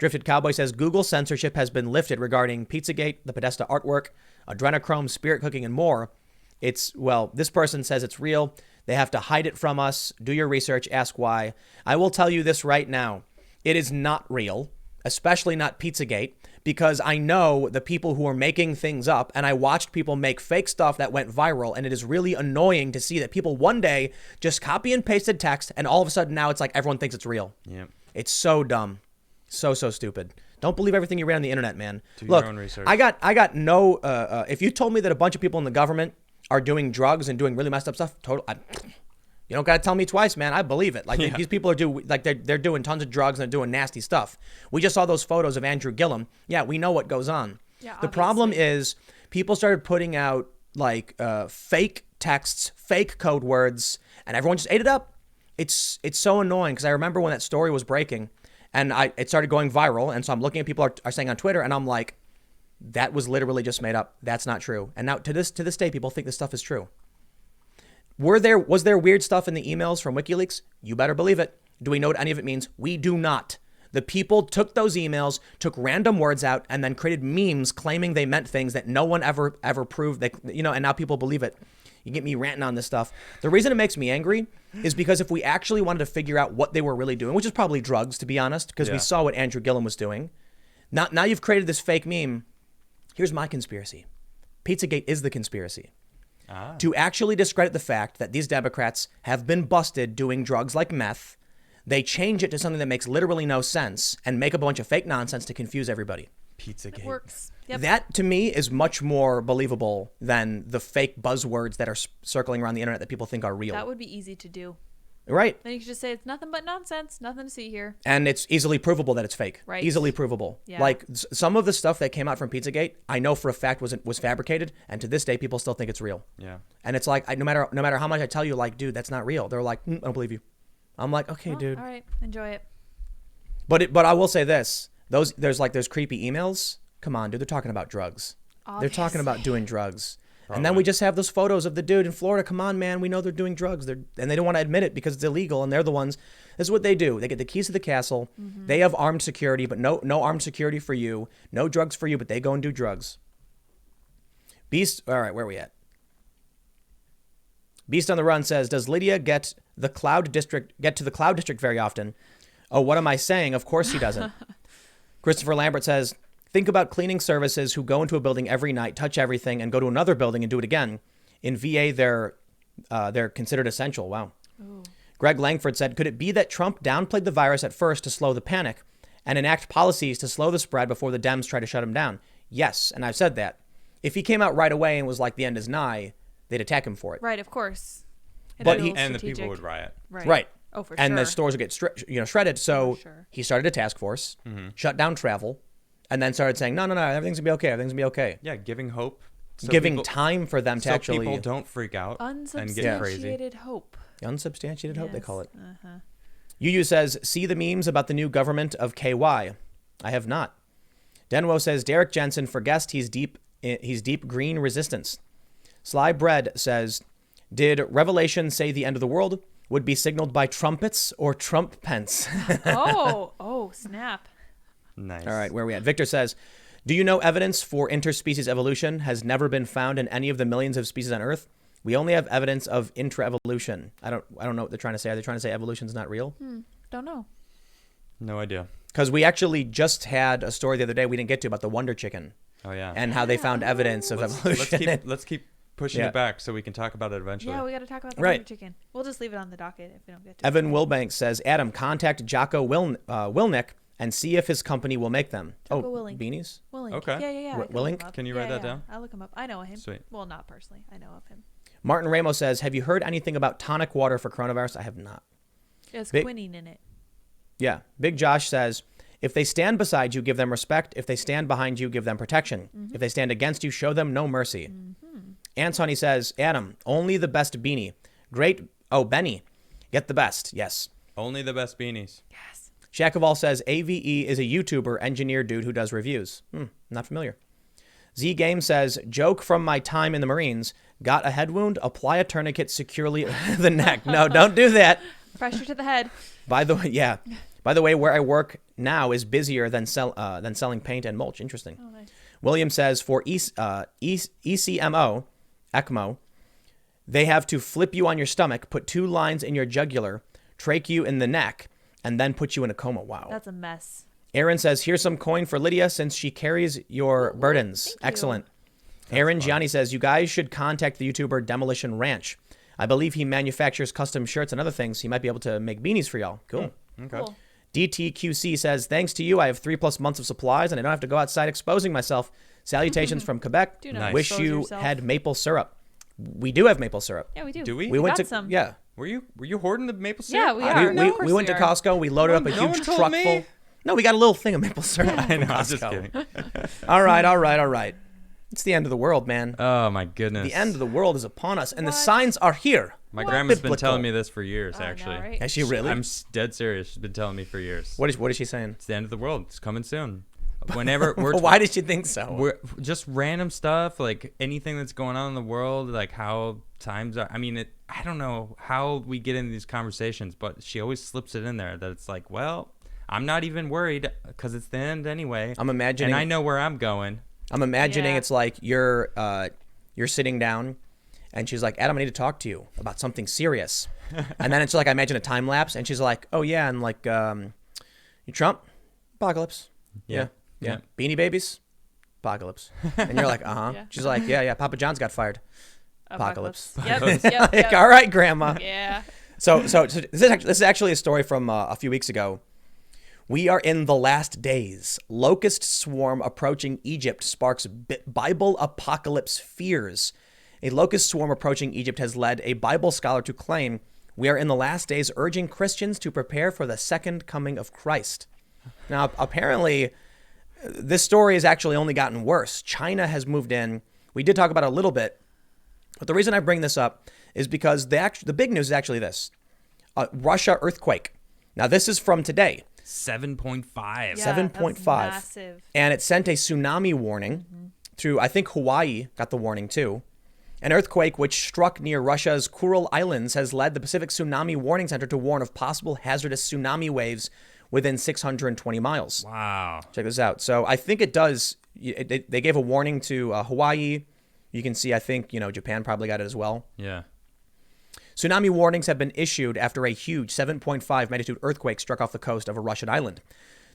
Drifted Cowboy says Google censorship has been lifted regarding Pizzagate, the Podesta artwork, adrenochrome, spirit cooking, and more. This person says it's real. They have to hide it from us. Do your research. Ask why. I will tell you this right now. It is not real, especially not Pizzagate, because I know the people who are making things up, and I watched people make fake stuff that went viral, and it is really annoying to see that people one day just copy and pasted text, and all of a sudden now it's like everyone thinks it's real. Yeah. It's so dumb. So stupid. Don't believe everything you read on the internet, man. Do Look, your own research. I got no, if you told me that a bunch of people in the government are doing drugs and doing really messed up stuff, you don't got to tell me twice, man. I believe it. Like these people are they're doing tons of drugs and they're doing nasty stuff. We just saw those photos of Andrew Gillum. Yeah, we know what goes on. Yeah, the problem is people started putting out fake texts, fake code words, and everyone just ate it up. It's so annoying because I remember when that story was breaking and it started going viral. And so I'm looking at people are saying on Twitter and I'm like, that was literally just made up. That's not true. And now to this day, people think this stuff is true. Was there weird stuff in the emails from WikiLeaks? You better believe it. Do we know what any of it means? We do not. The people took those emails, took random words out, and then created memes claiming they meant things that no one ever proved. And now people believe it. You get me ranting on this stuff. The reason it makes me angry is because if we actually wanted to figure out what they were really doing, which is probably drugs, to be honest, because we saw what Andrew Gillum was doing. Now you've created this fake meme. Here's my conspiracy. Pizzagate is the conspiracy. To actually discredit the fact that these Democrats have been busted doing drugs like meth, they change it to something that makes literally no sense and make a bunch of fake nonsense to confuse everybody. Pizzagate. It works. Yep. That, to me, is much more believable than the fake buzzwords that are circling around the internet that people think are real. That would be easy to do. Right. Then you could just say it's nothing but nonsense, nothing to see here. And it's easily provable that it's fake. Right. Easily provable. Yeah. Like some of the stuff that came out from Pizzagate, I know for a fact was fabricated, and to this day people still think it's real. Yeah. And it's like no matter how much I tell you, like, dude, that's not real. They're like, I don't believe you. I'm like, okay, dude. All right, enjoy it. But I will say this: there's creepy emails. Come on, dude. They're talking about drugs. Obviously. They're talking about doing drugs. Probably. And then we just have those photos of the dude in Florida. Come on, man. We know they're doing drugs. And they don't want to admit it because it's illegal. And they're the ones. This is what they do. They get the keys to the castle. Mm-hmm. They have armed security, but no armed security for you. No drugs for you, but they go and do drugs. Beast. All right, where are we at? Beast on the Run says, does Lydia get to the Cloud District very often? Oh, what am I saying? Of course he doesn't. Christopher Lambert says, think about cleaning services who go into a building every night, touch everything, and go to another building and do it again. In VA, they're considered essential. Wow. Ooh. Greg Langford said, could it be that Trump downplayed the virus at first to slow the panic and enact policies to slow the spread before the Dems try to shut him down? Yes, and I've said that. If he came out right away and was like, the end is nigh, they'd attack him for it. Right, of course. And the people would riot. Right. Oh, for sure. And the stores would get shredded. So sure. He started a task force, shut down travel, and then started saying, no, everything's going to be okay. Everything's going to be okay. Yeah, giving hope. Giving time for them to actually... So people don't freak out and get crazy. Unsubstantiated hope. Unsubstantiated hope, they call it. Uh-huh. Yu says, see the memes about the new government of KY. I have not. Denwo says, Derek Jensen, for guest, he's deep green resistance. Sly Bread says, did Revelation say the end of the world would be signaled by trumpets or Trump pence? Oh, snap. Nice. All right, where are we at? Victor says, do you know evidence for interspecies evolution has never been found in any of the millions of species on Earth? We only have evidence of intra-evolution. I don't know what they're trying to say. Are they trying to say evolution's not real? Don't know. No idea. Because we actually just had a story the other day we didn't get to about the Wonder Chicken. Oh, yeah. And how they found evidence of evolution. Let's keep pushing it back so we can talk about it eventually. Yeah, we got to talk about the Wonder Chicken. We'll just leave it on the docket if we don't get to it. Evan Wilbanks says, Adam, contact Jocko Wilnick and see if his company will make them. Jocko Willink. Beanies? Willink. Okay. Yeah. Willink? Can you write that down? I'll look him up. I know him. Sweet. Well, not personally. I know of him. Martin Ramos says, have you heard anything about tonic water for coronavirus? I have not. There's quinine in it. Yeah. Big Josh says, if they stand beside you, give them respect. If they stand behind you, give them protection. Mm-hmm. If they stand against you, show them no mercy. Mm-hmm. Antony says, Adam, only the best beanie. Great. Oh, Benny, get the best. Yes. Only the best beanies. Yes. Shakaval says, AVE is a YouTuber engineer dude who does reviews. Not familiar. Z Game says, joke from my time in the Marines. Got a head wound? Apply a tourniquet securely the neck. No, don't do that. Pressure to the head. By the way, yeah. By the way, where I work now is busier than selling paint and mulch. Interesting. Oh, nice. William says for ECMO, ECMO, they have to flip you on your stomach, put 2 lines in your jugular, trach you in the neck, and then put you in a coma. Wow. That's a mess. Aaron says, here's some coin for Lydia since she carries your burdens. thank you. Excellent. Aaron Gianni says, you guys should contact the YouTuber Demolition Ranch. I believe he manufactures custom shirts and other things. He might be able to make beanies for y'all. Cool. Okay. Cool. DTQC says, thanks to you, I have 3+ months of supplies and I don't have to go outside exposing myself. Salutations from Quebec. Do not Wish expose you yourself. had maple syrup. We do have maple syrup. Yeah, we do. Do we? We got went to some. yeah. Were you hoarding the maple Yeah, syrup? we I are. didn't know. Of course We went to we are. Costco. We loaded up a No huge one told truck me. full. No, we got a little thing of maple syrup. I know. from I was just Costco. kidding. All right. It's the end of the world, man. Oh my goodness. The end of the world is upon us, and the What? signs are here. My What? grandma's been Biblical. telling me this for years, I know, actually. right? Is she really? I'm dead serious. She's been telling me for years. What is she saying? It's the end of the world. It's coming soon. Whenever we're Why did she think so? we're just random stuff, like anything that's going on in the world, like how times are. I mean, I don't know how we get into these conversations, but she always slips it in there that it's like, well, I'm not even worried because it's the end anyway. I'm imagining. and I know where I'm going. I'm imagining Yeah. it's like you're sitting down, and she's like, Adam, I need to talk to you about something serious. And then it's like I imagine a time lapse, and she's like, oh yeah, and like you Trump, apocalypse. Yeah. Beanie Babies, apocalypse. And you're like, uh-huh. Yeah. She's like, yeah. Papa John's got fired. Apocalypse. Yep. Like, all right, Grandma. Yeah. So this is actually a story from a few weeks ago. We are in the last days. Locust swarm approaching Egypt sparks Bible apocalypse fears. A locust swarm approaching Egypt has led a Bible scholar to claim we are in the last days, urging Christians to prepare for the second coming of Christ. Now, apparently, this story has actually only gotten worse. China has moved in. We did talk about it a little bit, but the reason I bring this up is because the big news is actually this. Russia earthquake. Now, this is from today. 7.5. Yeah, 7.5. that's massive. And it sent a tsunami warning through, I think Hawaii got the warning too. An earthquake which struck near Russia's Kuril Islands has led the Pacific Tsunami Warning Center to warn of possible hazardous tsunami waves within 620 miles. Wow. Check this out. So I think it does. They gave a warning to Hawaii. You can see, I think, Japan probably got it as well. Yeah. Tsunami warnings have been issued after a huge 7.5 magnitude earthquake struck off the coast of a Russian island.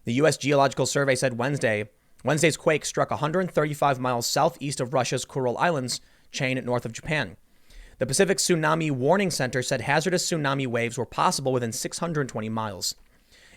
The U.S. Geological Survey said Wednesday's quake struck 135 miles southeast of Russia's Kuril Islands chain north of Japan. The Pacific Tsunami Warning Center said hazardous tsunami waves were possible within 620 miles.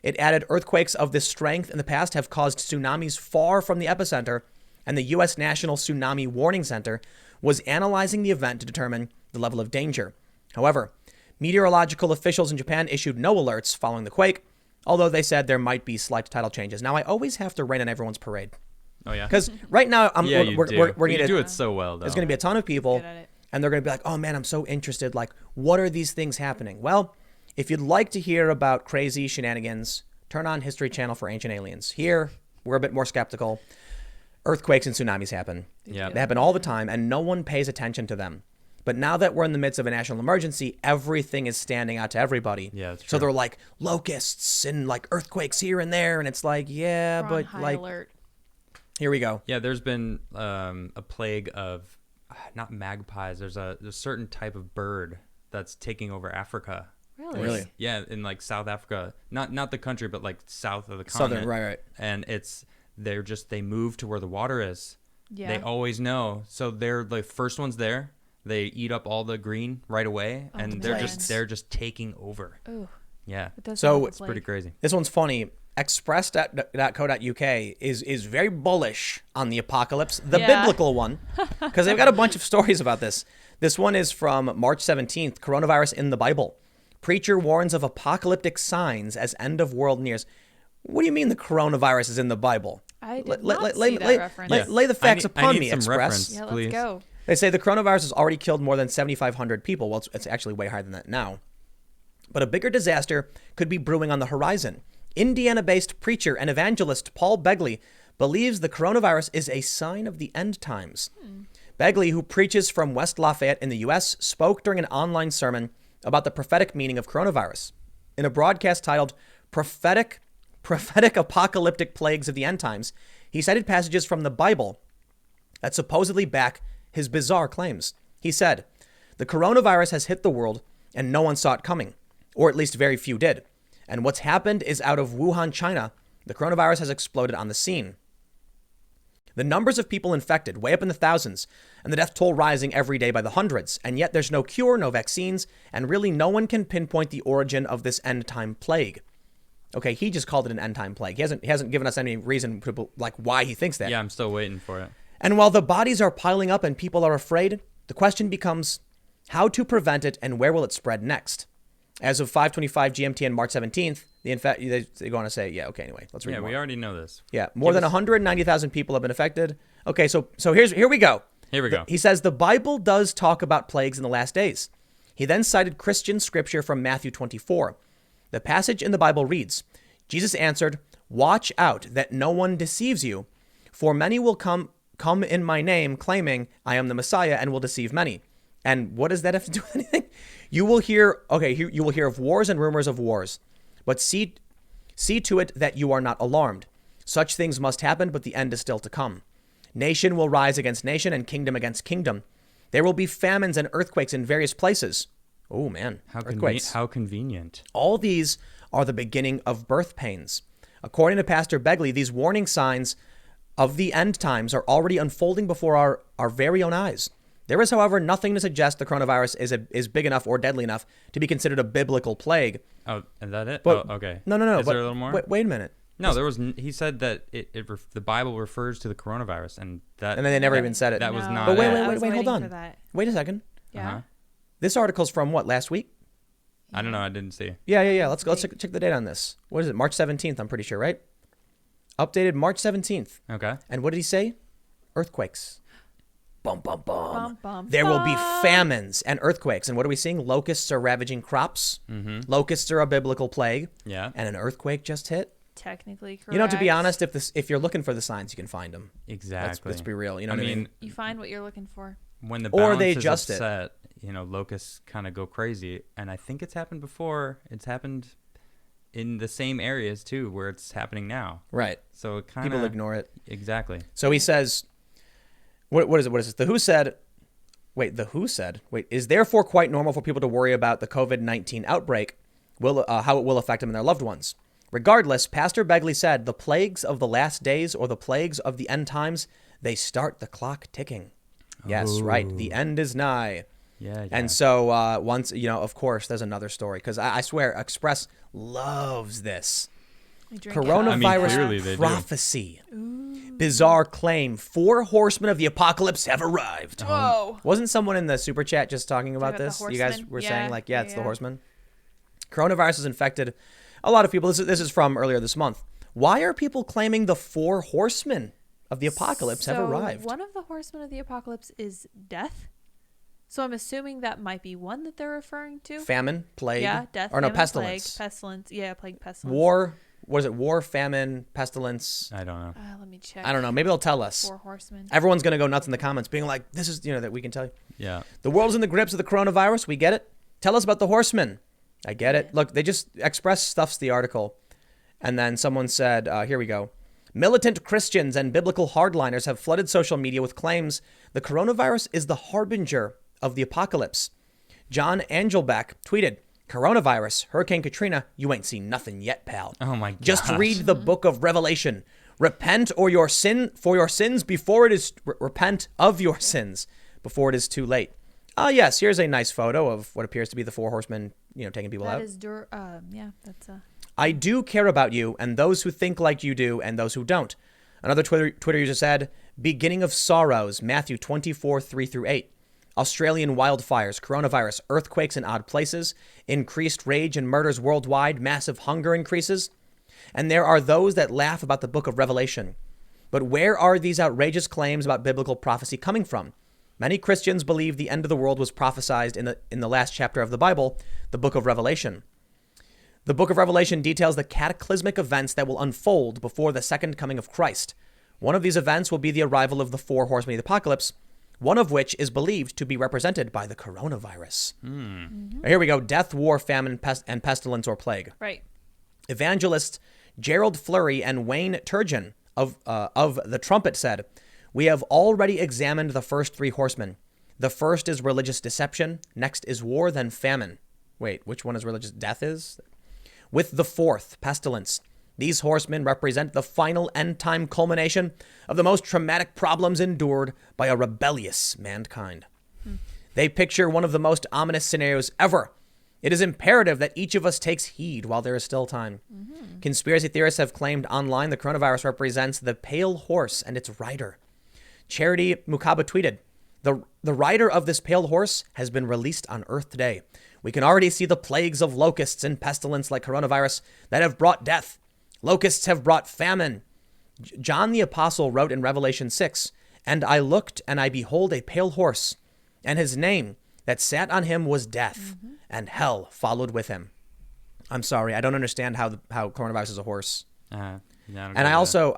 It added earthquakes of this strength in the past have caused tsunamis far from the epicenter, and the U.S. National Tsunami Warning Center was analyzing the event to determine the level of danger. However, meteorological officials in Japan issued no alerts following the quake, although they said there might be slight tidal changes. Now, I always have to rain on everyone's parade. Oh yeah. Because right now, you we're do. going You to do it so well, though. there's going to be a ton of people, Good at it. and they're going to be like, oh man, I'm so interested. Like, what are these things happening? Well, if you'd like to hear about crazy shenanigans, turn on History Channel for Ancient Aliens. Here, we're a bit more skeptical. Earthquakes and tsunamis happen. Yeah. They happen all the time, and no one pays attention to them. But now that we're in the midst of a national emergency, everything is standing out to everybody. Yeah, that's So true. they're like locusts and like earthquakes here and there, and it's like, yeah, We're on but high like, alert. here we go. Yeah, there's been a plague of not magpies. There's a certain type of bird that's taking over Africa. Really? Really? Yeah, in like South Africa, not the country, but like south of the continent. Southern, right. And they move to where the water is. Yeah. They always know, so they're the first ones there. They eat up all the green right away, Oh, and man. they're just taking over. Ooh, Yeah, it does So sound like it's pretty crazy. This one's funny. Express.co.uk is very bullish on the apocalypse, the Yeah. biblical one, because they've got a bunch of stories about this. This one is from March 17th, coronavirus in the Bible. Preacher warns of apocalyptic signs as end of world nears. What do you mean the coronavirus is in the Bible? I did Lay- not lay- see lay- that lay- reference. lay- lay the facts I upon need me, some Express. reference, Yeah, please. let's go. They say the coronavirus has already killed more than 7,500 people. Well, it's actually way higher than that now. But a bigger disaster could be brewing on the horizon. Indiana-based preacher and evangelist Paul Begley believes the coronavirus is a sign of the end times. Begley, who preaches from West Lafayette in the U.S., spoke during an online sermon about the prophetic meaning of coronavirus. In a broadcast titled prophetic apocalyptic plagues of the end times, he cited passages from the Bible that supposedly back his bizarre claims. He said, "The coronavirus has hit the world and no one saw it coming, or at least very few did. And what's happened is out of Wuhan, China, the coronavirus has exploded on the scene. The numbers of people infected way up in the thousands, and the death toll rising every day by the hundreds. And yet there's no cure, no vaccines, and really no one can pinpoint the origin of this end time plague." Okay, he just called it an end time plague. He hasn't given us any reason to, like, why he thinks that. Yeah, I'm still waiting for it. And while the bodies are piling up and people are afraid, the question becomes how to prevent it and where will it spread next? As of 5:25 GMT on March 17th, they go on to say, yeah, okay, anyway, let's read Yeah, more. we already know this. Yeah, more than 190,000 people have been affected. Okay, so here we go. Here we go. He says the Bible does talk about plagues in the last days. He then cited Christian scripture from Matthew 24. The passage in the Bible reads, "Jesus answered, 'Watch out that no one deceives you, for many will come in my name, claiming I am the Messiah, and will deceive many.'" And what does that have to do with anything? You will hear of wars and rumors of wars, but see to it that you are not alarmed. Such things must happen, but the end is still to come. Nation will rise against nation and kingdom against kingdom. There will be famines and earthquakes in various places. Oh man, earthquakes. How convenient. All these are the beginning of birth pains. According to Pastor Begley, these warning signs of the end times are already unfolding before our very own eyes. There is, however, nothing to suggest the coronavirus is big enough or deadly enough to be considered a biblical plague. Oh, is that it? But, okay. No. Is there a little more? Wait a minute. No, there was. He said that the Bible refers to the coronavirus, and then they never even said it. That was not. But wait, it. hold on. Wait a second. Yeah. Uh-huh. This article's from what, last week? I don't know. I didn't see. Yeah. Let's check the date on this. What is it? March 17th, I'm pretty sure, right? Updated March 17th. Okay. And what did he say? Earthquakes. Bum, bum, bum. Bum, bum, There will be bum. famines and earthquakes. And what are we seeing? Locusts are ravaging crops. Mm-hmm. Locusts are a biblical plague. Yeah. And an earthquake just hit. Technically correct. You know, to be honest, if you're looking for the signs, you can find them. Exactly. Let's be real. You know what I mean? You find what you're looking for. When the Or balance they is adjust it. upset, locusts kind of go crazy, and I think it's happened before. It's happened in the same areas too, where it's happening now. Right. So it kind of People ignore it. Exactly. So he says, what is it? What is it? The WHO said, is therefore quite normal for people to worry about the COVID-19 outbreak, how it will affect them and their loved ones. Regardless, Pastor Begley said, the plagues of the last days or the plagues of the end times, they start the clock ticking. Yes, right. The end is nigh. Yeah. And so once, of course, there's another story because I swear Express loves this. We drink it up. Coronavirus clearly they do. prophecy. Bizarre claim. 4 horsemen of the apocalypse have arrived. Whoa. Wasn't someone in the super chat just talking about About the this? You guys horsemen? were Yeah, saying like, it's the yeah. horsemen. Coronavirus has infected a lot of people. This is from earlier this month. Why are people claiming the 4 horsemen of the apocalypse have arrived? One of the horsemen of the apocalypse is death. So I'm assuming that might be one that they're referring to. Famine, plague, Yeah, death, or no, famine, pestilence. plague, pestilence. Yeah, plague, pestilence. War. What is it? War, famine, pestilence. I don't know. Let me check. I don't know. Maybe they'll tell us. 4 horsemen. Everyone's going to go nuts in the comments being like, this is, that we can tell you. Yeah. The world's in the grips of the coronavirus. We get it. Tell us about the horsemen. I get it. Look, they just Express stuffs the article. And then someone said, here we go. Militant Christians and biblical hardliners have flooded social media with claims the coronavirus is the harbinger of the apocalypse. John Angelbeck tweeted, "Coronavirus, Hurricane Katrina, you ain't seen nothing yet, pal. Oh my god. Just read the book of Revelation. Repent for your sins before it is repent of your sins before it is too late." Yes, here's a nice photo of what appears to be the 4 horsemen, taking people out. That is, that's I do care about you and those who think like you do and those who don't. Another Twitter user said, "Beginning of sorrows, Matthew 24, 3-8. Australian wildfires, coronavirus, earthquakes in odd places, increased rage and murders worldwide, massive hunger increases. And there are those that laugh about the book of Revelation. But where are these outrageous claims about biblical prophecy coming from? Many Christians believe the end of the world was prophesied in the last chapter of the Bible, the book of Revelation. The book of Revelation details the cataclysmic events that will unfold before the second coming of Christ. One of these events will be the arrival of the 4 horsemen of the apocalypse, one of which is believed to be represented by the coronavirus." Here we go. Death, war, famine, and pestilence or plague. right. Evangelists Gerald Flurry and Wayne Turgeon of The Trumpet said, "We have already examined the first 3 horsemen. The first is religious deception. Next is war, then famine." Wait, which one is religious? Death is? "With the 4th, pestilence. These horsemen represent the final end-time culmination of the most traumatic problems endured by a rebellious mankind. They picture one of the most ominous scenarios ever. It is imperative that each of us takes heed while there is still time. Conspiracy theorists have claimed online the coronavirus represents the pale horse and its rider. Charity Mukaba tweeted, The rider of this pale horse has been released on Earth today. We can already see the plagues of locusts and pestilence like coronavirus that have brought death. Locusts have brought famine. John the Apostle wrote in Revelation 6, "And I looked, and I behold a pale horse, and his name that sat on him was Death, and hell followed with him." I'm sorry, I don't understand how coronavirus is a horse. And I also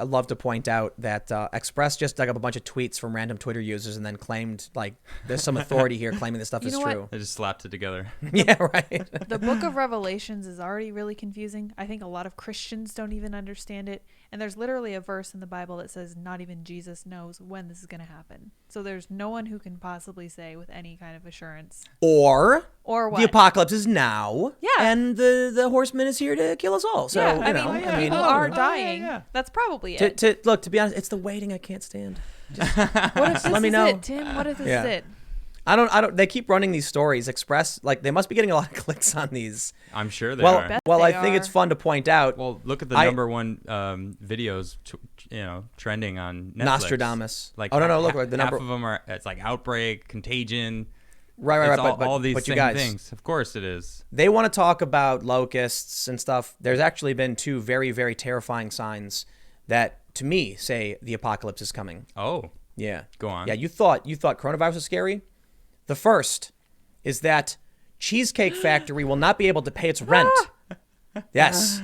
love to point out that Express just dug up a bunch of tweets from random Twitter users and then claimed, like, there's some authority here claiming this stuff is true. They just slapped it together. Yeah, right. The book of Revelations is already really confusing. I think a lot of Christians don't even understand it. And there's literally a verse in the Bible that says not even Jesus knows when this is going to happen. So there's no one who can possibly say with any kind of assurance. Or what? The apocalypse is now. Yeah. And the horseman is here to kill us all. So, yeah, you know, I mean, people are dying. That's probably it. To be honest, it's the waiting I can't stand. What if this let me is know. it, Tim? What if this is it? I don't. They keep running these stories. Express, like, they must be getting a lot of clicks on these. I'm sure they well, are. Well, they I think are. it's fun to point out. Well, look at the number one videos, trending on Netflix. Nostradamus. Like, oh no, look, the half number of them are. It's like outbreak, contagion. Right. It's But all these but same you guys, things. Of course, it is. They want to talk about locusts and stuff. There's actually been 2 very, very terrifying signs that, to me, say the apocalypse is coming. Oh, Yeah. go on. Yeah, you thought coronavirus was scary? The first is that Cheesecake Factory will not be able to pay its rent. Yes.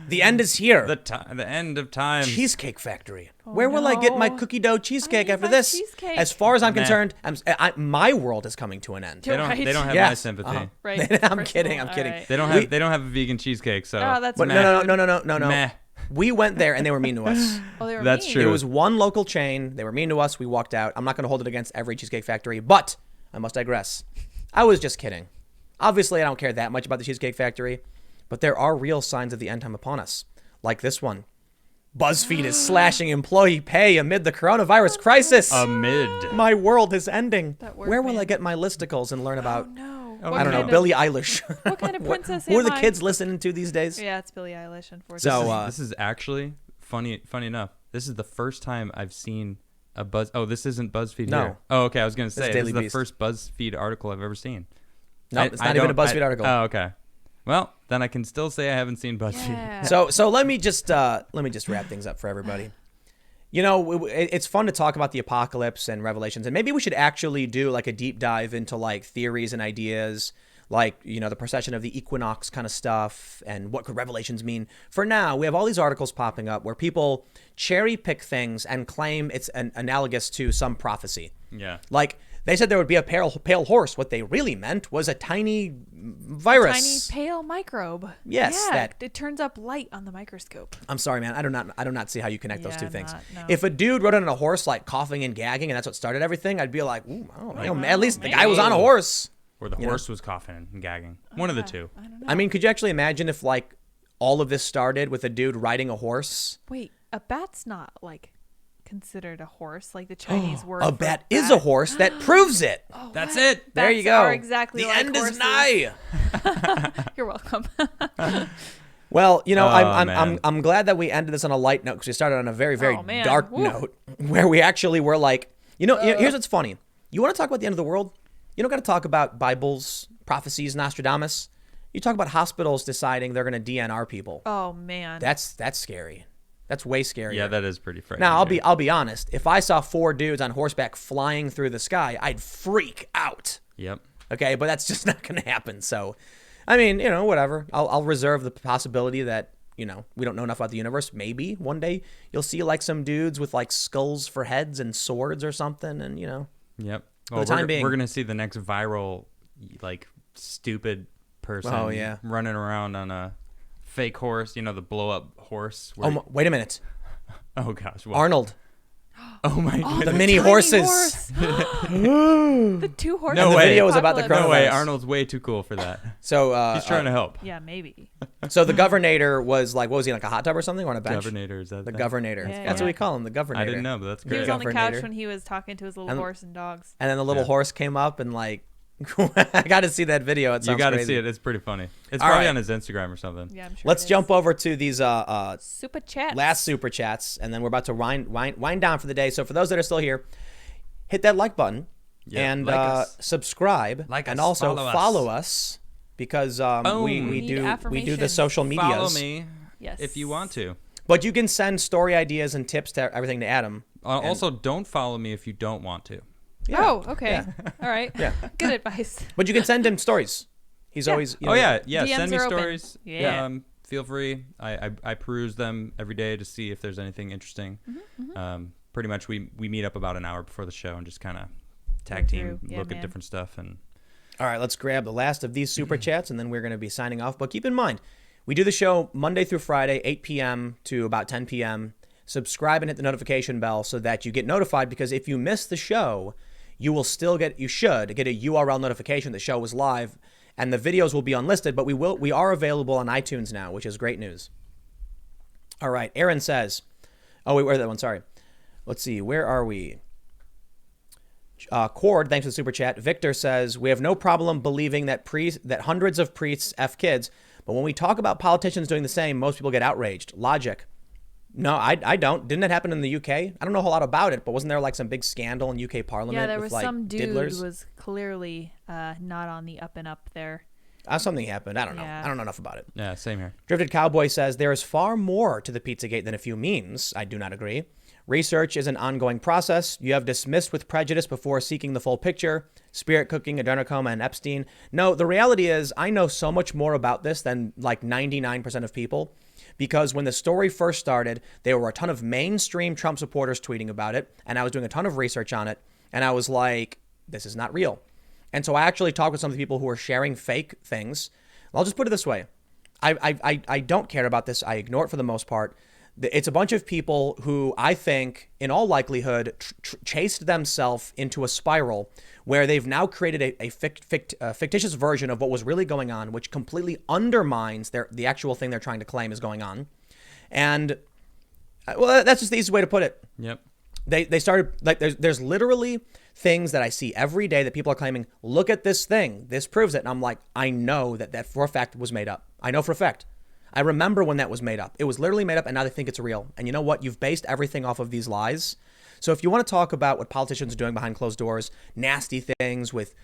The end is here. The end of time. Cheesecake Factory. Where will I get my cookie dough cheesecake after this? Cheesecake. As far as I'm concerned, my world is coming to an end. They don't have Yes. my sympathy. Right. I'm kidding. Right. They don't have a vegan cheesecake. So Oh, that's But meh. no. Meh. We went there and they were mean to us. Oh, they were That's mean. true. It was one local chain. They were mean to us. We walked out. I'm not going to hold it against every Cheesecake Factory, but I must digress. I was just kidding. Obviously, I don't care that much about the Cheesecake Factory, but there are real signs of the end time upon us, like this one. BuzzFeed is slashing employee pay amid the coronavirus crisis. Amid. My world is ending. That word, Where will man. I get my listicles and learn about, No. Oh, I don't know, no. Billie Eilish? What kind of princess Who are am the I? kids listening to these days? Yeah, it's Billie Eilish, unfortunately. So, This is actually funny enough. This is the first time I've seen a Buzz. Oh, this isn't BuzzFeed No. here. Oh, okay. I was gonna say this Daily is the Beast. first BuzzFeed article I've ever seen. No, it's not even a BuzzFeed article. Oh, okay. Well, then I can still say I haven't seen BuzzFeed. Yeah. So let me just wrap things up for everybody. You know, it's fun to talk about the apocalypse and Revelations, and maybe we should actually do like a deep dive into like theories and ideas, like, you know, the precession of the equinox kind of stuff, and what could Revelations mean. For now, we have all these articles popping up where people cherry pick things and claim it's analogous to some prophecy. Yeah. Like, they said there would be a pale horse. What they really meant was a tiny virus. Tiny pale microbe. Yes, Yeah, that- it turns up light on the microscope. I'm sorry, man. I do not see how you connect those Yeah, two things. no. If a dude rode on a horse like coughing and gagging, and that's what started everything, I'd be like, ooh, I don't know. At least the guy was on a horse. Or the horse was coughing and gagging. One of the two. I don't know. I mean, could you actually imagine if like all of this started with a dude riding a horse? Wait, a bat's not like considered a horse, like the Chinese word. A for bat is a horse. That proves it. Oh, That's what? it. There Bats you go. Are exactly the like end horses. is nigh. You're welcome. Well, you know, Oh, man. I'm glad that we ended this on a light note, because we started on a very, very Oh, man. dark Woo. note where we actually were like, here's what's funny. You want to talk about the end of the world? You don't got to talk about Bibles, prophecies, Nostradamus. You talk about hospitals deciding they're going to DNR people. Oh man. That's scary. That's way scarier. Yeah, that is pretty frightening. Now, I'll be honest. If I saw 4 dudes on horseback flying through the sky, I'd freak out. Yep. Okay, but that's just not going to happen. So, I mean, whatever. I'll reserve the possibility that, we don't know enough about the universe. Maybe one day you'll see like some dudes with like skulls for heads and swords or something, and Yep. For the time being, we're gonna see the next viral, like, stupid person Oh, yeah. running around on a fake horse, you know, the blow up horse. Wait a minute. Oh gosh, what? Arnold. Oh my god. The mini horses. The 2 horses. No the way. video was about the Apocalypse. No way, coronavirus. Arnold's way too cool for that. So He's trying to help. Yeah, maybe. So the governor was like, what was he, like a hot tub or something, or on a bench? Governor, is that The thing? governor. Yeah, That's yeah. what we call him, the governor. I didn't know, but that's He great. was on the couch Governor. when he was talking to his little And- horse and dogs. And then the little Yeah. horse came up and like, I got to see that video. It sounds You got to crazy. see it. It's pretty funny. It's All probably right. on his Instagram or something. Yeah, I'm sure. Let's it is. jump over to these Super chat. last super chats, and then we're about to wind down for the day. So for those that are still here, hit that like button Yeah, and like us. subscribe, Like and us, also follow us. follow us because Boom. we Need do the affirmation. social medias. Follow me Yes. if you want to. But you can send story ideas and tips to everything to Adam. Also, don't follow me if you don't want to. Yeah. Oh, okay. Yeah. All right. Yeah. Good advice. But you can send him stories. He's always. You know, Oh yeah. DMs Send me are open. stories. Yeah. Feel free. I peruse them every day to see if there's anything interesting. Pretty much, we meet up about an hour before the show and just kind of tag Go team, through. Yeah, look man. at different stuff, and All right, let's grab the last of these super chats, and then we're going to be signing off. But keep in mind, we do the show Monday through Friday, 8 p.m. to about 10 p.m. Subscribe and hit the notification bell so that you get notified, because if you miss the show, you should get a URL notification the show was live, and the videos will be unlisted, but we are available on iTunes now, which is great news. All right, Aaron says, oh, wait, where's that one? Sorry. Let's see, where are we? Cord, thanks for the super chat. Victor says, we have no problem believing that hundreds of priests F kids, but when we talk about politicians doing the same, most people get outraged. Logic. No, I don't. Didn't it happen in the UK? I don't know a whole lot about it, but wasn't there like some big scandal in UK Parliament? Yeah, there with was like some dude diddlers? who was clearly not on the up and up there. Something happened. I don't know. Yeah. I don't know enough about it. yeah, same here. Drifted Cowboy says, there is far more to the Pizzagate than a few memes. I do not agree. Research is an ongoing process. You have dismissed with prejudice before seeking the full picture. Spirit cooking, adrenochrome, and Epstein. No, the reality is I know so much more about this than like 99% of people, because when the story first started, there were a ton of mainstream Trump supporters tweeting about it, and I was doing a ton of research on it, and I was like, this is not real. And so I actually talked with some of the people who are sharing fake things. I'll just put it this way. I don't care about this. I ignore it for the most part. It's a bunch of people who I think, in all likelihood, chased themselves into a spiral where they've now created a fictitious version of what was really going on, which completely undermines the actual thing they're trying to claim is going on. And, well, that's just the easiest way to put it. Yep. They started, like, there's literally things that I see every day that people are claiming, look at this thing, this proves it. And I'm like, I know that for a fact was made up. I know for a fact. I remember when that was made up. It was literally made up, and now they think it's real. And you know what? You've based everything off of these lies. So if you want to talk about what politicians are doing behind closed doors, nasty things with,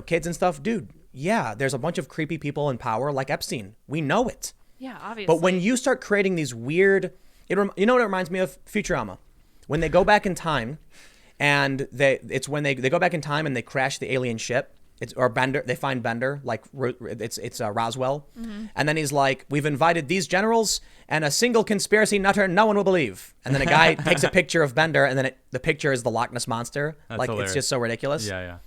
kids and stuff, dude, yeah, there's a bunch of creepy people in power like Epstein. We know it. Yeah, obviously. But when you start creating these weird, you know what it reminds me of? Futurama. When they go back in time, and it's when they go back in time and they crash the alien ship. Or Bender, they find Bender, like it's Roswell. Mm-hmm. And then he's like, we've invited these generals and a single conspiracy nutter no one will believe. And then a guy takes a picture of Bender, and then the picture is the Loch Ness Monster. That's like, hilarious. it's just so ridiculous. Yeah.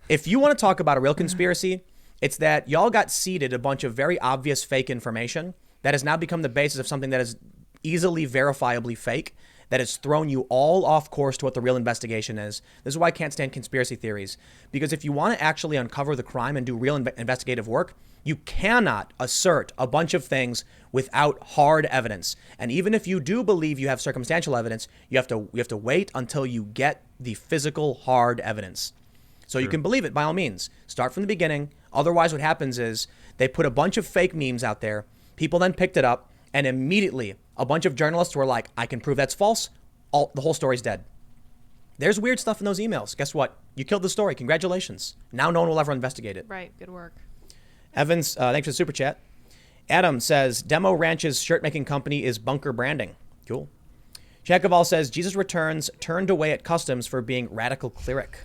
If you want to talk about a real conspiracy, it's that y'all got seeded a bunch of very obvious fake information that has now become the basis of something that is easily verifiably fake, that has thrown you all off course to what the real investigation is. This is why I can't stand conspiracy theories. Because if you want to actually uncover the crime and do real investigative work, you cannot assert a bunch of things without hard evidence. And even if you do believe you have circumstantial evidence, you have to wait until you get the physical hard evidence. So you can believe it by all means. Start from the beginning. Otherwise, what happens is they put a bunch of fake memes out there. People then picked it up, and immediately a bunch of journalists were like, I can prove that's false. The whole story's dead. There's weird stuff in those emails. Guess what? You killed the story. Congratulations. Now no one will ever investigate it. Right. Good work. Evans, thanks for the super chat. Adam says, Demo Ranch's shirt-making company is Bunker Branding. Cool. Jacoval says, Jesus Returns turned away at customs for being radical cleric.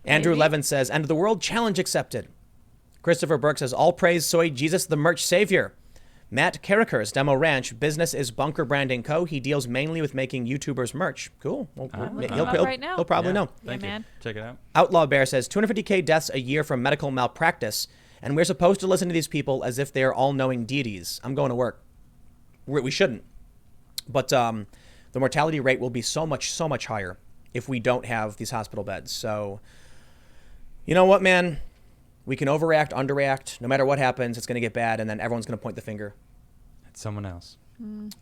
Andrew Maybe. Levin says, end of the world, challenge accepted. Christopher Burke says, all praise soy Jesus the merch savior. Matt Carrickers, Demo Ranch, business is Bunker Branding Co. He deals mainly with making YouTubers merch. Cool. Well, right now. he'll probably know. Thank you. man. Check it out. Outlaw Bear says 250K deaths a year from medical malpractice And we're supposed to listen to these people as if they're all-knowing deities. I'm going to work. We shouldn't. But the mortality rate will be so much higher if we don't have these hospital beds. So, you know what, man? We can overreact, underreact. No matter what happens, it's going to get bad, and then everyone's going to point the finger. It's someone else.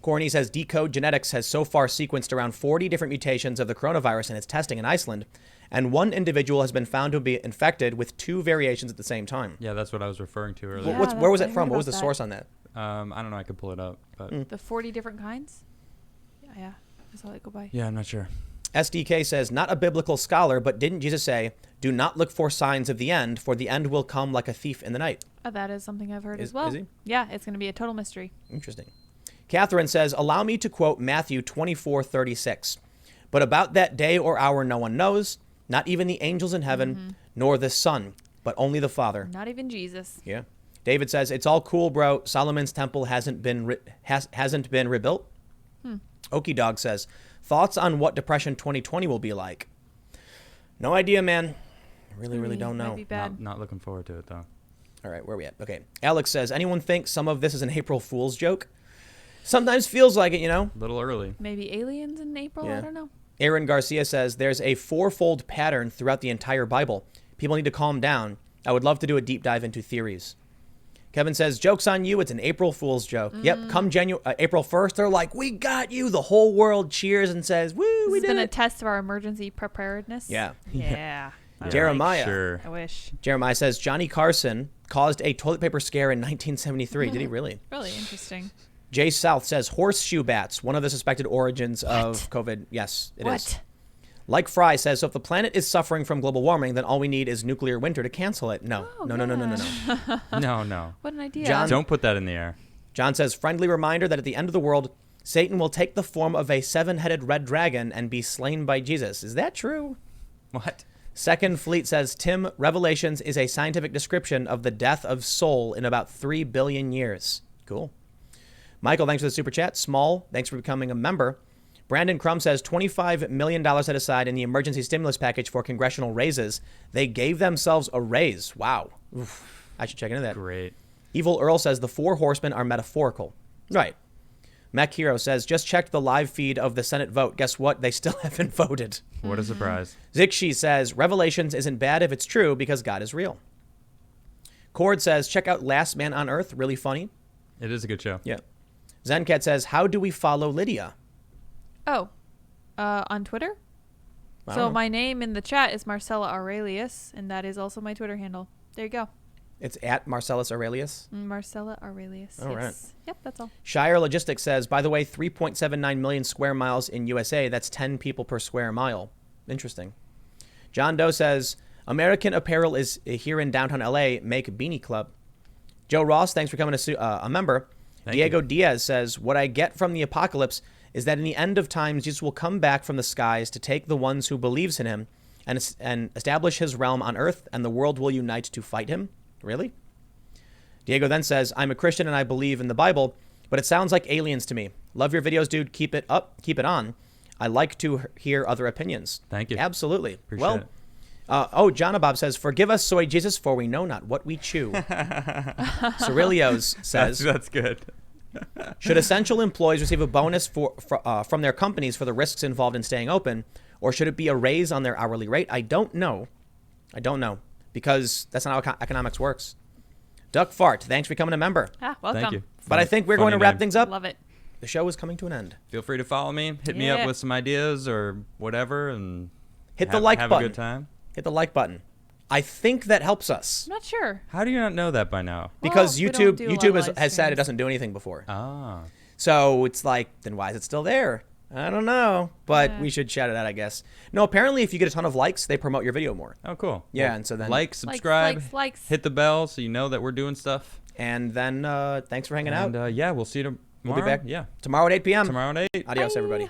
Corny says Decode Genetics has so far sequenced around 40 different mutations of the coronavirus in its testing in Iceland, and one individual has been found to be infected with 2 variations at the same time. Yeah, that's what I was referring to earlier. Yeah, Where was I it heard from? What was about the that. source on that? I don't know. I could pull it up. But The 40 different kinds? Yeah, that's all I go by. yeah, I'm not sure. SDK says, not a biblical scholar, but didn't Jesus say, do not look for signs of the end, for the end will come like a thief in the night? That is something I've heard Is as well. he? Yeah, it's going to be a total mystery. Interesting. Catherine says, allow me to quote Matthew 24:36. But about that day or hour no one knows, not even the angels in heaven, nor the Son, but only the Father. Not even Jesus. Yeah. David says, it's all cool, bro. Solomon's temple hasn't been rebuilt. Okie Dog says, thoughts on what Depression 2020 will be like? No idea, man. Really don't know. Might be bad. Not looking forward to it, though. All right, where are we at? Okay. Alex says, anyone think some of this is an April Fool's joke? Sometimes feels like it, you know? A little early. Maybe aliens in April? Yeah. I don't know. Aaron Garcia says, there's a 4-fold pattern throughout the entire Bible. People need to calm down. I would love to do a deep dive into theories. Kevin says, joke's on you. It's an April Fool's joke. Yep, come April 1st, they're like, we got you. The whole world cheers and says, woo, we This has did been a it. test of our emergency preparedness. Yeah. Yeah. Yeah, Jeremiah. Sure. I wish. Jeremiah says, Johnny Carson caused a toilet paper scare in 1973. Did he really? Really interesting. Jay South says, horseshoe bats, one of the suspected origins of COVID. Yes, it is. What? Like Fry says, so if the planet is suffering from global warming, then all we need is nuclear winter to cancel it. No. Oh, No. No. What an idea. John- Don't put that in the air. John says, friendly reminder that at the end of the world, Satan will take the form of a 7-headed red dragon and be slain by Jesus. Is that true? What? Second Fleet says, Tim, Revelations is a scientific description of the death of soul in about 3 billion years. Cool. Michael, thanks for the super chat. Small, thanks for becoming a member. Brandon Crum says, $25 million set aside in the emergency stimulus package for congressional raises. They gave themselves a raise. Wow. Oof. I should check into that. Great. Evil Earl says, the 4 horsemen are metaphorical. Right. Mac Hero says, just checked the live feed of the Senate vote. Guess what? They still haven't voted. What a surprise. Zixi says, Revelations isn't bad if it's true because God is real. Cord says, check out Last Man on Earth. Really funny. It is a good show. Yeah. Zencat says, how do we follow Lydia? Oh, on Twitter? I So don't know. my name in the chat is Marcella Aurelius, and that is also my Twitter handle. There you go. It's at Marcellus Aurelius. Marcella Aurelius. All right. Yes. Yep, that's all. Shire Logistics says, by the way, 3.79 million square miles in USA. That's 10 people per square mile. Interesting. John Doe says, American Apparel is here in downtown LA. Make Beanie Club. Joe Ross, thanks for coming a member. Thank Diego you. Diaz says, what I get from the apocalypse is that in the end of times, Jesus will come back from the skies to take the ones who believes in him and establish his realm on earth, and the world will unite to fight him. Really? Diego then says, I'm a Christian and I believe in the Bible, but it sounds like aliens to me. Love your videos, dude. Keep it up. Keep it on. I like to hear other opinions. Thank you. Absolutely. Appreciate it. John Bob says, forgive us, soy Jesus, for we know not what we chew. Cerilios says, That's good. should essential employees receive a bonus from their companies for the risks involved in staying open, or should it be a raise on their hourly rate? I don't know. Because that's not how economics works. Duck Fart, thanks for becoming a member. Welcome. Thank you. But I think we're going to Funny wrap name. things up. Love it. The show is coming to an end. Feel free to follow me. Hit me up Yeah. with some ideas or whatever, and Hit the like have button. a good time. Hit the like button. I think that helps us I'm not sure. How do you not know that by now? because we don't YouTube do a lot YouTube of has live said it streams. doesn't do anything before. Ah. So it's like, then why is it still there? I don't know, but Yeah. we should shout it out, I guess. No, apparently if you get a ton of likes, they promote your video more. Oh, cool. Yeah, and so then- like, subscribe, likes. hit the bell so you know that we're doing stuff. And then thanks for hanging And out. yeah, we'll see you tomorrow. We'll be back Yeah, tomorrow at 8 p.m. tomorrow at 8. Adios, Bye. everybody.